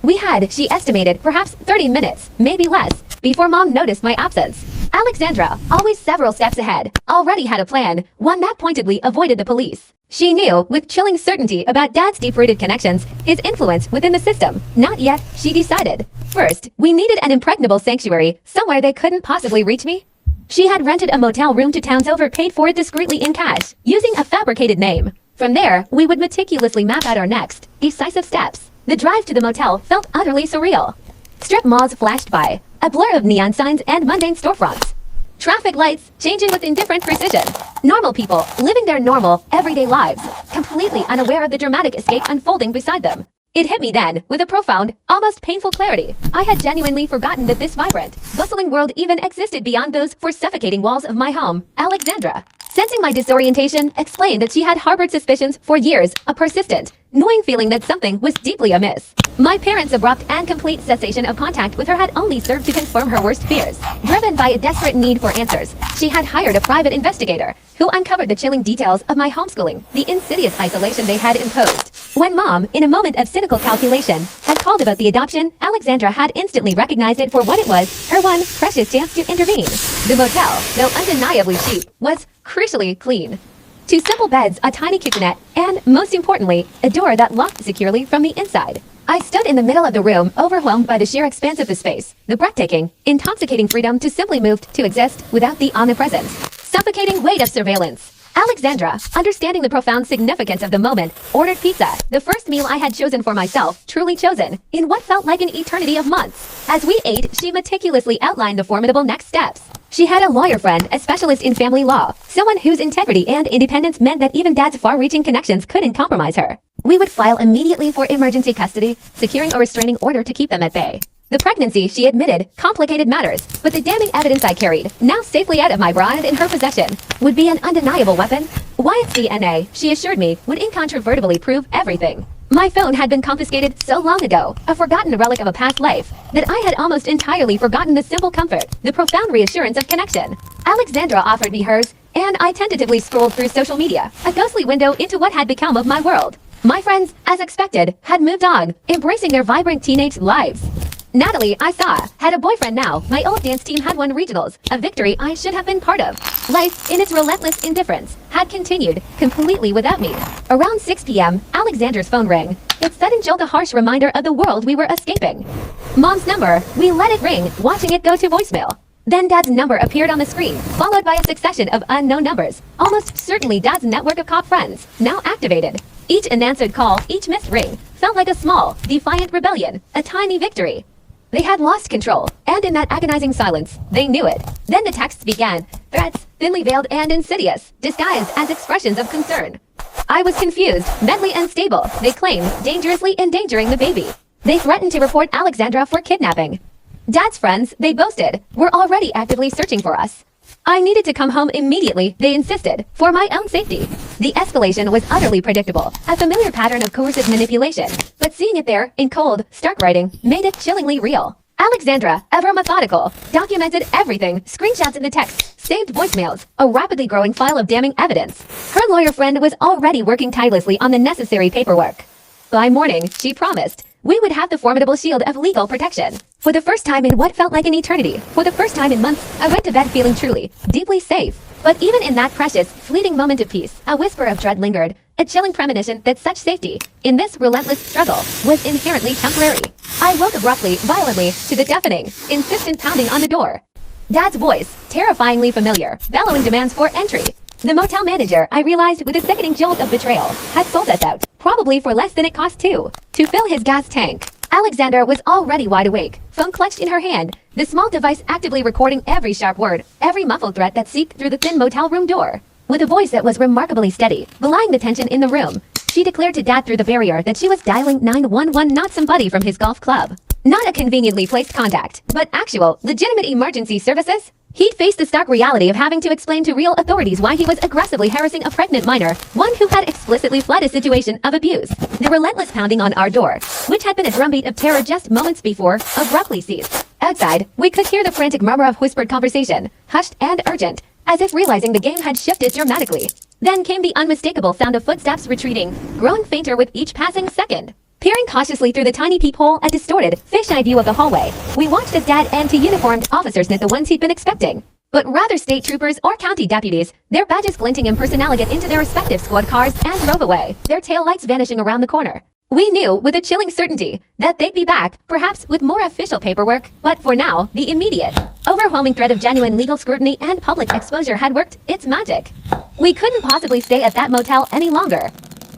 We had, she estimated, perhaps 30 minutes, maybe less, before Mom noticed my absence. Alexandra, always several steps ahead, already had a plan, one that pointedly avoided the police. She knew, with chilling certainty about Dad's deep-rooted connections, his influence within the system. Not yet, she decided. First, we needed an impregnable sanctuary, somewhere they couldn't possibly reach me. She had rented a motel room to towns over, paid for it discreetly in cash, using a fabricated name. From there, we would meticulously map out our next, decisive steps. The drive to the motel felt utterly surreal. Strip malls flashed by, a blur of neon signs and mundane storefronts. Traffic lights changing with indifferent precision. Normal people living their normal, everyday lives, completely unaware of the dramatic escape unfolding beside them. It hit me then, with a profound, almost painful clarity. I had genuinely forgotten that this vibrant, bustling world even existed beyond those suffocating walls of my home. Alexandra, sensing my disorientation, explained that she had harbored suspicions for years, a persistent, gnawing feeling that something was deeply amiss. My parents' abrupt and complete cessation of contact with her had only served to confirm her worst fears. Driven by a desperate need for answers, she had hired a private investigator, who uncovered the chilling details of my homeschooling, the insidious isolation they had imposed. When Mom, in a moment of cynical calculation, had called about the adoption, Alexandra had instantly recognized it for what it was, her one precious chance to intervene. The motel, though undeniably cheap, was crucially clean. 2 simple beds, a tiny kitchenette, and, most importantly, a door that locked securely from the inside. I stood in the middle of the room, overwhelmed by the sheer expanse of the space, the breathtaking, intoxicating freedom to simply move, to exist, without the omnipresence, suffocating weight of surveillance. Alexandra, understanding the profound significance of the moment, ordered pizza, the first meal I had chosen for myself, truly chosen, in what felt like an eternity of months. As we ate, she meticulously outlined the formidable next steps. She had a lawyer friend, a specialist in family law, someone whose integrity and independence meant that even Dad's far-reaching connections couldn't compromise her. We would file immediately for emergency custody, securing a restraining order to keep them at bay. The pregnancy, she admitted, complicated matters, but the damning evidence I carried, now safely out of my bra and in her possession, would be an undeniable weapon. Wyatt's DNA, she assured me, would incontrovertibly prove everything. My phone had been confiscated so long ago, a forgotten relic of a past life, that I had almost entirely forgotten the simple comfort, the profound reassurance of connection. Alexandra offered me hers, and I tentatively scrolled through social media, a ghostly window into what had become of my world. My friends, as expected, had moved on, embracing their vibrant teenage lives. Natalie, I saw, had a boyfriend now. My old dance team had won regionals, a victory I should have been part of. Life, in its relentless indifference, had continued, completely without me. Around 6 p.m., Alexandra's phone rang. Its sudden jolt a harsh reminder of the world we were escaping. Mom's number, we let it ring, watching it go to voicemail. Then Dad's number appeared on the screen, followed by a succession of unknown numbers. Almost certainly Dad's network of cop friends, now activated. Each unanswered call, each missed ring, felt like a small, defiant rebellion, a tiny victory. They had lost control, and in that agonizing silence, they knew it. Then the texts began, threats, thinly veiled and insidious, disguised as expressions of concern. I was confused, mentally unstable, they claimed, dangerously endangering the baby. They threatened to report Alexandra for kidnapping. Dad's friends, they boasted, were already actively searching for us. I needed to come home immediately, they insisted, for my own safety. The escalation was utterly predictable, a familiar pattern of coercive manipulation, but seeing it there, in cold, stark writing, made it chillingly real. Alexandra, ever methodical, documented everything, screenshots in the text, saved voicemails, a rapidly growing file of damning evidence. Her lawyer friend was already working tirelessly on the necessary paperwork. By morning, she promised, we would have the formidable shield of legal protection. For the first time in what felt like an eternity, for the first time in months, I went to bed feeling truly, deeply safe. But even in that precious, fleeting moment of peace, a whisper of dread lingered, a chilling premonition that such safety, in this relentless struggle, was inherently temporary. I woke abruptly, violently, to the deafening, insistent pounding on the door. Dad's voice, terrifyingly familiar, bellowing demands for entry. The motel manager, I realized with a sickening jolt of betrayal, had sold us out, probably for less than it cost too, to fill his gas tank. Alexandra was already wide awake, phone clutched in her hand, the small device actively recording every sharp word, every muffled threat that seeped through the thin motel room door. With a voice that was remarkably steady, belying the tension in the room, she declared to Dad through the barrier that she was dialing 911, not somebody from his golf club. Not a conveniently placed contact, but actual, legitimate emergency services. He'd faced the stark reality of having to explain to real authorities why he was aggressively harassing a pregnant minor, one who had explicitly fled a situation of abuse. The relentless pounding on our door, which had been a drumbeat of terror just moments before, abruptly ceased. Outside, we could hear the frantic murmur of whispered conversation, hushed and urgent, as if realizing the game had shifted dramatically. Then came the unmistakable sound of footsteps retreating, growing fainter with each passing second. Peering cautiously through the tiny peephole, a distorted, fish-eye view of the hallway, we watched as Dad and two uniformed officers met the ones he'd been expecting. But rather state troopers or county deputies, their badges glinting impersonally get into their respective squad cars and drove away, their taillights vanishing around the corner. We knew, with a chilling certainty, that they'd be back, perhaps with more official paperwork, but for now, the immediate, overwhelming threat of genuine legal scrutiny and public exposure had worked its magic. We couldn't possibly stay at that motel any longer.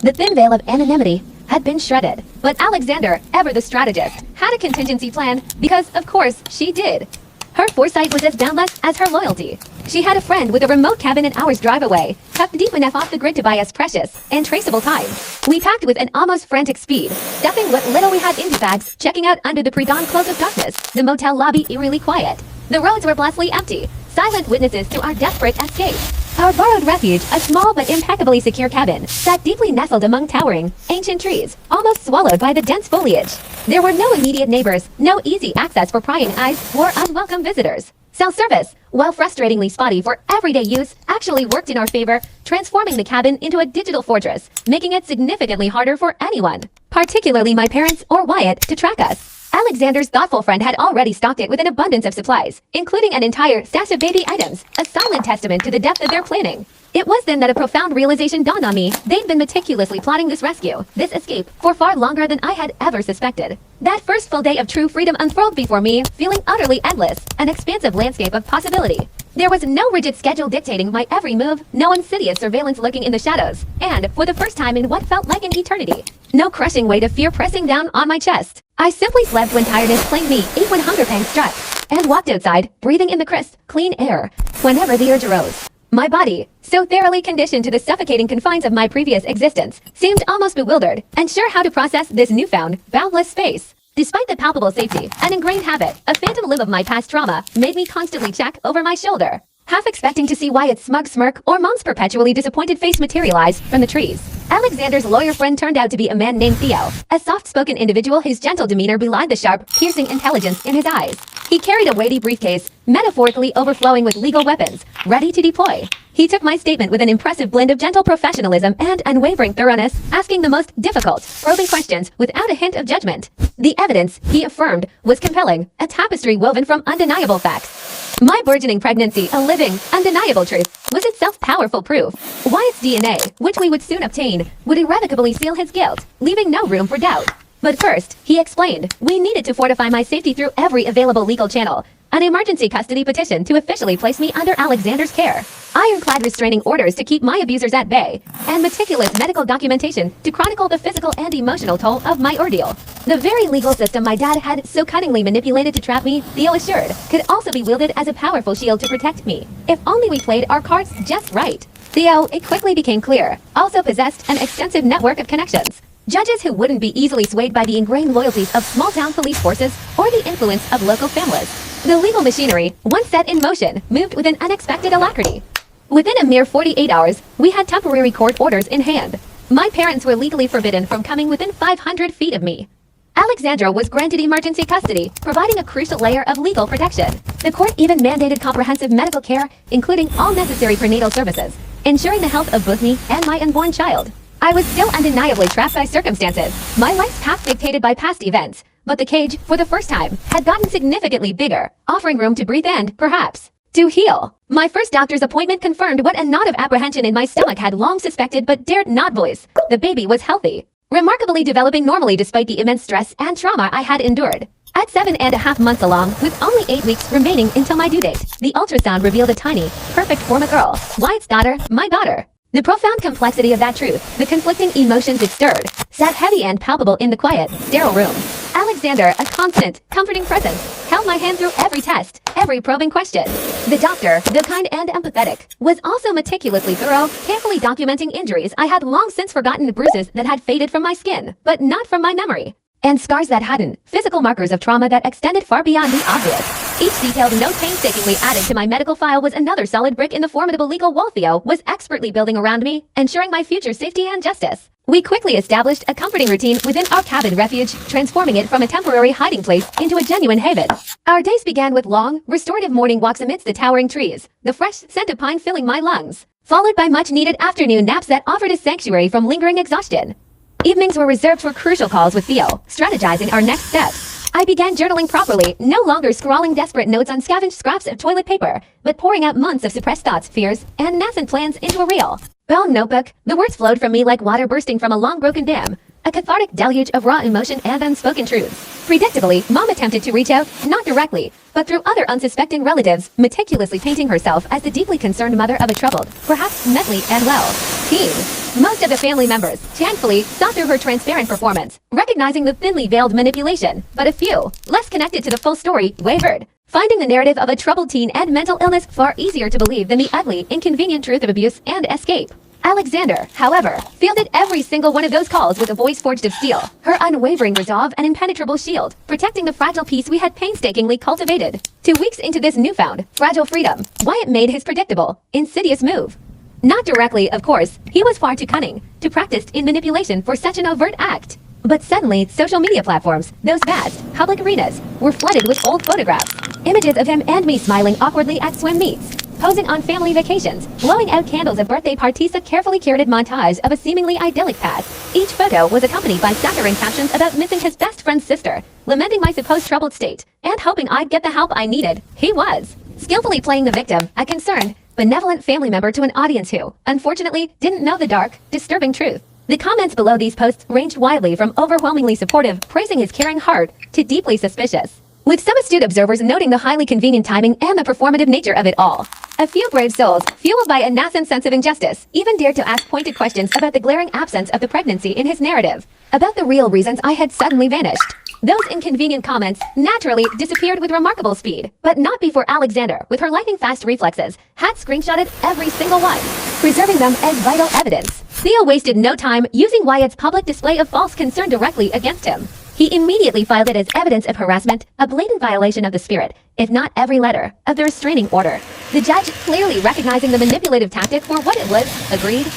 The thin veil of anonymity had been shredded, but Alexander, ever the strategist, had a contingency plan, because, of course, she did. Her foresight was as boundless as her loyalty. She had a friend with a remote cabin an hour's drive away, tucked deep enough off the grid to buy us precious and traceable time. We packed with an almost frantic speed, stuffing what little we had into bags, checking out under the pre-dawn close of darkness, the motel lobby eerily quiet. The roads were blissfully empty, silent witnesses to our desperate escape. Our borrowed refuge, a small but impeccably secure cabin, sat deeply nestled among towering, ancient trees, almost swallowed by the dense foliage. There were no immediate neighbors, no easy access for prying eyes or unwelcome visitors. Cell service, while frustratingly spotty for everyday use, actually worked in our favor, transforming the cabin into a digital fortress, making it significantly harder for anyone, particularly my parents or Wyatt, to track us. Alexander's thoughtful friend had already stocked it with an abundance of supplies, including an entire stash of baby items, a silent testament to the depth of their planning. It was then that a profound realization dawned on me. They'd been meticulously plotting this rescue, this escape, for far longer than I had ever suspected. That first full day of true freedom unfurled before me, feeling utterly endless, an expansive landscape of possibility. There was no rigid schedule dictating my every move, no insidious surveillance lurking in the shadows, and, for the first time in what felt like an eternity, no crushing weight of fear pressing down on my chest. I simply slept when tiredness claimed me, ate when hunger pangs struck, and walked outside, breathing in the crisp, clean air, whenever the urge arose. My body, so thoroughly conditioned to the suffocating confines of my previous existence, seemed almost bewildered, unsure how to process this newfound, boundless space. Despite the palpable safety, an ingrained habit, a phantom limb of my past trauma, made me constantly check over my shoulder, half expecting to see Wyatt's smug smirk or Mom's perpetually disappointed face materialize from the trees. Alexander's lawyer friend turned out to be a man named Theo, a soft-spoken individual whose gentle demeanor belied the sharp, piercing intelligence in his eyes. He carried a weighty briefcase, metaphorically overflowing with legal weapons, ready to deploy. He took my statement with an impressive blend of gentle professionalism and unwavering thoroughness, asking the most difficult, probing questions without a hint of judgment. The evidence, he affirmed, was compelling, a tapestry woven from undeniable facts. My burgeoning pregnancy, a living, undeniable truth, was itself powerful proof. Wyatt's DNA, which we would soon obtain, would irrevocably seal his guilt, leaving no room for doubt. But first, he explained, we needed to fortify my safety through every available legal channel. An emergency custody petition to officially place me under Alexander's care, ironclad restraining orders to keep my abusers at bay, and meticulous medical documentation to chronicle the physical and emotional toll of my ordeal. The very legal system my dad had so cunningly manipulated to trap me, Theo assured, could also be wielded as a powerful shield to protect me, if only we played our cards just right. Theo, it quickly became clear, also possessed an extensive network of connections. Judges who wouldn't be easily swayed by the ingrained loyalties of small-town police forces or the influence of local families. The legal machinery, once set in motion, moved with an unexpected alacrity. Within a mere 48 hours, we had temporary court orders in hand. My parents were legally forbidden from coming within 500 feet of me. Alexandra was granted emergency custody, providing a crucial layer of legal protection. The court even mandated comprehensive medical care, including all necessary prenatal services, ensuring the health of both me and my unborn child. I was still undeniably trapped by circumstances, my life's path dictated by past events, but the cage, for the first time, had gotten significantly bigger, offering room to breathe and, perhaps, to heal. My first doctor's appointment confirmed what a knot of apprehension in my stomach had long suspected but dared not voice. The baby was healthy, remarkably developing normally despite the immense stress and trauma I had endured. At 7.5 months along, with only 8 weeks remaining until my due date, the ultrasound revealed a tiny, perfect form of girl, Wyatt's daughter, my daughter. The profound complexity of that truth, the conflicting emotions it stirred, sat heavy and palpable in the quiet, sterile room. Alexander, a constant, comforting presence, held my hand through every test, every probing question. The doctor, though kind and empathetic, was also meticulously thorough, carefully documenting injuries I had long since forgotten, bruises that had faded from my skin, but not from my memory, and scars that hadn't, physical markers of trauma that extended far beyond the obvious. Each detailed note painstakingly added to my medical file was another solid brick in the formidable legal wall Theo was expertly building around me, ensuring my future safety and justice. We quickly established a comforting routine within our cabin refuge, transforming it from a temporary hiding place into a genuine haven. Our days began with long, restorative morning walks amidst the towering trees, the fresh scent of pine filling my lungs, followed by much-needed afternoon naps that offered a sanctuary from lingering exhaustion. Evenings were reserved for crucial calls with Theo, strategizing our next steps. I began journaling properly, no longer scrawling desperate notes on scavenged scraps of toilet paper, but pouring out months of suppressed thoughts, fears, and nascent plans into a real, bound notebook. The words flowed from me like water bursting from a long-broken dam, a cathartic deluge of raw emotion and unspoken truths. Predictably, Mom attempted to reach out, not directly, but through other unsuspecting relatives, meticulously painting herself as the deeply concerned mother of a troubled, perhaps mentally unwell, teen. Most of the family members, thankfully, saw through her transparent performance, recognizing the thinly veiled manipulation, but a few, less connected to the full story, wavered, finding the narrative of a troubled teen and mental illness far easier to believe than the ugly, inconvenient truth of abuse and escape. Alexander, however, fielded every single one of those calls with a voice forged of steel, her unwavering resolve an impenetrable shield, protecting the fragile peace we had painstakingly cultivated. 2 weeks into this newfound, fragile freedom, Wyatt made his predictable, insidious move. Not directly, of course, he was far too cunning, too practiced in manipulation for such an overt act. But suddenly, social media platforms, those vast, public arenas, were flooded with old photographs, images of him and me smiling awkwardly at swim meets, posing on family vacations, blowing out candles at birthday parties, a carefully curated montage of a seemingly idyllic past. Each photo was accompanied by saccharine captions about missing his best friend's sister, lamenting my supposed troubled state, and hoping I'd get the help I needed. He was skillfully playing the victim, a concerned, benevolent family member to an audience who, unfortunately, didn't know the dark, disturbing truth. The comments below these posts ranged widely from overwhelmingly supportive, praising his caring heart, to deeply suspicious, with some astute observers noting the highly convenient timing and the performative nature of it all. A few brave souls, fueled by a nascent sense of injustice, even dared to ask pointed questions about the glaring absence of the pregnancy in his narrative, about the real reasons I had suddenly vanished. Those inconvenient comments naturally disappeared with remarkable speed, but not before Alexander, with her lightning-fast reflexes, had screenshotted every single one, preserving them as vital evidence. Theo wasted no time using Wyatt's public display of false concern directly against him. He immediately filed it as evidence of harassment, a blatant violation of the spirit, if not every letter, of the restraining order. The judge, clearly recognizing the manipulative tactic for what it was, agreed.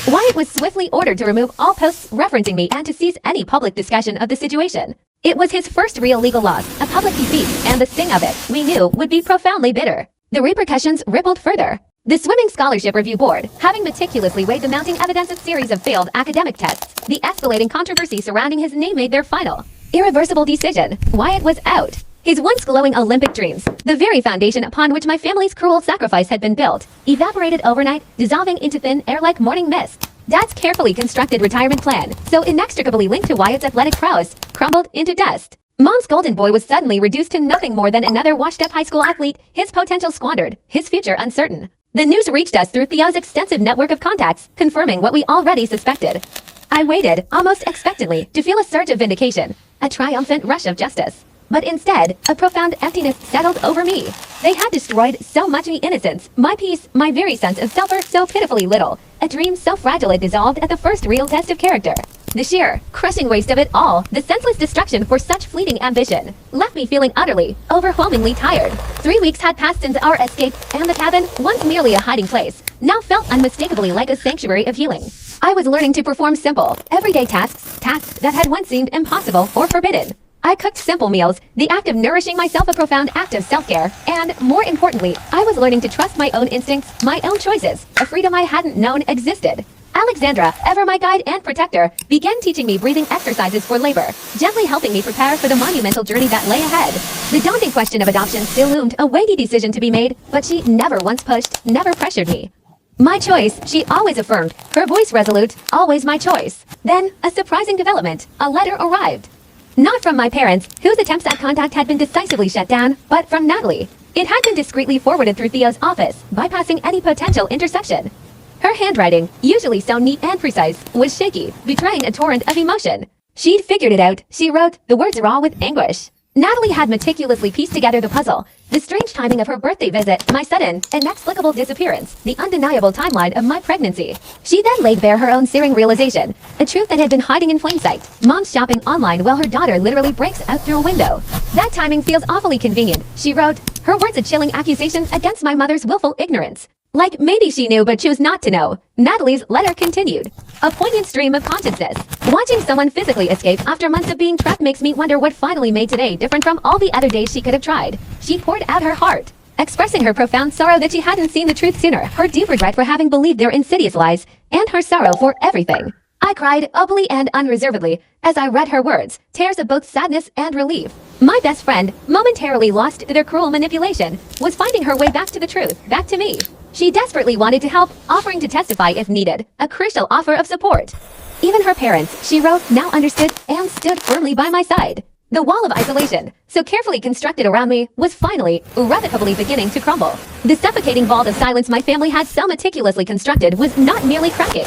Wyatt was swiftly ordered to remove all posts referencing me and to cease any public discussion of the situation. It was his first real legal loss, a public defeat, and the sting of it, we knew, would be profoundly bitter. The repercussions rippled further. The Swimming Scholarship Review Board, having meticulously weighed the mounting evidence of series of failed academic tests, the escalating controversy surrounding his name made their final, irreversible decision. Wyatt was out. His once glowing Olympic dreams, the very foundation upon which my family's cruel sacrifice had been built, evaporated overnight, dissolving into thin air like morning mist. Dad's carefully constructed retirement plan, so inextricably linked to Wyatt's athletic prowess, crumbled into dust. Mom's golden boy was suddenly reduced to nothing more than another washed-up high school athlete, his potential squandered, his future uncertain. The news reached us through Theo's extensive network of contacts, confirming what we already suspected. I waited, almost expectantly, to feel a surge of vindication, a triumphant rush of justice. But instead, a profound emptiness settled over me. They had destroyed so much me innocence, my peace, my very sense of self so pitifully little. A dream so fragile it dissolved at the first real test of character. The sheer, crushing waste of it all, the senseless destruction for such fleeting ambition, left me feeling utterly, overwhelmingly tired. 3 weeks had passed since our escape, and the cabin, once merely a hiding place, now felt unmistakably like a sanctuary of healing. I was learning to perform simple, everyday tasks that had once seemed impossible or forbidden. I cooked simple meals, the act of nourishing myself a profound act of self-care, and, more importantly, I was learning to trust my own instincts, my own choices, a freedom I hadn't known existed. Alexandra, ever my guide and protector, began teaching me breathing exercises for labor, gently helping me prepare for the monumental journey that lay ahead. The daunting question of adoption still loomed, a weighty decision to be made, but she never once pushed, never pressured me. My choice, she always affirmed, her voice resolute, always my choice. Then, a surprising development, a letter arrived. Not from my parents, whose attempts at contact had been decisively shut down, but from Natalie. It had been discreetly forwarded through Theo's office, bypassing any potential interception. Her handwriting, usually so neat and precise, was shaky, betraying a torrent of emotion. She'd figured it out, she wrote, the words raw with anguish. Natalie had meticulously pieced together the puzzle. The strange timing of her birthday visit, my sudden, inexplicable disappearance, the undeniable timeline of my pregnancy. She then laid bare her own searing realization, a truth that had been hiding in plain sight. Mom's shopping online while her daughter literally breaks out through a window. That timing feels awfully convenient, she wrote, her words a chilling accusation against my mother's willful ignorance. Like maybe she knew but chose not to know. Natalie's letter continued. A poignant stream of consciousness. Watching someone physically escape after months of being trapped makes me wonder what finally made today different from all the other days she could have tried. She poured out her heart, expressing her profound sorrow that she hadn't seen the truth sooner, her deep regret for having believed their insidious lies, and her sorrow for everything. I cried openly and unreservedly as I read her words, tears of both sadness and relief. My best friend, momentarily lost to their cruel manipulation, was finding her way back to the truth, back to me. She desperately wanted to help, offering to testify if needed, a crucial offer of support. Even her parents, she wrote, now understood and stood firmly by my side. The wall of isolation, so carefully constructed around me, was finally, irrevocably beginning to crumble. The suffocating vault of silence my family had so meticulously constructed was not merely cracking.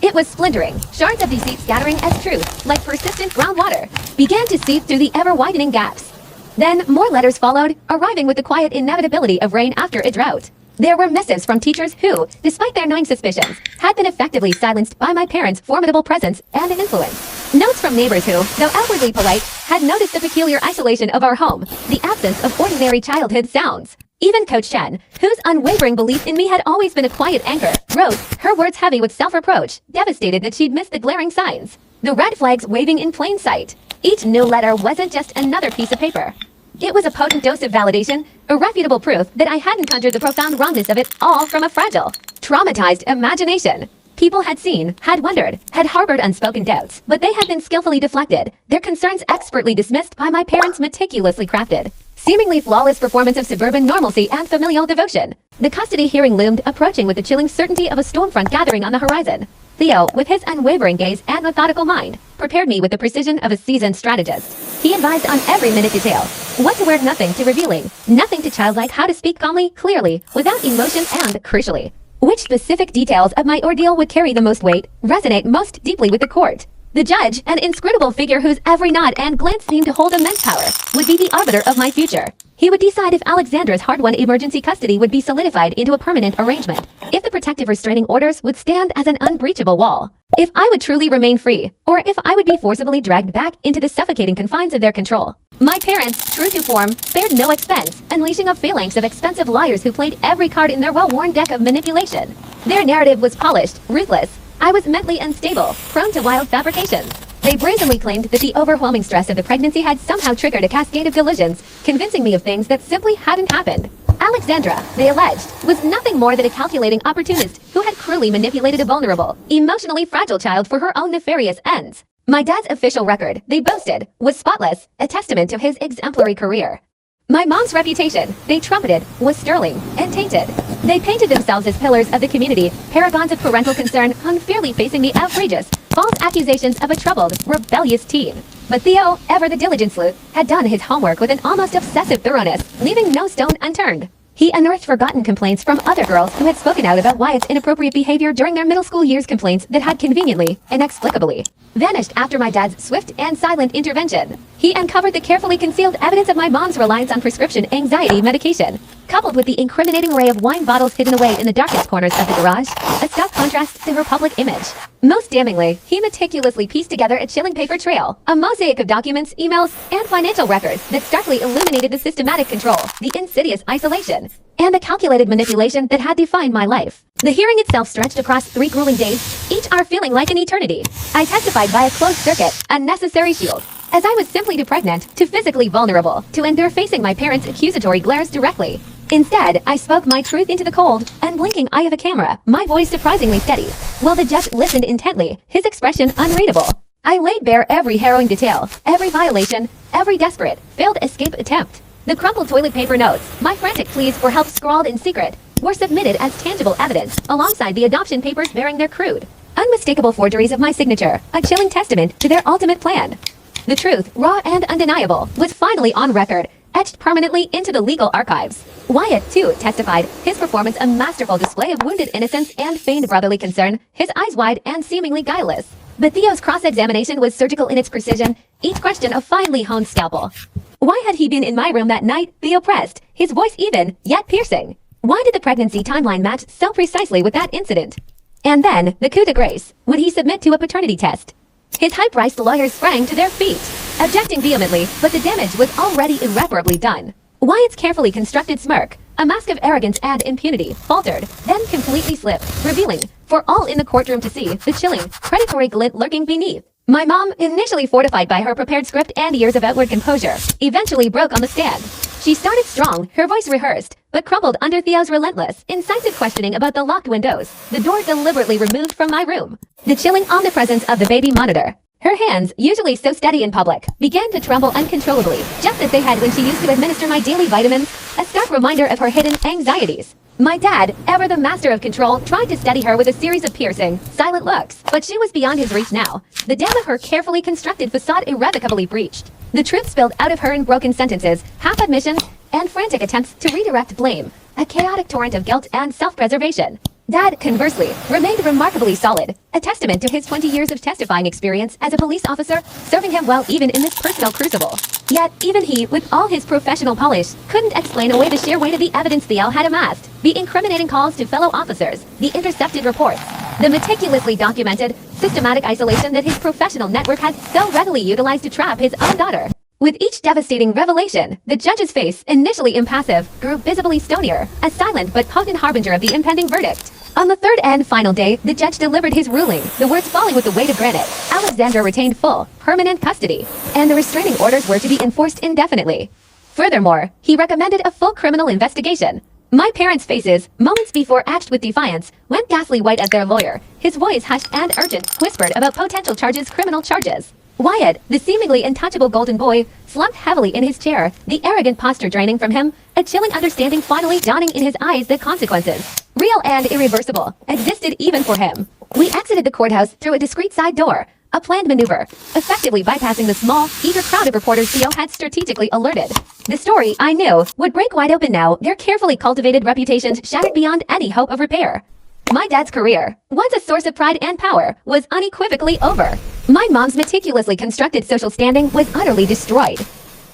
It was splintering, shards of deceit scattering as truth, like persistent groundwater, began to seep through the ever-widening gaps. Then more letters followed, arriving with the quiet inevitability of rain after a drought. There were missives from teachers who, despite their gnawing suspicions, had been effectively silenced by my parents' formidable presence and influence. Notes from neighbors who, though outwardly polite, had noticed the peculiar isolation of our home, the absence of ordinary childhood sounds. Even Coach Chen, whose unwavering belief in me had always been a quiet anchor, wrote, her words heavy with self-reproach, devastated that she'd missed the glaring signs. The red flags waving in plain sight. Each new letter wasn't just another piece of paper. It was a potent dose of validation, irrefutable proof that I hadn't conjured the profound wrongness of it all from a fragile, traumatized imagination. People had seen, had wondered, had harbored unspoken doubts, but they had been skillfully deflected, their concerns expertly dismissed by my parents' meticulously crafted, seemingly flawless performance of suburban normalcy and familial devotion. The custody hearing loomed, approaching with the chilling certainty of a storm front gathering on the horizon. Theo, with his unwavering gaze and methodical mind, prepared me with the precision of a seasoned strategist. He advised on every minute detail. What to wear, nothing to revealing, nothing to childlike, how to speak calmly, clearly, without emotion, and, crucially, which specific details of my ordeal would carry the most weight, resonate most deeply with the court. The judge, an inscrutable figure whose every nod and glance seemed to hold immense power, would be the arbiter of my future. He would decide if Alexandra's hard-won emergency custody would be solidified into a permanent arrangement, if the protective restraining orders would stand as an unbreachable wall, if I would truly remain free, or if I would be forcibly dragged back into the suffocating confines of their control. My parents, true to form, spared no expense, unleashing a phalanx of expensive liars who played every card in their well-worn deck of manipulation. Their narrative was polished, ruthless. I was mentally unstable, prone to wild fabrications. They brazenly claimed that the overwhelming stress of the pregnancy had somehow triggered a cascade of delusions, convincing me of things that simply hadn't happened. Alexandra, they alleged, was nothing more than a calculating opportunist who had cruelly manipulated a vulnerable, emotionally fragile child for her own nefarious ends. My dad's official record, they boasted, was spotless, a testament to his exemplary career. My mom's reputation, they trumpeted, was sterling, and tainted. They painted themselves as pillars of the community, paragons of parental concern, unfairly facing the outrageous, false accusations of a troubled, rebellious teen. But Theo, ever the diligent sleuth, had done his homework with an almost obsessive thoroughness, leaving no stone unturned. He unearthed forgotten complaints from other girls who had spoken out about Wyatt's inappropriate behavior during their middle school years, complaints that had conveniently, inexplicably, vanished after my dad's swift and silent intervention. He uncovered the carefully concealed evidence of my mom's reliance on prescription anxiety medication, coupled with the incriminating array of wine bottles hidden away in the darkest corners of the garage, a stark contrast to her public image. Most damningly, he meticulously pieced together a chilling paper trail, a mosaic of documents, emails, and financial records that starkly illuminated the systematic control, the insidious isolation, and the calculated manipulation that had defined my life. The hearing itself stretched across 3 grueling days, each hour feeling like an eternity. I testified by a closed circuit, a necessary shield, as I was simply too pregnant, too physically vulnerable, to endure facing my parents' accusatory glares directly. Instead, I spoke my truth into the cold, unblinking eye of a camera, my voice surprisingly steady, while the judge listened intently, his expression unreadable. I laid bare every harrowing detail, every violation, every desperate, failed escape attempt. The crumpled toilet paper notes, my frantic pleas for help scrawled in secret, were submitted as tangible evidence, alongside the adoption papers bearing their crude, unmistakable forgeries of my signature, a chilling testament to their ultimate plan. The truth, raw and undeniable, was finally on record, etched permanently into the legal archives. Wyatt, too, testified, his performance a masterful display of wounded innocence and feigned brotherly concern, his eyes wide and seemingly guileless. But Theo's cross-examination was surgical in its precision, each question a finely honed scalpel. Why had he been in my room that night, Theo pressed, his voice even, yet piercing? Why did the pregnancy timeline match so precisely with that incident? And then, the coup de grace, would he submit to a paternity test? His high-priced lawyers sprang to their feet, objecting vehemently, but the damage was already irreparably done. Wyatt's carefully constructed smirk, a mask of arrogance and impunity, faltered, then completely slipped, revealing, for all in the courtroom to see, the chilling, predatory glint lurking beneath. My mom, initially fortified by her prepared script and years of outward composure, eventually broke on the stand. She started strong, her voice rehearsed, but crumbled under Theo's relentless, incisive questioning about the locked windows, the door deliberately removed from my room, the chilling omnipresence of the baby monitor. Her hands, usually so steady in public, began to tremble uncontrollably, just as they had when she used to administer my daily vitamins, a stark reminder of her hidden anxieties. My dad, ever the master of control, tried to steady her with a series of piercing, silent looks, but she was beyond his reach now. The dam of her carefully constructed facade irrevocably breached. The truth spilled out of her in broken sentences, half admissions, and frantic attempts to redirect blame, a chaotic torrent of guilt and self-preservation. Dad, conversely, remained remarkably solid, a testament to his 20 years of testifying experience as a police officer, serving him well even in this personal crucible. Yet, even he, with all his professional polish, couldn't explain away the sheer weight of the evidence Theo had amassed, the incriminating calls to fellow officers, the intercepted reports, the meticulously documented, systematic isolation that his professional network had so readily utilized to trap his own daughter. With each devastating revelation, the judge's face, initially impassive, grew visibly stonier, a silent but potent harbinger of the impending verdict. On the third and final day, the judge delivered his ruling, the words falling with the weight of granite. Alexandra retained full, permanent custody, and the restraining orders were to be enforced indefinitely. Furthermore, he recommended a full criminal investigation. My parents' faces, moments before etched with defiance, went ghastly white as their lawyer, his voice hushed and urgent, whispered about potential charges, criminal charges. Wyatt, the seemingly untouchable golden boy, slumped heavily in his chair, the arrogant posture draining from him, a chilling understanding finally dawning in his eyes that consequences, real and irreversible, existed even for him. We exited the courthouse through a discreet side door, a planned maneuver, effectively bypassing the small, eager crowd of reporters Theo had strategically alerted. The story, I knew, would break wide open now, their carefully cultivated reputations shattered beyond any hope of repair. My dad's career, once a source of pride and power, was unequivocally over. My mom's meticulously constructed social standing was utterly destroyed.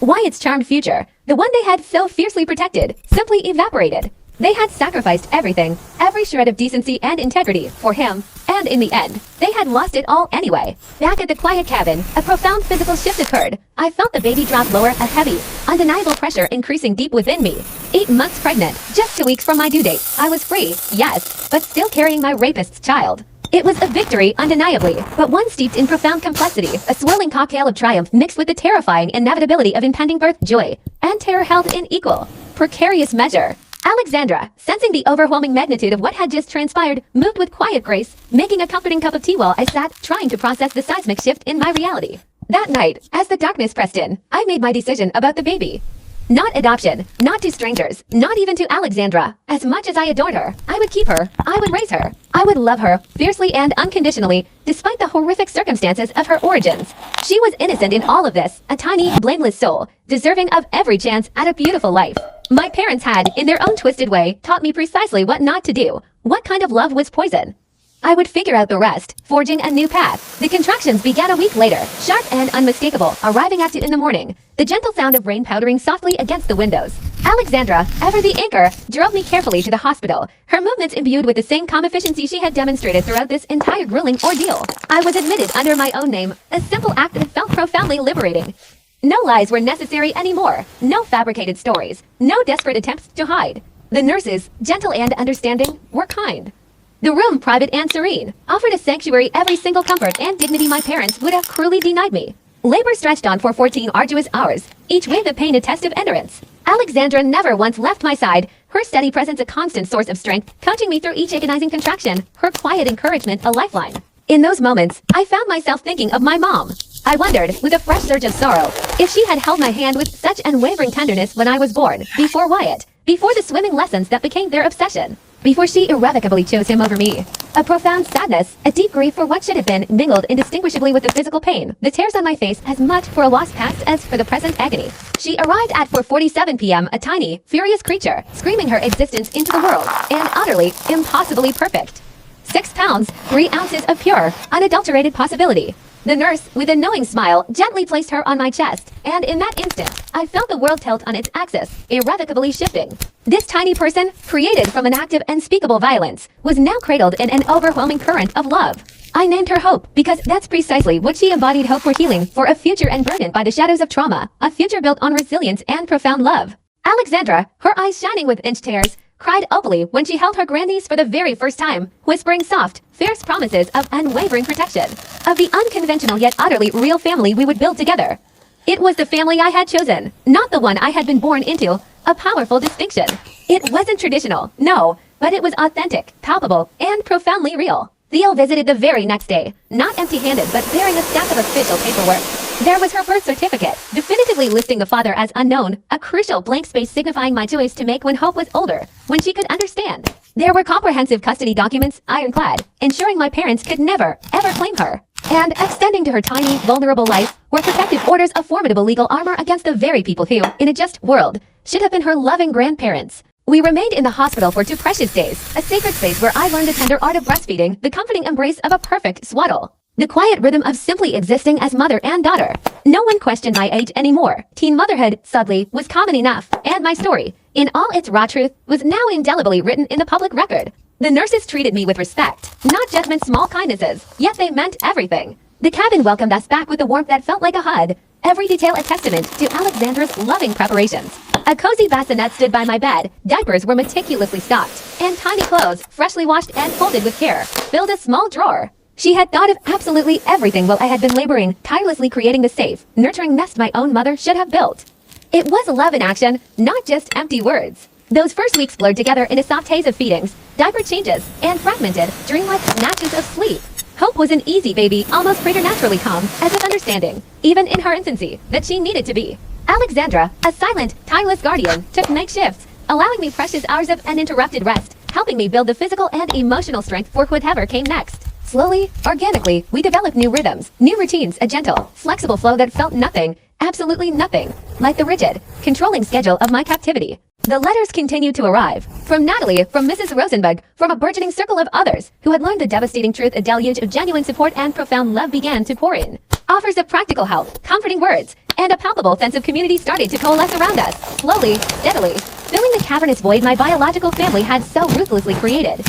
Wyatt's charmed future, the one they had so fiercely protected, simply evaporated. They had sacrificed everything, every shred of decency and integrity, for him, and in the end, they had lost it all anyway. Back at the quiet cabin, a profound physical shift occurred. I felt the baby drop lower, a heavy, undeniable pressure increasing deep within me. 8 months pregnant, just 2 weeks from my due date. I was free, yes, but still carrying my rapist's child. It was a victory, undeniably, but one steeped in profound complexity, a swirling cocktail of triumph mixed with the terrifying inevitability of impending birth, joy, and terror held in equal, precarious measure. Alexandra, sensing the overwhelming magnitude of what had just transpired, moved with quiet grace, making a comforting cup of tea while I sat, trying to process the seismic shift in my reality. That night, as the darkness pressed in, I made my decision about the baby. Not adoption, not to strangers, not even to Alexandra. As much as I adored her, I would keep her, I would raise her, I would love her, fiercely and unconditionally, despite the horrific circumstances of her origins. She was innocent in all of this, a tiny, blameless soul, deserving of every chance at a beautiful life. My parents had, in their own twisted way, taught me precisely what not to do. What kind of love was poison? I would figure out the rest, forging a new path. The contractions began a week later, sharp and unmistakable, arriving at 2 in the morning. The gentle sound of rain powdering softly against the windows. Alexandra, ever the anchor, drove me carefully to the hospital, her movements imbued with the same calm efficiency she had demonstrated throughout this entire grueling ordeal. I was admitted under my own name, a simple act that felt profoundly liberating. No lies were necessary anymore, no fabricated stories, no desperate attempts to hide. The nurses, gentle and understanding, were kind. The room, private and serene, offered a sanctuary every single comfort and dignity my parents would have cruelly denied me. Labor stretched on for 14 arduous hours, each wave of pain a test of endurance. Alexandra never once left my side, her steady presence a constant source of strength, coaching me through each agonizing contraction, her quiet encouragement a lifeline. In those moments, I found myself thinking of my mom. I wondered, with a fresh surge of sorrow, if she had held my hand with such unwavering tenderness when I was born, before Wyatt, before the swimming lessons that became their obsession. Before she irrevocably chose him over me. A profound sadness, a deep grief for what should have been, mingled indistinguishably with the physical pain, the tears on my face as much for a lost past as for the present agony. She arrived at 4:47 p.m., a tiny, furious creature, screaming her existence into the world, and utterly, impossibly perfect. 6 pounds, 3 ounces of pure, unadulterated possibility. The nurse, with a knowing smile, gently placed her on my chest, and in that instant, I felt the world tilt on its axis, irrevocably shifting. This tiny person, created from an act of unspeakable violence, was now cradled in an overwhelming current of love. I named her Hope, because that's precisely what she embodied: hope for healing, for a future unburdened by the shadows of trauma, a future built on resilience and profound love. Alexandra, her eyes shining with inch tears, cried opally when she held her grandniece for the very first time, whispering soft, fierce promises of unwavering protection, of the unconventional yet utterly real family we would build together. It was the family I had chosen, not the one I had been born into, a powerful distinction. It wasn't traditional, no, but it was authentic, palpable, and profoundly real. Theo visited the very next day, not empty-handed but bearing a stack of official paperwork. There was her birth certificate, definitively listing the father as unknown, a crucial blank space signifying my choice to make when Hope was older, when she could understand. There were comprehensive custody documents, ironclad, ensuring my parents could never, ever claim her. And extending to her tiny, vulnerable life were protective orders of formidable legal armor against the very people who, in a just world, should have been her loving grandparents. We remained in the hospital for 2 precious days, a sacred space where I learned the tender art of breastfeeding, the comforting embrace of a perfect swaddle. The quiet rhythm of simply existing as mother and daughter. No one questioned my age anymore. Teen motherhood, suddenly, was common enough, and my story, in all its raw truth, was now indelibly written in the public record. The nurses treated me with respect, not judgment, small kindnesses, yet they meant everything. The cabin welcomed us back with a warmth that felt like a hug, every detail a testament to Alexandra's loving preparations. A cozy bassinet stood by my bed, diapers were meticulously stocked, and tiny clothes, freshly washed and folded with care, filled a small drawer. She had thought of absolutely everything while I had been laboring, tirelessly creating the safe, nurturing nest my own mother should have built. It was love in action, not just empty words. Those first weeks blurred together in a soft haze of feedings, diaper changes, and fragmented, dreamlike snatches of sleep. Hope was an easy baby, almost preternaturally calm, as if understanding, even in her infancy, that she needed to be. Alexandra, a silent, tireless guardian, took night shifts, allowing me precious hours of uninterrupted rest, helping me build the physical and emotional strength for whatever came next. Slowly, organically, we developed new rhythms, new routines, a gentle, flexible flow that felt nothing, absolutely nothing, like the rigid, controlling schedule of my captivity. The letters continued to arrive. From Natalie, from Mrs. Rosenberg, from a burgeoning circle of others who had learned the devastating truth. A deluge of genuine support and profound love began to pour in. Offers of practical help, comforting words, and a palpable sense of community started to coalesce around us, slowly, steadily, filling the cavernous void my biological family had so ruthlessly created.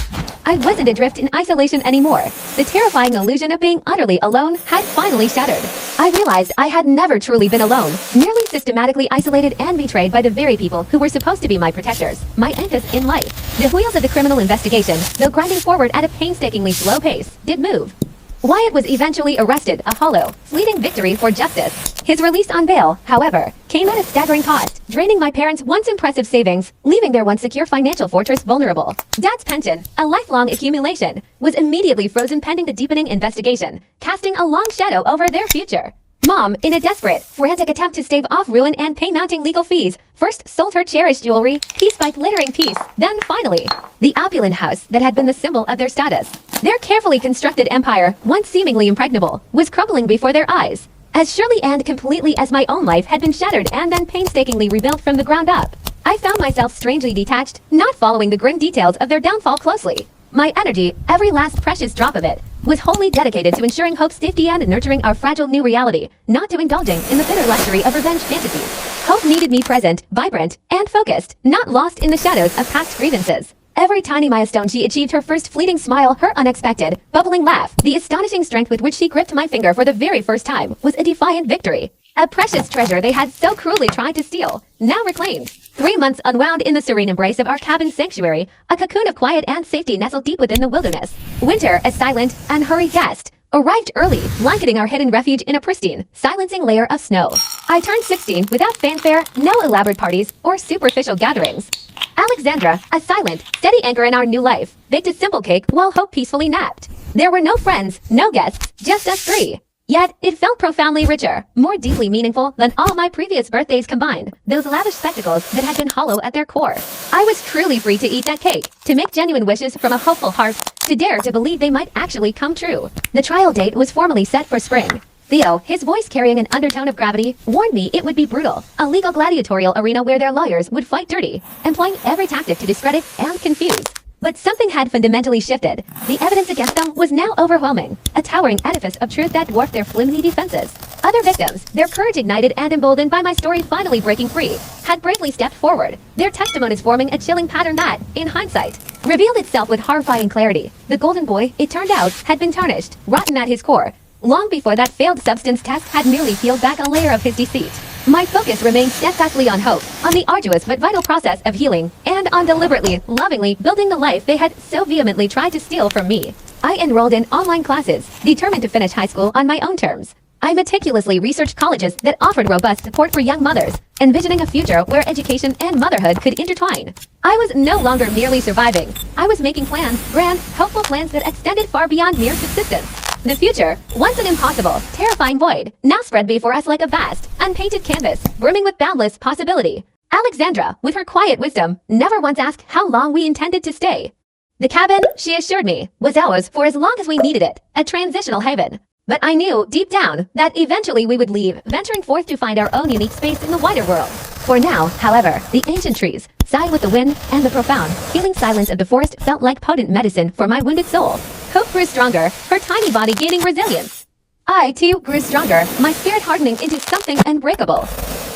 I wasn't adrift in isolation anymore. The terrifying illusion of being utterly alone had finally shattered. I realized I had never truly been alone, merely systematically isolated and betrayed by the very people who were supposed to be my protectors, my anchors in life. The wheels of the criminal investigation, though grinding forward at a painstakingly slow pace, did move. Wyatt was eventually arrested, a hollow, fleeting victory for justice. His release on bail, however, came at a staggering cost, draining my parents' once impressive savings, leaving their once secure financial fortress vulnerable. Dad's pension, a lifelong accumulation, was immediately frozen pending the deepening investigation, casting a long shadow over their future. Mom, in a desperate, frantic attempt to stave off ruin and pay mounting legal fees, first sold her cherished jewelry, piece by glittering piece, then finally, the opulent house that had been the symbol of their status. Their carefully constructed empire, once seemingly impregnable, was crumbling before their eyes, as surely and completely as my own life had been shattered and then painstakingly rebuilt from the ground up. I found myself strangely detached, not following the grim details of their downfall closely. My energy, every last precious drop of it, was wholly dedicated to ensuring Hope's safety and nurturing our fragile new reality, not to indulging in the bitter luxury of revenge fantasies. Hope needed me present, vibrant, and focused, not lost in the shadows of past grievances. Every tiny milestone she achieved, her first fleeting smile, her unexpected, bubbling laugh, the astonishing strength with which she gripped my finger for the very first time, was a defiant victory. A precious treasure they had so cruelly tried to steal, now reclaimed. 3 months unwound in the serene embrace of our cabin sanctuary, a cocoon of quiet and safety nestled deep within the wilderness. Winter, a silent, unhurried guest, arrived early, blanketing our hidden refuge in a pristine, silencing layer of snow. I turned 16 without fanfare, no elaborate parties, or superficial gatherings. Alexandra, a silent, steady anchor in our new life, baked a simple cake while Hope peacefully napped. There were no friends, no guests, just us three. Yet, it felt profoundly richer, more deeply meaningful than all my previous birthdays combined, those lavish spectacles that had been hollow at their core. I was truly free to eat that cake, to make genuine wishes from a hopeful heart, to dare to believe they might actually come true. The trial date was formally set for spring. Theo, his voice carrying an undertone of gravity, warned me it would be brutal, a legal gladiatorial arena where their lawyers would fight dirty, employing every tactic to discredit and confuse. But something had fundamentally shifted. The evidence against them was now overwhelming, a towering edifice of truth that dwarfed their flimsy defenses. Other victims, their courage ignited and emboldened by my story finally breaking free, had bravely stepped forward, their testimonies forming a chilling pattern that, in hindsight, revealed itself with horrifying clarity. The golden boy, it turned out, had been tarnished, rotten at his core, long before that failed substance test had merely peeled back a layer of his deceit. My focus remained steadfastly on hope, on the arduous but vital process of healing, and on deliberately, lovingly building the life they had so vehemently tried to steal from me. I enrolled in online classes, determined to finish high school on my own terms. I meticulously researched colleges that offered robust support for young mothers, envisioning a future where education and motherhood could intertwine. I was no longer merely surviving. I was making plans, grand, hopeful plans that extended far beyond mere subsistence. The future, once an impossible, terrifying void, now spread before us like a vast, unpainted canvas, brimming with boundless possibility. Alexandra, with her quiet wisdom, never once asked how long we intended to stay. The cabin, she assured me, was ours for as long as we needed it, a transitional haven. But I knew, deep down, that eventually we would leave, venturing forth to find our own unique space in the wider world. For now, however, the ancient trees, sighed with the wind, and the profound, healing silence of the forest felt like potent medicine for my wounded soul. Hope grew stronger, her tiny body gaining resilience. I, too, grew stronger, my spirit hardening into something unbreakable.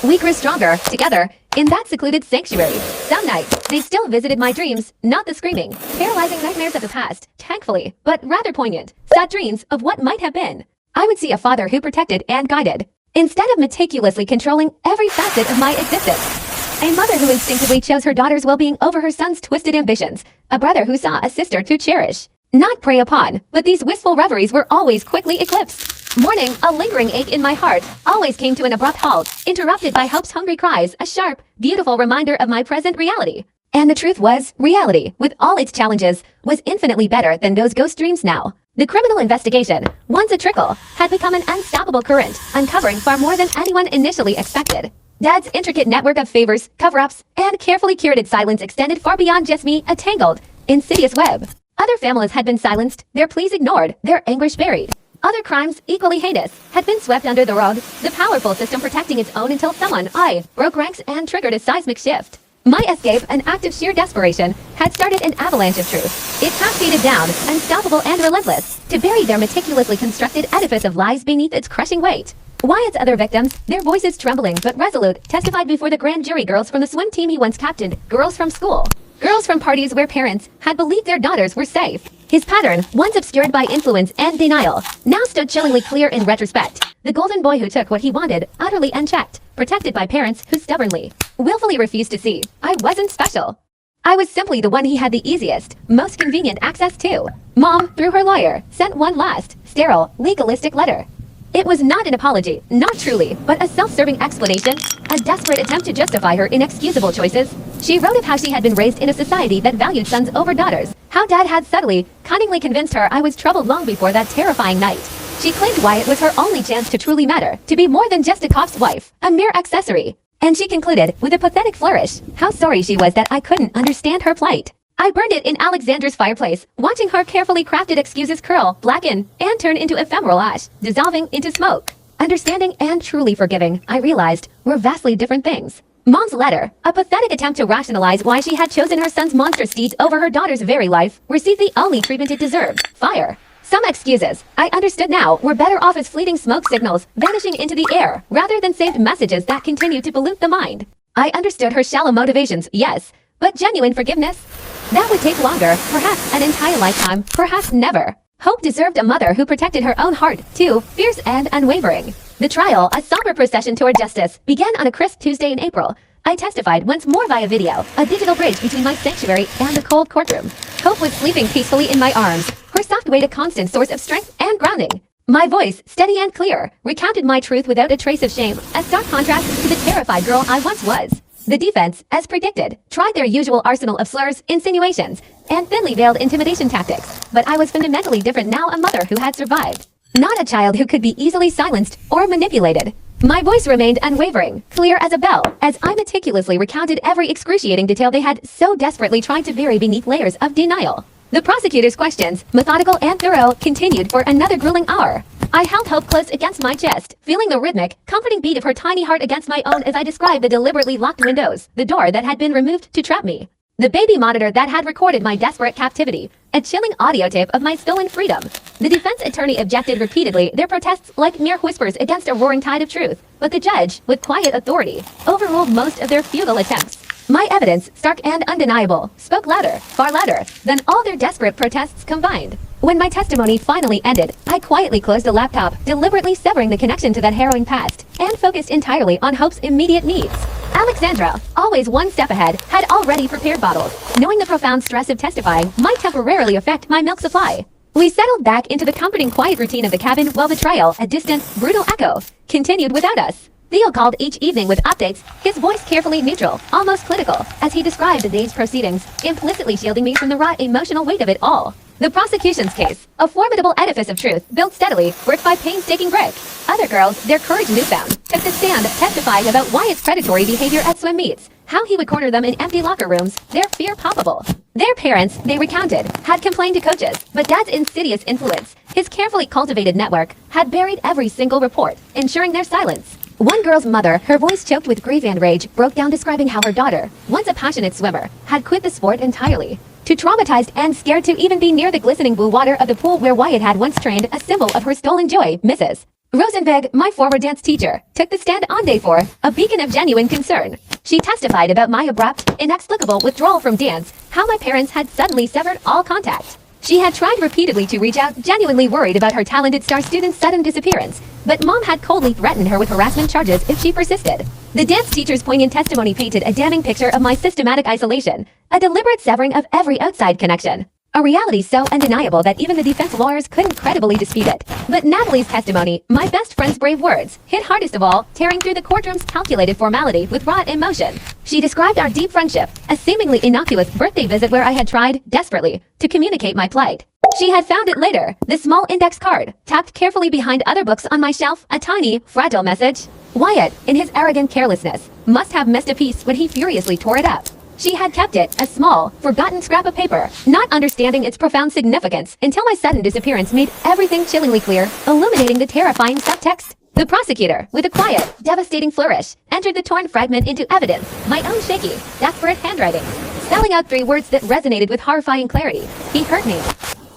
We grew stronger, together, in that secluded sanctuary. Some nights, they still visited my dreams, not the screaming, paralyzing nightmares of the past, thankfully, but rather poignant, sad dreams of what might have been. I would see a father who protected and guided, instead of meticulously controlling every facet of my existence. A mother who instinctively chose her daughter's well-being over her son's twisted ambitions. A brother who saw a sister to cherish, not prey upon. But these wistful reveries were always quickly eclipsed. Morning, a lingering ache in my heart, always came to an abrupt halt, interrupted by Hope's hungry cries, a sharp, beautiful reminder of my present reality. And the truth was, reality, with all its challenges, was infinitely better than those ghost dreams now. The criminal investigation, once a trickle, had become an unstoppable current, uncovering far more than anyone initially expected. Dad's intricate network of favors, cover-ups, and carefully curated silence extended far beyond just me, a tangled, insidious web. Other families had been silenced, their pleas ignored, their anguish buried. Other crimes, equally heinous, had been swept under the rug, the powerful system protecting its own until someone, broke ranks and triggered a seismic shift. My escape, an act of sheer desperation, had started an avalanche of truth. It cascaded down, unstoppable and relentless, to bury their meticulously constructed edifice of lies beneath its crushing weight. Wyatt's other victims, their voices trembling but resolute, testified before the grand jury. Girls from the swim team he once captained, girls from school, girls from parties where parents had believed their daughters were safe. His pattern, once obscured by influence and denial, now stood chillingly clear in retrospect. The golden boy who took what he wanted, utterly unchecked, protected by parents who stubbornly, willfully refused to see. I wasn't special. I was simply the one he had the easiest, most convenient access to. Mom, through her lawyer, sent one last, sterile, legalistic letter. It was not an apology, not truly, but a self-serving explanation, a desperate attempt to justify her inexcusable choices. She wrote of how she had been raised in a society that valued sons over daughters, how Dad had subtly, cunningly convinced her I was troubled long before that terrifying night. She claimed Wyatt was her only chance to truly matter, to be more than just a cop's wife, a mere accessory. And she concluded, with a pathetic flourish, how sorry she was that I couldn't understand her plight. I burned it in Alexandra's fireplace, watching her carefully crafted excuses curl, blacken, and turn into ephemeral ash, dissolving into smoke. Understanding and truly forgiving, I realized, were vastly different things. Mom's letter, a pathetic attempt to rationalize why she had chosen her son's monstrous deeds over her daughter's very life, received the only treatment it deserved: fire. Some excuses, I understood now, were better off as fleeting smoke signals vanishing into the air, rather than saved messages that continue to pollute the mind. I understood her shallow motivations, yes, but genuine forgiveness? That would take longer, perhaps an entire lifetime, perhaps never. Hope deserved a mother who protected her own heart, too, fierce and unwavering. The trial, a somber procession toward justice, began on a crisp Tuesday in April. I testified once more via video, a digital bridge between my sanctuary and the cold courtroom. Hope was sleeping peacefully in my arms, her soft weight a constant source of strength and grounding. My voice, steady and clear, recounted my truth without a trace of shame, a stark contrast to the terrified girl I once was. The defense, as predicted, tried their usual arsenal of slurs, insinuations, and thinly veiled intimidation tactics, but I was fundamentally different now, a mother who had survived. Not a child who could be easily silenced or manipulated. My voice remained unwavering, clear as a bell, as I meticulously recounted every excruciating detail they had so desperately tried to bury beneath layers of denial. The prosecutor's questions, methodical and thorough, continued for another grueling hour. I held Hope close against my chest, feeling the rhythmic, comforting beat of her tiny heart against my own as I described the deliberately locked windows, the door that had been removed to trap me, the baby monitor that had recorded my desperate captivity, a chilling audio tape of my stolen freedom. The defense attorney objected repeatedly, their protests like mere whispers against a roaring tide of truth, but the judge, with quiet authority, overruled most of their futile attempts. My evidence, stark and undeniable, spoke louder, far louder, than all their desperate protests combined. When my testimony finally ended, I quietly closed a laptop, deliberately severing the connection to that harrowing past, and focused entirely on Hope's immediate needs. Alexandra, always one step ahead, had already prepared bottles. Knowing the profound stress of testifying might temporarily affect my milk supply, we settled back into the comforting quiet routine of the cabin while the trial, a distant, brutal echo, continued without us. Theo called each evening with updates, his voice carefully neutral, almost clinical, as he described the day's proceedings, implicitly shielding me from the raw emotional weight of it all. The prosecution's case, a formidable edifice of truth, built steadily, brick by painstaking brick. Other girls, their courage newfound, took the stand, testifying about Wyatt's predatory behavior at swim meets, how he would corner them in empty locker rooms, their fear palpable. Their parents, they recounted, had complained to coaches, but Dad's insidious influence, his carefully cultivated network, had buried every single report, ensuring their silence. One girl's mother, her voice choked with grief and rage, broke down describing how her daughter, once a passionate swimmer, had quit the sport entirely. Too traumatized and scared to even be near the glistening blue water of the pool where Wyatt had once trained, a symbol of her stolen joy, Mrs. Rosenberg, my former dance teacher, took the stand on day 4, a beacon of genuine concern. She testified about my abrupt, inexplicable withdrawal from dance, how my parents had suddenly severed all contact. She had tried repeatedly to reach out, genuinely worried about her talented star student's sudden disappearance, but Mom had coldly threatened her with harassment charges if she persisted. The dance teacher's poignant testimony painted a damning picture of my systematic isolation, a deliberate severing of every outside connection. A reality so undeniable that even the defense lawyers couldn't credibly dispute it. But Natalie's testimony, my best friend's brave words, hit hardest of all, tearing through the courtroom's calculated formality with raw emotion. She described our deep friendship, a seemingly innocuous birthday visit where I had tried, desperately, to communicate my plight. She had found it later, the small index card, tacked carefully behind other books on my shelf, a tiny, fragile message. Wyatt, in his arrogant carelessness, must have missed a piece when he furiously tore it up. She had kept it, a small, forgotten scrap of paper, not understanding its profound significance until my sudden disappearance made everything chillingly clear, illuminating the terrifying subtext. The prosecutor, with a quiet, devastating flourish, entered the torn fragment into evidence, my own shaky, desperate handwriting, spelling out 3 words that resonated with horrifying clarity. He hurt me.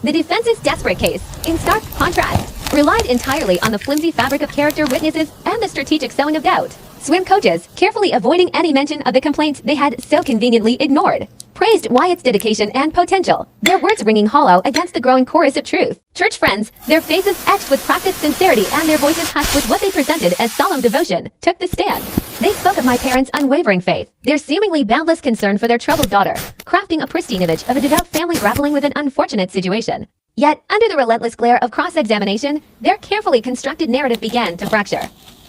The defense's desperate case, in stark contrast, relied entirely on the flimsy fabric of character witnesses and the strategic sowing of doubt. Swim coaches, carefully avoiding any mention of the complaints they had so conveniently ignored, praised Wyatt's dedication and potential, their words ringing hollow against the growing chorus of truth. Church friends, their faces etched with practiced sincerity and their voices hushed with what they presented as solemn devotion, took the stand. They spoke of my parents' unwavering faith, their seemingly boundless concern for their troubled daughter, crafting a pristine image of a devout family grappling with an unfortunate situation. Yet, under the relentless glare of cross-examination, their carefully constructed narrative began to fracture.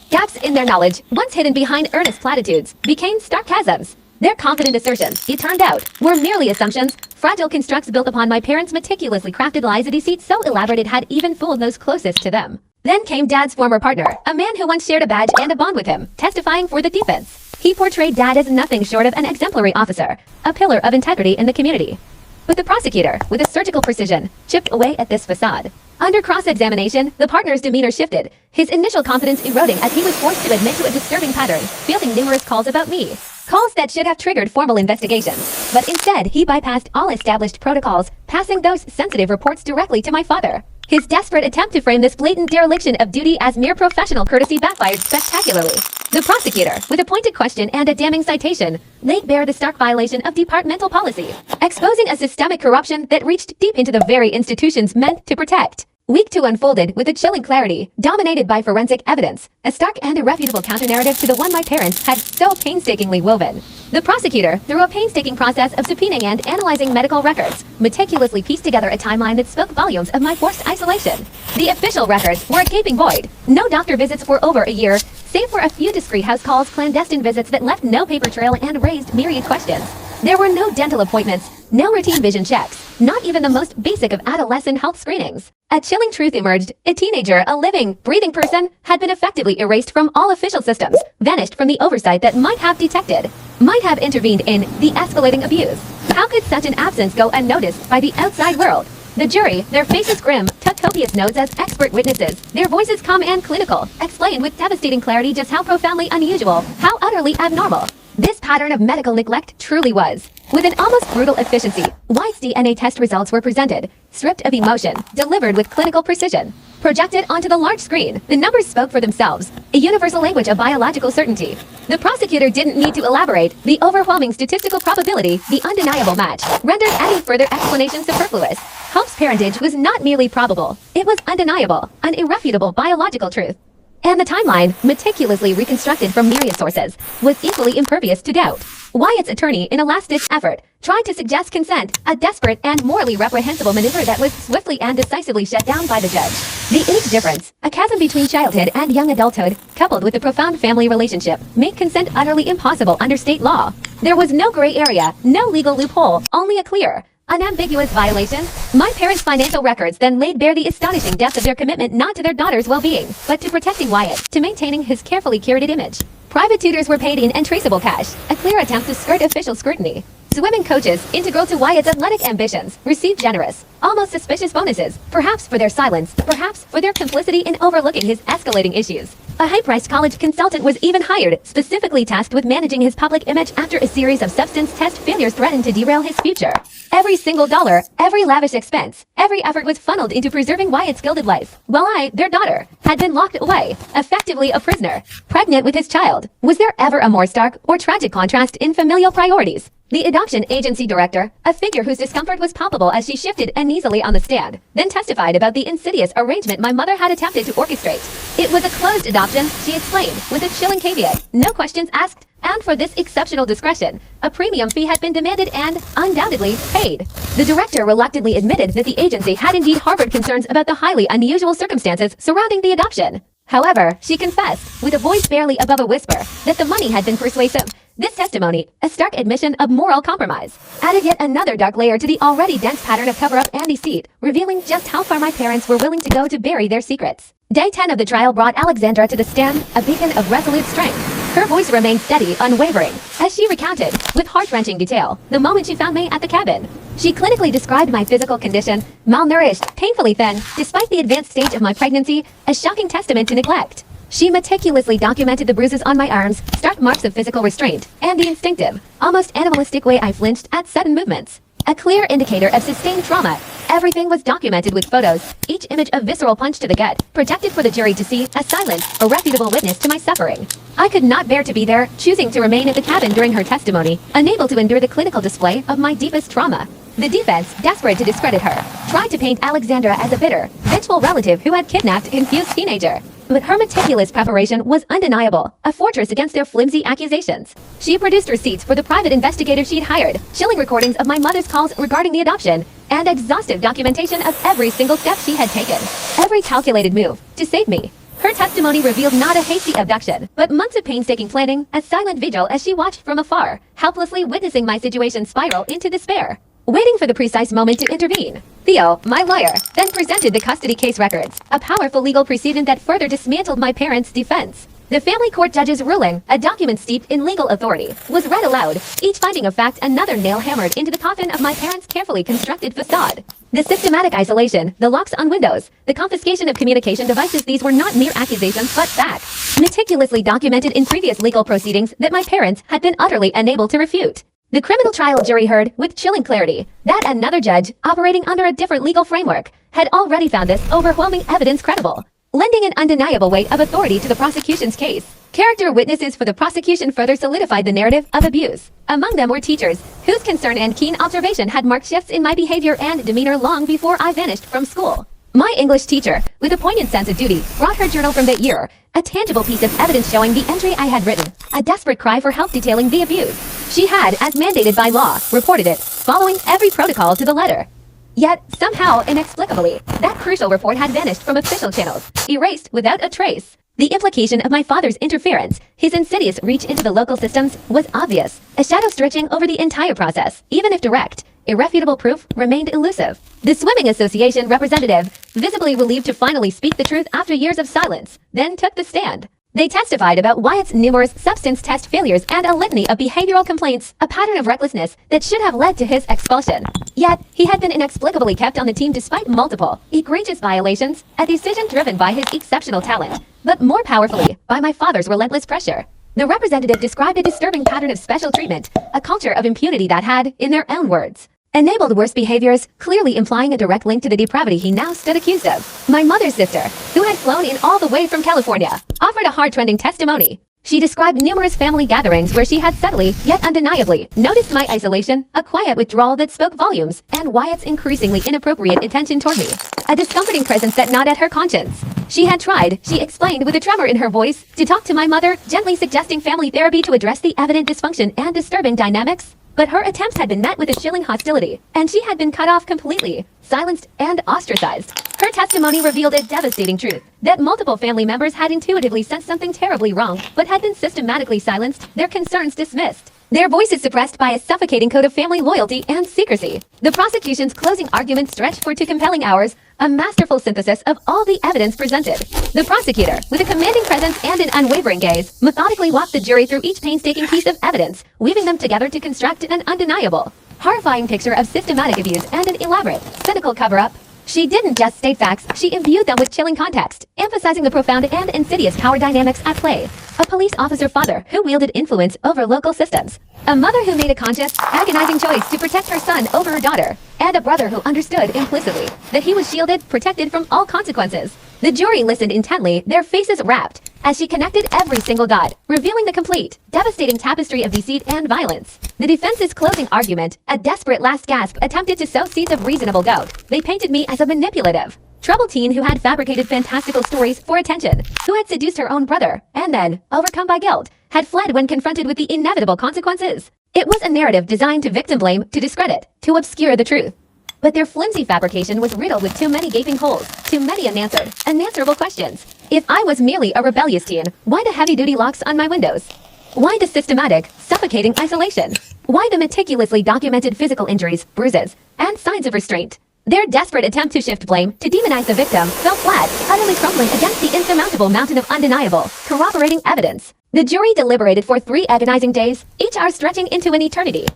Gaps in their knowledge, once hidden behind earnest platitudes, became stark chasms. Their confident assertions, it turned out, were merely assumptions, fragile constructs built upon my parents' meticulously crafted lies, a deceit so elaborate it had even fooled those closest to them. Then came Dad's former partner, a man who once shared a badge and a bond with him, testifying for the defense. He portrayed Dad as nothing short of an exemplary officer, a pillar of integrity in the community. But the prosecutor, with a surgical precision, chipped away at this facade. Under cross-examination, the partner's demeanor shifted, his initial confidence eroding as he was forced to admit to a disturbing pattern, fielding numerous calls about me. Calls that should have triggered formal investigations. But instead, he bypassed all established protocols, passing those sensitive reports directly to my father. His desperate attempt to frame this blatant dereliction of duty as mere professional courtesy backfired spectacularly. The prosecutor, with a pointed question and a damning citation, laid bare the stark violation of departmental policy, exposing a systemic corruption that reached deep into the very institutions meant to protect. Week 2 unfolded with a chilling clarity, dominated by forensic evidence, a stark and irrefutable counter-narrative to the one my parents had so painstakingly woven. The prosecutor, through a painstaking process of subpoenaing and analyzing medical records, meticulously pieced together a timeline that spoke volumes of my forced isolation. The official records were a gaping void. No doctor visits for over a year, save for a few discreet house calls, clandestine visits that left no paper trail and raised myriad questions. There were no dental appointments, no routine vision checks, not even the most basic of adolescent health screenings. A chilling truth emerged. A teenager, a living, breathing person, had been effectively erased from all official systems, vanished from the oversight that might have detected, might have intervened in the escalating abuse. How could such an absence go unnoticed by the outside world? The jury, their faces grim, took copious notes as expert witnesses, their voices calm and clinical, explained with devastating clarity just how profoundly unusual, how utterly abnormal this pattern of medical neglect truly was. With an almost brutal efficiency, White's DNA test results were presented, stripped of emotion, delivered with clinical precision. Projected onto the large screen, the numbers spoke for themselves, a universal language of biological certainty. The prosecutor didn't need to elaborate. The overwhelming statistical probability, the undeniable match, rendered any further explanation superfluous. Hope's parentage was not merely probable, it was undeniable, an irrefutable biological truth. And the timeline, meticulously reconstructed from myriad sources, was equally impervious to doubt. Wyatt's attorney, in a last-ditch effort, tried to suggest consent, a desperate and morally reprehensible maneuver that was swiftly and decisively shut down by the judge. The age difference, a chasm between childhood and young adulthood, coupled with the profound family relationship, made consent utterly impossible under state law. There was no gray area, no legal loophole, only a clear, unambiguous violation. My parents' financial records then laid bare the astonishing depth of their commitment not to their daughter's well-being, but to protecting Wyatt, to maintaining his carefully curated image. Private tutors were paid in untraceable cash, a clear attempt to skirt official scrutiny. Swimming coaches, integral to Wyatt's athletic ambitions, received generous, almost suspicious bonuses, perhaps for their silence, perhaps for their complicity in overlooking his escalating issues. A high-priced college consultant was even hired, specifically tasked with managing his public image after a series of substance test failures threatened to derail his future. Every single dollar, every lavish expense, every effort was funneled into preserving Wyatt's gilded life, while I, their daughter, had been locked away, effectively a prisoner, pregnant with his child. Was there ever a more stark or tragic contrast in familial priorities? The adoption agency director, a figure whose discomfort was palpable as she shifted uneasily on the stand, then testified about the insidious arrangement my mother had attempted to orchestrate. It was a closed adoption, she explained, with a chilling caveat, no questions asked, and for this exceptional discretion, a premium fee had been demanded and, undoubtedly, paid. The director reluctantly admitted that the agency had indeed harbored concerns about the highly unusual circumstances surrounding the adoption. However, she confessed, with a voice barely above a whisper, that the money had been persuasive. This testimony, a stark admission of moral compromise, added yet another dark layer to the already dense pattern of cover-up and deceit, revealing just how far my parents were willing to go to bury their secrets. Day 10 of the trial brought Alexandra to the stand, a beacon of resolute strength. Her voice remained steady, unwavering, as she recounted, with heart-wrenching detail, the moment she found me at the cabin. She clinically described my physical condition, malnourished, painfully thin, despite the advanced stage of my pregnancy, a shocking testament to neglect. She meticulously documented the bruises on my arms, stark marks of physical restraint, and the instinctive, almost animalistic way I flinched at sudden movements. A clear indicator of sustained trauma. Everything was documented with photos, each image a visceral punch to the gut, projected for the jury to see, a silent, irrefutable witness to my suffering. I could not bear to be there, choosing to remain at the cabin during her testimony, unable to endure the clinical display of my deepest trauma. The defense, desperate to discredit her, tried to paint Alexandra as a bitter, vengeful relative who had kidnapped a confused teenager. But her meticulous preparation was undeniable, a fortress against their flimsy accusations. She produced receipts for the private investigator she'd hired, chilling recordings of my mother's calls regarding the adoption, and exhaustive documentation of every single step she had taken, every calculated move, to save me. Her testimony revealed not a hasty abduction, but months of painstaking planning, a silent vigil as she watched from afar, helplessly witnessing my situation spiral into despair, waiting for the precise moment to intervene. Theo, my lawyer, then presented the custody case records, a powerful legal precedent that further dismantled my parents' defense. The family court judge's ruling, a document steeped in legal authority, was read aloud, each finding of fact another nail hammered into the coffin of my parents' carefully constructed facade. The systematic isolation, the locks on windows, the confiscation of communication devices, these were not mere accusations but facts, meticulously documented in previous legal proceedings that my parents had been utterly unable to refute. The criminal trial jury heard, with chilling clarity, that another judge, operating under a different legal framework, had already found this overwhelming evidence credible, lending an undeniable weight of authority to the prosecution's case. Character witnesses for the prosecution further solidified the narrative of abuse. Among them were teachers, whose concern and keen observation had marked shifts in my behavior and demeanor long before I vanished from school. My English teacher, with a poignant sense of duty, brought her journal from that year, a tangible piece of evidence showing the entry I had written, a desperate cry for help detailing the abuse. She had, as mandated by law, reported it, following every protocol to the letter. Yet, somehow, inexplicably, that crucial report had vanished from official channels, erased without a trace. The implication of my father's interference, his insidious reach into the local systems, was obvious, a shadow stretching over the entire process. Even if direct, irrefutable proof remained elusive. The swimming association representative, visibly relieved to finally speak the truth after years of silence, then took the stand. They testified about Wyatt's numerous substance test failures and a litany of behavioral complaints, a pattern of recklessness that should have led to his expulsion. Yet, he had been inexplicably kept on the team despite multiple, egregious violations, a decision driven by his exceptional talent, but more powerfully, by my father's relentless pressure. The representative described a disturbing pattern of special treatment, a culture of impunity that had, in their own words, enabled worse behaviors, clearly implying a direct link to the depravity he now stood accused of. My mother's sister, who had flown in all the way from California, offered a hard-trending testimony. She described numerous family gatherings where she had subtly, yet undeniably, noticed my isolation, a quiet withdrawal that spoke volumes, and Wyatt's increasingly inappropriate attention toward me. A discomforting presence that gnawed at her conscience. She had tried, she explained with a tremor in her voice, to talk to my mother, gently suggesting family therapy to address the evident dysfunction and disturbing dynamics. But her attempts had been met with a chilling hostility, and she had been cut off completely, silenced and ostracized. Her testimony revealed a devastating truth, that multiple family members had intuitively sensed something terribly wrong, but had been systematically silenced, their concerns dismissed, their voices suppressed by a suffocating code of family loyalty and secrecy. The prosecution's closing argument stretched for 2 compelling hours, a masterful synthesis of all the evidence presented. The prosecutor, with a commanding presence and an unwavering gaze, methodically walked the jury through each painstaking piece of evidence, weaving them together to construct an undeniable, horrifying picture of systematic abuse and an elaborate, cynical cover-up. She didn't just state facts, she imbued them with chilling context, emphasizing the profound and insidious power dynamics at play. A police officer father who wielded influence over local systems. A mother who made a conscious, agonizing choice to protect her son over her daughter. And a brother who understood implicitly that he was shielded, protected from all consequences. The jury listened intently, their faces rapt, as she connected every single dot, revealing the complete, devastating tapestry of deceit and violence. The defense's closing argument, a desperate last gasp, attempted to sow seeds of reasonable doubt. They painted me as a manipulative, troubled teen who had fabricated fantastical stories for attention, who had seduced her own brother, and then, overcome by guilt, had fled when confronted with the inevitable consequences. It was a narrative designed to victim blame, to discredit, to obscure the truth. But their flimsy fabrication was riddled with too many gaping holes, too many unanswerable questions. If I was merely a rebellious teen, why the heavy-duty locks on my windows? Why the systematic, suffocating isolation? Why the meticulously documented physical injuries, bruises, and signs of restraint? Their desperate attempt to shift blame, to demonize the victim, fell flat, utterly crumbling against the insurmountable mountain of undeniable, corroborating evidence. The jury deliberated for 3 agonizing days, each hour stretching into an eternity.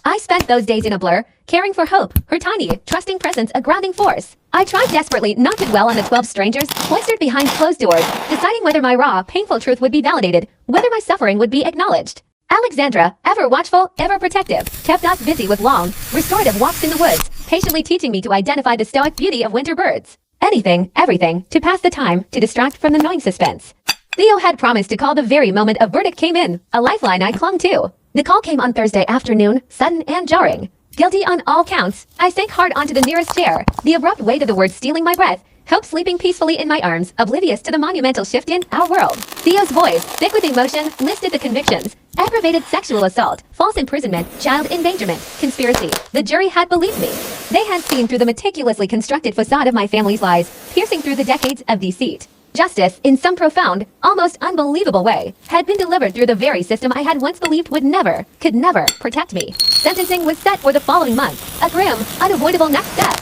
I spent those days in a blur, caring for Hope, her tiny, trusting presence a grounding force. I tried desperately not to dwell on the 12 strangers, cloistered behind closed doors, deciding whether my raw, painful truth would be validated, whether my suffering would be acknowledged. Alexandra, ever watchful, ever protective, kept us busy with long, restorative walks in the woods, patiently teaching me to identify the stoic beauty of winter birds. Anything, everything, to pass the time, to distract from the gnawing suspense. Theo had promised to call the very moment a verdict came in, a lifeline I clung to. The call came on Thursday afternoon, sudden and jarring. Guilty on all counts, I sank hard onto the nearest chair, the abrupt weight of the words stealing my breath, Hope sleeping peacefully in my arms, oblivious to the monumental shift in our world. Theo's voice, thick with emotion, listed the convictions: aggravated sexual assault, false imprisonment, child endangerment, conspiracy. The jury had believed me. They had seen through the meticulously constructed facade of my family's lies, piercing through the decades of deceit. Justice, in some profound, almost unbelievable way, had been delivered through the very system I had once believed would never, could never, protect me. Sentencing was set for the following month, a grim, unavoidable next step.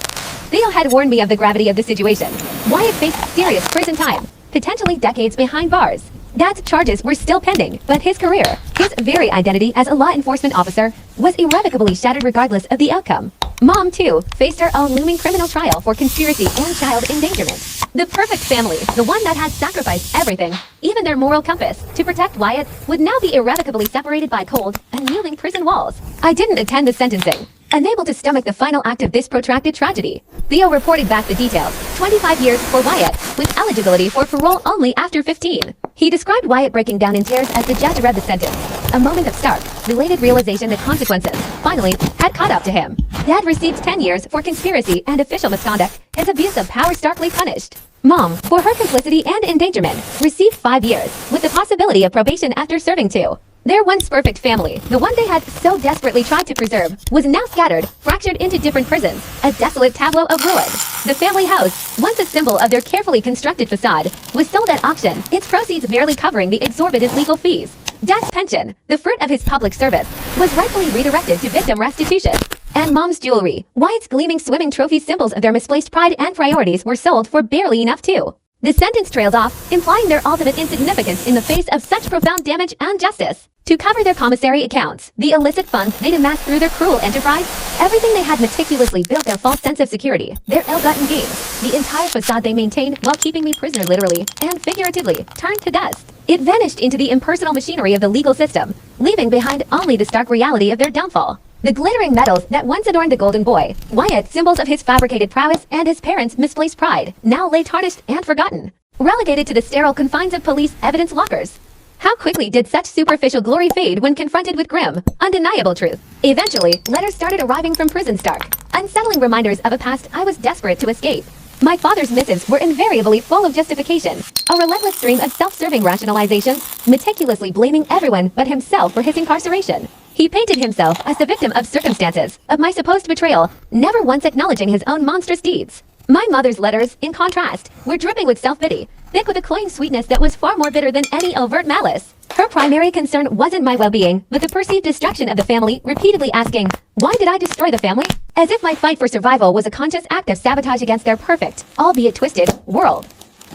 Theo had warned me of the gravity of the situation. Wyatt faced serious prison time, potentially decades behind bars. Dad's charges were still pending, but his career, his very identity as a law enforcement officer, was irrevocably shattered regardless of the outcome. Mom, too, faced her own looming criminal trial for conspiracy and child endangerment. The perfect family, the one that had sacrificed everything, even their moral compass, to protect Wyatt, would now be irrevocably separated by cold, unyielding prison walls. I didn't attend the sentencing, unable to stomach the final act of this protracted tragedy. Theo reported back the details. 25 years for Wyatt, with eligibility for parole only after 15. He described Wyatt breaking down in tears as the judge read the sentence. A moment of stark, related realization that consequences, finally, had caught up to him. Dad received 10 years for conspiracy and official misconduct, his abuse of power starkly punished. Mom, for her complicity and endangerment, received 5 years, with the possibility of probation after serving 2. Their once perfect family, the one they had so desperately tried to preserve, was now scattered, fractured into different prisons, a desolate tableau of ruin. The family house, once a symbol of their carefully constructed facade, was sold at auction, its proceeds barely covering the exorbitant legal fees. Dad's pension, the fruit of his public service, was rightfully redirected to victim restitution. And Mom's jewelry, Wyatt's gleaming swimming trophy symbols of their misplaced pride and priorities, were sold for barely enough too. The sentence trailed off, implying their ultimate insignificance in the face of such profound damage and justice. To cover their commissary accounts, the illicit funds they'd amassed through their cruel enterprise, everything they had meticulously built, their false sense of security, their ill-gotten gains, the entire facade they maintained while keeping me prisoner literally and figuratively, turned to dust. It vanished into the impersonal machinery of the legal system, leaving behind only the stark reality of their downfall. The glittering medals that once adorned the golden boy, Wyatt, symbols of his fabricated prowess and his parents' misplaced pride, now lay tarnished and forgotten, relegated to the sterile confines of police evidence lockers. How quickly did such superficial glory fade when confronted with grim, undeniable truth? Eventually, letters started arriving from prison stark, unsettling reminders of a past I was desperate to escape. My father's missives were invariably full of justification, a relentless stream of self-serving rationalizations, meticulously blaming everyone but himself for his incarceration. He painted himself as the victim of circumstances, of my supposed betrayal, never once acknowledging his own monstrous deeds. My mother's letters, in contrast, were dripping with self-pity, thick with a cloying sweetness that was far more bitter than any overt malice. Her primary concern wasn't my well-being, but the perceived destruction of the family, repeatedly asking, why did I destroy the family? As if my fight for survival was a conscious act of sabotage against their perfect, albeit twisted, world.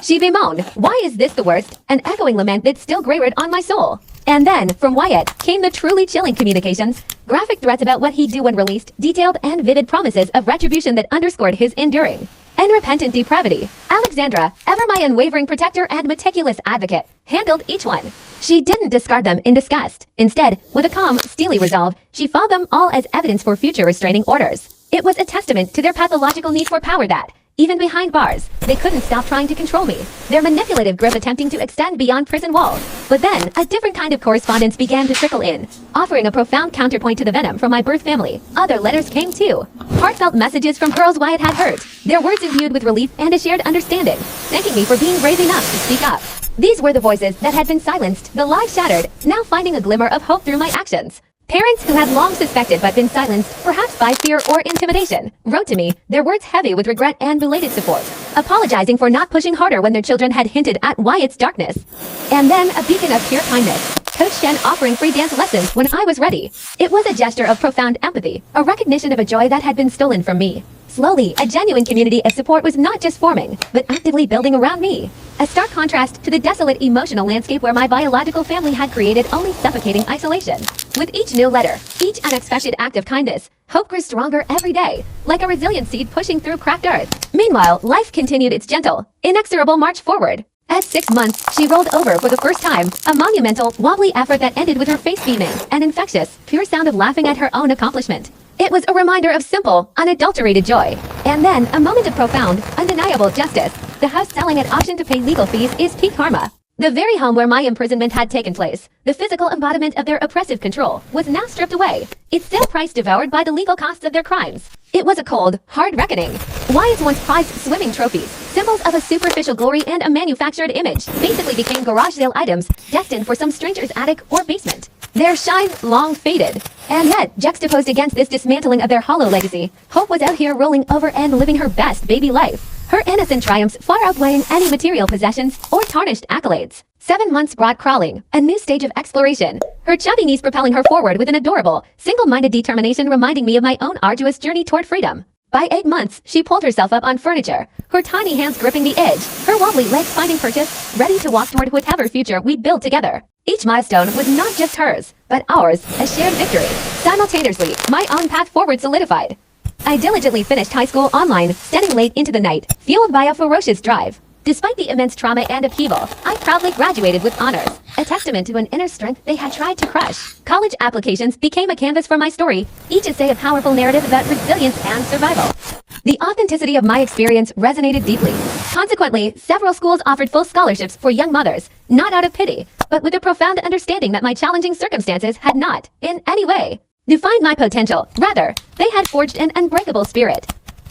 She bemoaned, why is this the worst? An echoing lament that still grated on my soul. And then, from Wyatt, came the truly chilling communications, graphic threats about what he'd do when released, detailed and vivid promises of retribution that underscored his enduring and repentant depravity. Alexandra, ever my unwavering protector and meticulous advocate, handled each one. She didn't discard them in disgust. Instead, with a calm, steely resolve, she found them all as evidence for future restraining orders. It was a testament to their pathological need for power that, even behind bars, they couldn't stop trying to control me, their manipulative grip attempting to extend beyond prison walls. But then, a different kind of correspondence began to trickle in, offering a profound counterpoint to the venom from my birth family. Other letters came too. Heartfelt messages from girls Wyatt had hurt, their words imbued with relief and a shared understanding, thanking me for being brave enough to speak up. These were the voices that had been silenced, the lies shattered, now finding a glimmer of hope through my actions. Parents who had long suspected but been silenced, perhaps by fear or intimidation, wrote to me, their words heavy with regret and belated support, apologizing for not pushing harder when their children had hinted at Wyatt's darkness. And then a beacon of pure kindness, Coach Shen offering free dance lessons when I was ready. It was a gesture of profound empathy, a recognition of a joy that had been stolen from me. Slowly, a genuine community of support was not just forming, but actively building around me. A stark contrast to the desolate emotional landscape where my biological family had created only suffocating isolation. With each new letter, each unexpected act of kindness, hope grew stronger every day, like a resilient seed pushing through cracked earth. Meanwhile, life continued its gentle, inexorable march forward. At 6 months, she rolled over for the first time, a monumental, wobbly effort that ended with her face beaming, an infectious, pure sound of laughing at her own accomplishment. It was a reminder of simple, unadulterated joy. And then, a moment of profound, undeniable justice. The house selling at auction to pay legal fees is peak karma. The very home where my imprisonment had taken place, the physical embodiment of their oppressive control, was now stripped away, its sale price devoured by the legal costs of their crimes. It was a cold, hard reckoning. Wyatt's once prized swimming trophies, symbols of a superficial glory and a manufactured image, basically became garage sale items, destined for some stranger's attic or basement. Their shine long faded. And yet, juxtaposed against this dismantling of their hollow legacy, Hope was out here rolling over and living her best baby life. Her innocent triumphs far outweighing any material possessions or tarnished accolades. 7 months brought crawling, a new stage of exploration. Her chubby knees propelling her forward with an adorable, single-minded determination reminding me of my own arduous journey toward freedom. By 8 months, she pulled herself up on furniture, her tiny hands gripping the edge, her wobbly legs finding purchase, ready to walk toward whatever future we'd build together. Each milestone was not just hers, but ours, a shared victory. Simultaneously, my own path forward solidified. I diligently finished high school online, standing late into the night, fueled by a ferocious drive. Despite the immense trauma and upheaval, I proudly graduated with honors, a testament to an inner strength they had tried to crush. College applications became a canvas for my story, each essay a powerful narrative about resilience and survival. The authenticity of my experience resonated deeply. Consequently, several schools offered full scholarships for young mothers, not out of pity, but with a profound understanding that my challenging circumstances had not, in any way, defined my potential. Rather, they had forged an unbreakable spirit.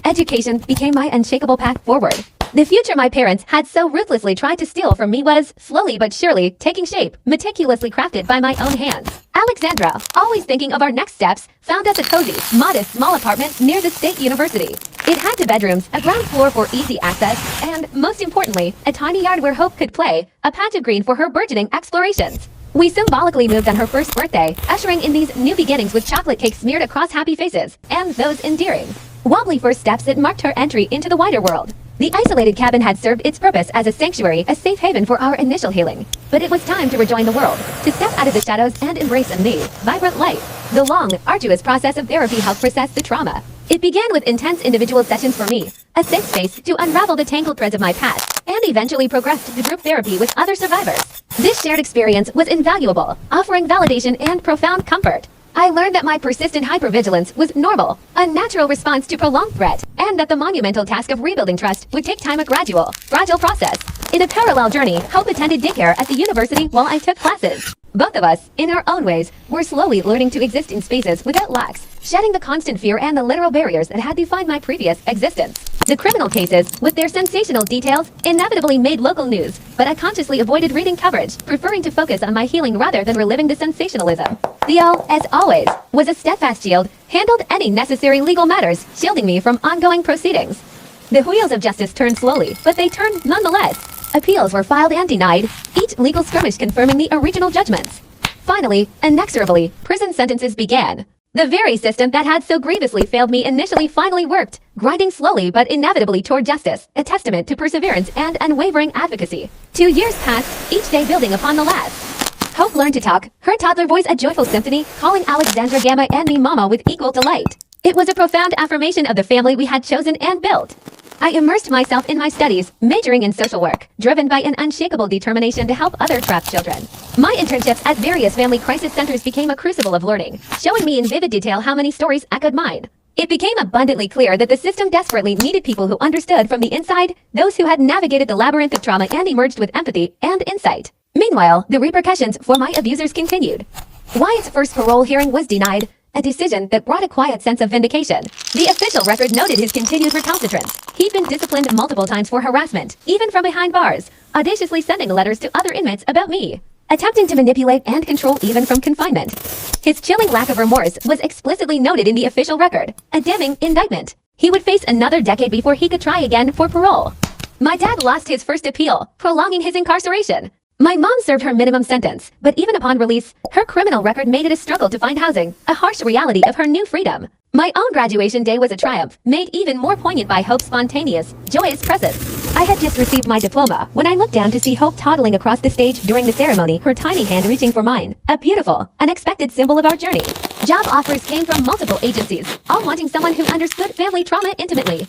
Education became my unshakable path forward. The future my parents had so ruthlessly tried to steal from me was, slowly but surely, taking shape, meticulously crafted by my own hands. Alexandra, always thinking of our next steps, found us a cozy, modest, small apartment near the State University. It had 2 bedrooms, a ground floor for easy access, and, most importantly, a tiny yard where Hope could play, a patch of green for her burgeoning explorations. We symbolically moved on her first birthday, ushering in these new beginnings with chocolate cake smeared across happy faces, and those endearing, wobbly first steps that marked her entry into the wider world. The isolated cabin had served its purpose as a sanctuary, a safe haven for our initial healing. But it was time to rejoin the world, to step out of the shadows and embrace a new, vibrant life. The long, arduous process of therapy helped process the trauma. It began with intense individual sessions for me, a safe space to unravel the tangled threads of my past, and eventually progressed to group therapy with other survivors. This shared experience was invaluable, offering validation and profound comfort. I learned that my persistent hypervigilance was normal, a natural response to prolonged threat, and that the monumental task of rebuilding trust would take time, a gradual, fragile process. In a parallel journey, Hope attended daycare at the university while I took classes. Both of us, in our own ways, were slowly learning to exist in spaces without lacks, shedding the constant fear and the literal barriers that had defined my previous existence. The criminal cases, with their sensational details, inevitably made local news, but I consciously avoided reading coverage, preferring to focus on my healing rather than reliving the sensationalism. Theo, as always, was a steadfast shield, handled any necessary legal matters, shielding me from ongoing proceedings. The wheels of justice turned slowly, but they turned nonetheless. Appeals were filed and denied, each legal skirmish confirming the original judgments. Finally, inexorably, prison sentences began. The very system that had so grievously failed me initially finally worked, grinding slowly but inevitably toward justice, a testament to perseverance and unwavering advocacy. 2 years passed, each day building upon the last. Hope learned to talk, her toddler voice a joyful symphony, calling Alexandra Gamma and me Mama with equal delight. It was a profound affirmation of the family we had chosen and built. I immersed myself in my studies, majoring in social work, driven by an unshakable determination to help other trapped children. My internships at various family crisis centers became a crucible of learning, showing me in vivid detail how many stories echoed mine. It became abundantly clear that the system desperately needed people who understood from the inside, those who had navigated the labyrinth of trauma and emerged with empathy and insight. Meanwhile, the repercussions for my abusers continued. Wyatt's first parole hearing was denied, a decision that brought a quiet sense of vindication. The official record noted his continued recalcitrance. He'd been disciplined multiple times for harassment, even from behind bars, audaciously sending letters to other inmates about me, attempting to manipulate and control even from confinement. His chilling lack of remorse was explicitly noted in the official record, a damning indictment. He would face another decade before he could try again for parole. My dad lost his first appeal, prolonging his incarceration. My mom served her minimum sentence, but even upon release, her criminal record made it a struggle to find housing, a harsh reality of her new freedom. My own graduation day was a triumph, made even more poignant by Hope's spontaneous, joyous presence. I had just received my diploma when I looked down to see Hope toddling across the stage during the ceremony, her tiny hand reaching for mine, a beautiful, unexpected symbol of our journey. Job offers came from multiple agencies, all wanting someone who understood family trauma intimately.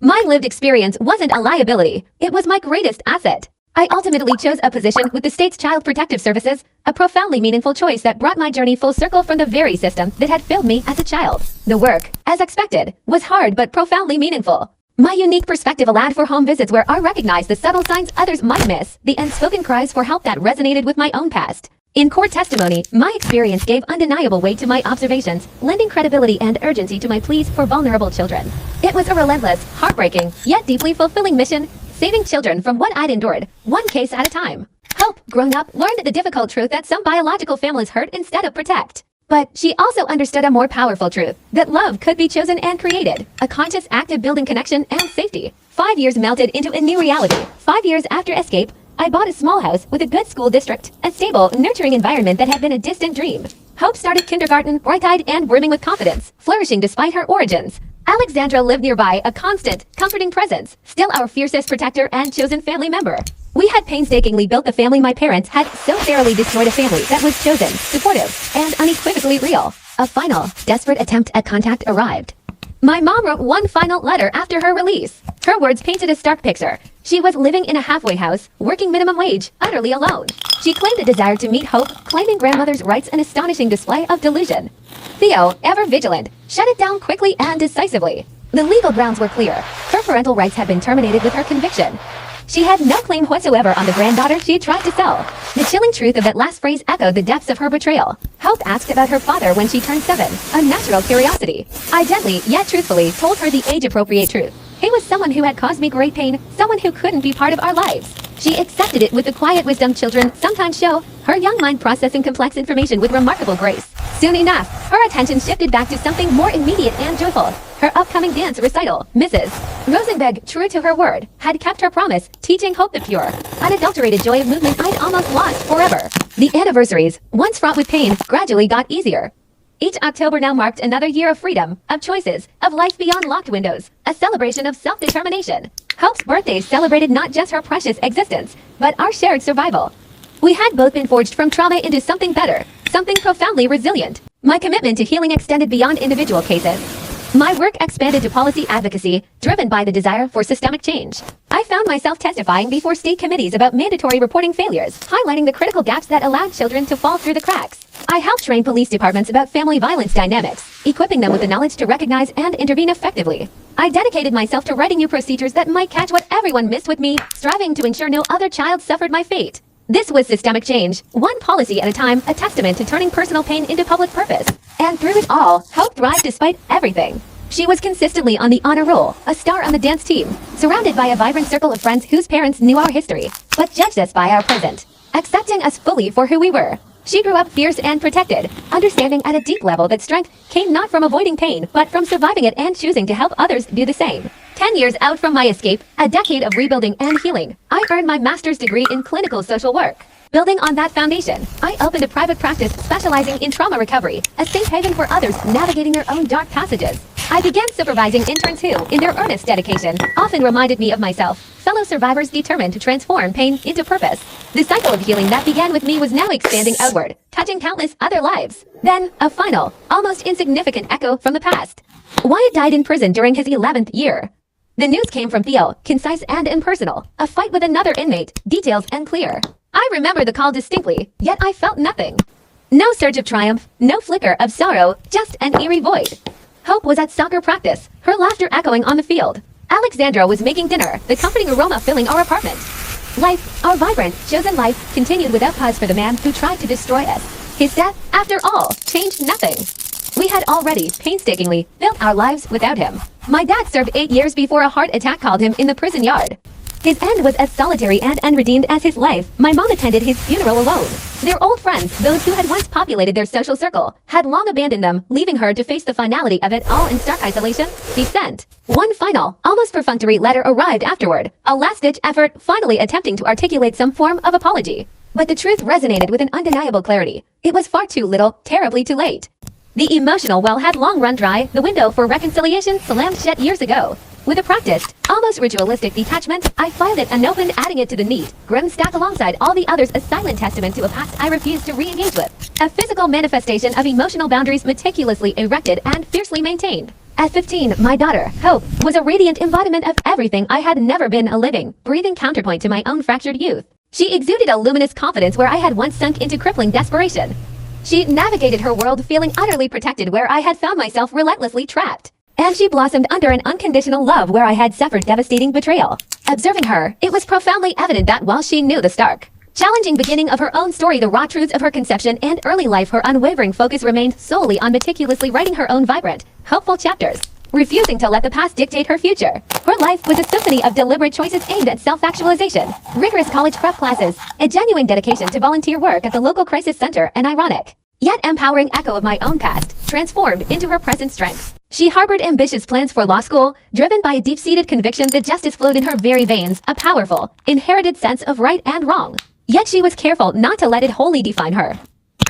My lived experience wasn't a liability, it was my greatest asset. I ultimately chose a position with the state's Child Protective Services, a profoundly meaningful choice that brought my journey full circle from the very system that had failed me as a child. The work, as expected, was hard but profoundly meaningful. My unique perspective allowed for home visits where I recognized the subtle signs others might miss, the unspoken cries for help that resonated with my own past. In court testimony, my experience gave undeniable weight to my observations, lending credibility and urgency to my pleas for vulnerable children. It was a relentless, heartbreaking, yet deeply fulfilling mission, saving children from what I'd endured, one case at a time. Hope, growing up, learned the difficult truth that some biological families hurt instead of protect. But she also understood a more powerful truth, that love could be chosen and created, a conscious act of building connection and safety. 5 years melted into a new reality. 5 years after escape, I bought a small house with a good school district, a stable, nurturing environment that had been a distant dream. Hope started kindergarten, bright-eyed and brimming with confidence, flourishing despite her origins. Alexandra lived nearby, a constant, comforting presence, still our fiercest protector and chosen family member. We had painstakingly built the family my parents had so thoroughly destroyed, a family that was chosen, supportive, and unequivocally real. A final, desperate attempt at contact arrived. My mom wrote one final letter after her release. Her words painted a stark picture. She was living in a halfway house, working minimum wage, utterly alone. She claimed a desire to meet Hope, claiming grandmother's rights, an astonishing display of delusion. Theo, ever vigilant, shut it down quickly and decisively. The legal grounds were clear. Her parental rights had been terminated with her conviction. She had no claim whatsoever on the granddaughter she had tried to sell. The chilling truth of that last phrase echoed the depths of her betrayal. Hope asked about her father when she turned 7, a natural curiosity. I gently, yet truthfully, told her the age-appropriate truth. He was someone who had caused me great pain, someone who couldn't be part of our lives. She accepted it with the quiet wisdom children sometimes show, her young mind processing complex information with remarkable grace. Soon enough, her attention shifted back to something more immediate and joyful. Her upcoming dance recital, Mrs. Rosenberg, true to her word, had kept her promise, teaching Hope the pure, unadulterated joy of movement I'd almost lost forever. The anniversaries, once fraught with pain, gradually got easier. Each October now marked another year of freedom, of choices, of life beyond locked windows, a celebration of self-determination. Hope's birthday celebrated not just her precious existence, but our shared survival. We had both been forged from trauma into something better, something profoundly resilient. My commitment to healing extended beyond individual cases. My work expanded to policy advocacy, driven by the desire for systemic change. I found myself testifying before state committees about mandatory reporting failures, highlighting the critical gaps that allowed children to fall through the cracks. I helped train police departments about family violence dynamics, equipping them with the knowledge to recognize and intervene effectively. I dedicated myself to writing new procedures that might catch what everyone missed with me, striving to ensure no other child suffered my fate. This was systemic change, one policy at a time, a testament to turning personal pain into public purpose. And through it all, Hope thrived despite everything. She was consistently on the honor roll, a star on the dance team, surrounded by a vibrant circle of friends whose parents knew our history, but judged us by our present, accepting us fully for who we were. She grew up fierce and protected, understanding at a deep level that strength came not from avoiding pain, but from surviving it and choosing to help others do the same. 10 years out from my escape, a decade of rebuilding and healing, I earned my master's degree in clinical social work. Building on that foundation, I opened a private practice specializing in trauma recovery, a safe haven for others navigating their own dark passages. I began supervising interns who, in their earnest dedication, often reminded me of myself, fellow survivors determined to transform pain into purpose. The cycle of healing that began with me was now expanding outward, touching countless other lives. Then, a final, almost insignificant echo from the past. Wyatt died in prison during his 11th year. The news came from Theo, concise and impersonal. A fight with another inmate, details unclear. I remember the call distinctly, yet I felt nothing. No surge of triumph, no flicker of sorrow, just an eerie void. Hope was at soccer practice, her laughter echoing on the field. Alexandra was making dinner, the comforting aroma filling our apartment. Life, our vibrant, chosen life, continued without pause for the man who tried to destroy us. His death, after all, changed nothing. We had already, painstakingly, built our lives without him. My dad served 8 years before a heart attack called him in the prison yard. His end was as solitary and unredeemed as his life. My mom attended his funeral alone. Their old friends, those who had once populated their social circle, had long abandoned them, leaving her to face the finality of it all in stark isolation. She sent one final, almost perfunctory letter arrived afterward, a last-ditch effort finally attempting to articulate some form of apology. But the truth resonated with an undeniable clarity. It was far too little, terribly too late. The emotional well had long run dry, the window for reconciliation slammed shut years ago. With a practiced, almost ritualistic detachment, I filed it unopened, adding it to the neat, grim stack alongside all the others, a silent testament to a past I refused to re-engage with. A physical manifestation of emotional boundaries meticulously erected and fiercely maintained. At 15, my daughter, Hope, was a radiant embodiment of everything I had never been, a living, breathing counterpoint to my own fractured youth. She exuded a luminous confidence where I had once sunk into crippling desperation. She navigated her world feeling utterly protected where I had found myself relentlessly trapped. And she blossomed under an unconditional love where I had suffered devastating betrayal. Observing her, it was profoundly evident that while she knew the stark, challenging beginning of her own story, the raw truths of her conception and early life, her unwavering focus remained solely on meticulously writing her own vibrant, hopeful chapters, refusing to let the past dictate her future. Her life was a symphony of deliberate choices aimed at self-actualization, rigorous college prep classes, a genuine dedication to volunteer work at the local crisis center, an ironic, yet empowering echo of my own past, transformed into her present strength. She harbored ambitious plans for law school, driven by a deep-seated conviction that justice flowed in her very veins, a powerful, inherited sense of right and wrong. Yet she was careful not to let it wholly define her.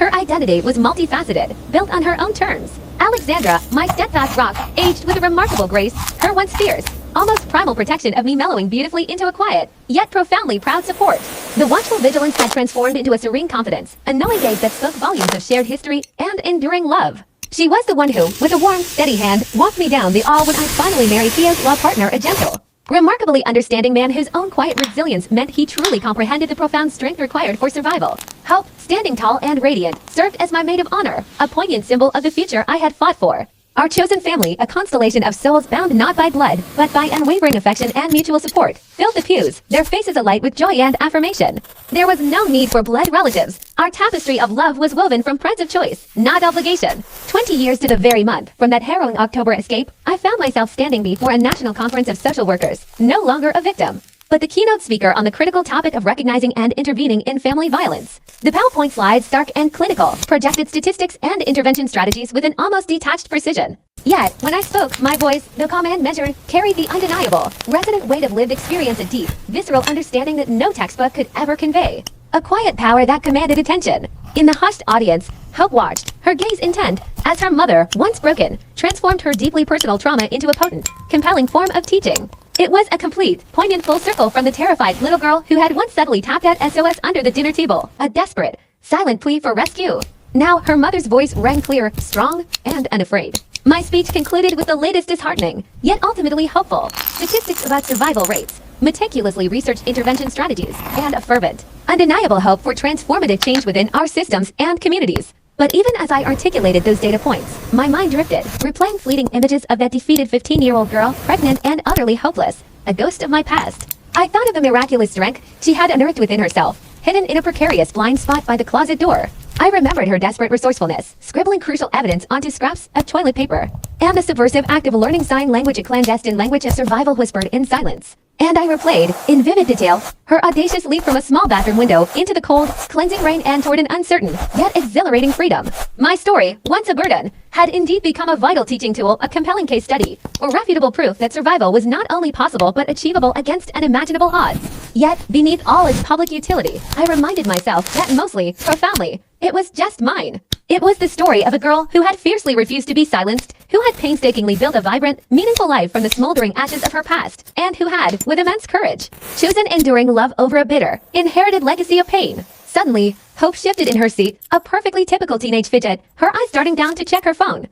Her identity was multifaceted, built on her own terms. Alexandra, my steadfast rock, aged with a remarkable grace, her once fierce, almost primal protection of me mellowing beautifully into a quiet, yet profoundly proud support. The watchful vigilance had transformed into a serene confidence, a knowing gaze that spoke volumes of shared history and enduring love. She was the one who, with a warm, steady hand, walked me down the aisle when I finally married Theo's law partner, a gentle, remarkably understanding man whose own quiet resilience meant he truly comprehended the profound strength required for survival. Hope, standing tall and radiant, served as my maid of honor, a poignant symbol of the future I had fought for. Our chosen family, a constellation of souls bound not by blood, but by unwavering affection and mutual support, filled the pews, their faces alight with joy and affirmation. There was no need for blood relatives. Our tapestry of love was woven from friends of choice, not obligation. 20 years to the very month from that harrowing October escape, I found myself standing before a national conference of social workers, no longer a victim, but the keynote speaker on the critical topic of recognizing and intervening in family violence. The PowerPoint slides, stark and clinical, projected statistics and intervention strategies with an almost detached precision. Yet, when I spoke, my voice, though calm and measured, carried the undeniable, resonant weight of lived experience, a deep, visceral understanding that no textbook could ever convey. A quiet power that commanded attention. In the hushed audience, Hope watched, her gaze intent, as her mother, once broken, transformed her deeply personal trauma into a potent, compelling form of teaching. It was a complete, poignant full circle from the terrified little girl who had once subtly tapped at SOS under the dinner table, a desperate, silent plea for rescue. Now her mother's voice rang clear, strong, and unafraid. My speech concluded with the latest disheartening, yet ultimately hopeful, statistics about survival rates, meticulously researched intervention strategies, and a fervent, undeniable hope for transformative change within our systems and communities. But even as I articulated those data points, my mind drifted, replaying fleeting images of that defeated 15-year-old girl, pregnant and utterly hopeless, a ghost of my past. I thought of the miraculous strength she had unearthed within herself, hidden in a precarious blind spot by the closet door. I remembered her desperate resourcefulness, scribbling crucial evidence onto scraps of toilet paper, and the subversive act of learning sign language, a clandestine language of survival whispered in silence. And I replayed, in vivid detail, her audacious leap from a small bathroom window into the cold, cleansing rain and toward an uncertain, yet exhilarating freedom. My story, once a burden, had indeed become a vital teaching tool, a compelling case study, irrefutable proof that survival was not only possible but achievable against unimaginable odds. Yet, beneath all its public utility, I reminded myself that mostly, profoundly, it was just mine. It was the story of a girl who had fiercely refused to be silenced, who had painstakingly built a vibrant, meaningful life from the smoldering ashes of her past, and who had, with immense courage, chosen enduring love over a bitter, inherited legacy of pain. Suddenly, hope shifted in her seat, a perfectly typical teenage fidget, her eyes darting down to check her phone.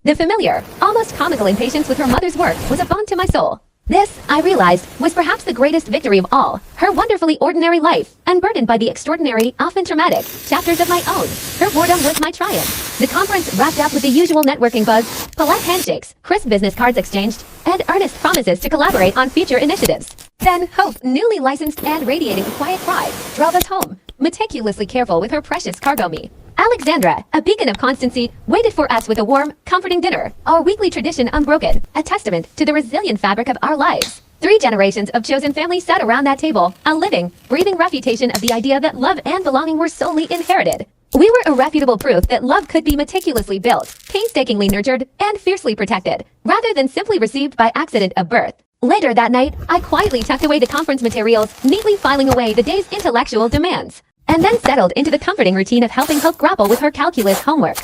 The familiar, almost comical impatience with her mother's work was a bond to my soul. This, I realized, was perhaps the greatest victory of all, her wonderfully ordinary life, unburdened by the extraordinary, often traumatic, chapters of my own. Her boredom was my triumph. The conference wrapped up with the usual networking buzz, polite handshakes, crisp business cards exchanged, and earnest promises to collaborate on future initiatives. Then Hope, newly licensed and radiating quiet pride, drove us home, meticulously careful with her precious cargo me. Alexandra, a beacon of constancy, waited for us with a warm, comforting dinner, our weekly tradition unbroken, a testament to the resilient fabric of our lives. 3 generations of chosen families sat around that table, a living, breathing refutation of the idea that love and belonging were solely inherited. We were irrefutable proof that love could be meticulously built, painstakingly nurtured, and fiercely protected, rather than simply received by accident of birth. Later that night, I quietly tucked away the conference materials, neatly filing away the day's intellectual demands, and then settled into the comforting routine of helping Hope grapple with her calculus homework.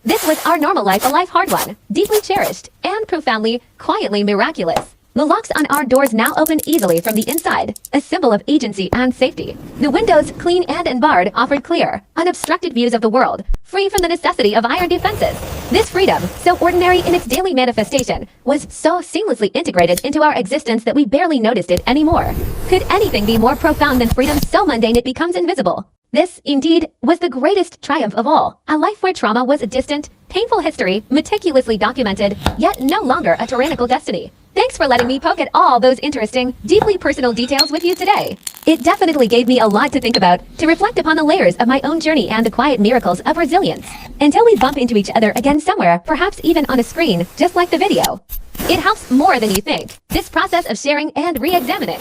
This was our normal life, a life hard one, deeply cherished, and profoundly, quietly miraculous. The locks on our doors now open easily from the inside, a symbol of agency and safety. The windows, clean and unbarred, offered clear, unobstructed views of the world, free from the necessity of iron defenses. This freedom, so ordinary in its daily manifestation, was so seamlessly integrated into our existence that we barely noticed it anymore. Could anything be more profound than freedom so mundane it becomes invisible? This, indeed, was the greatest triumph of all, a life where trauma was a distant, painful history, meticulously documented, yet no longer a tyrannical destiny. Thanks for letting me poke at all those interesting, deeply personal details with you today. It definitely gave me a lot to think about, to reflect upon the layers of my own journey and the quiet miracles of resilience. Until we bump into each other again somewhere, perhaps even on a screen, just like the video. It helps more than you think, this process of sharing and re-examining.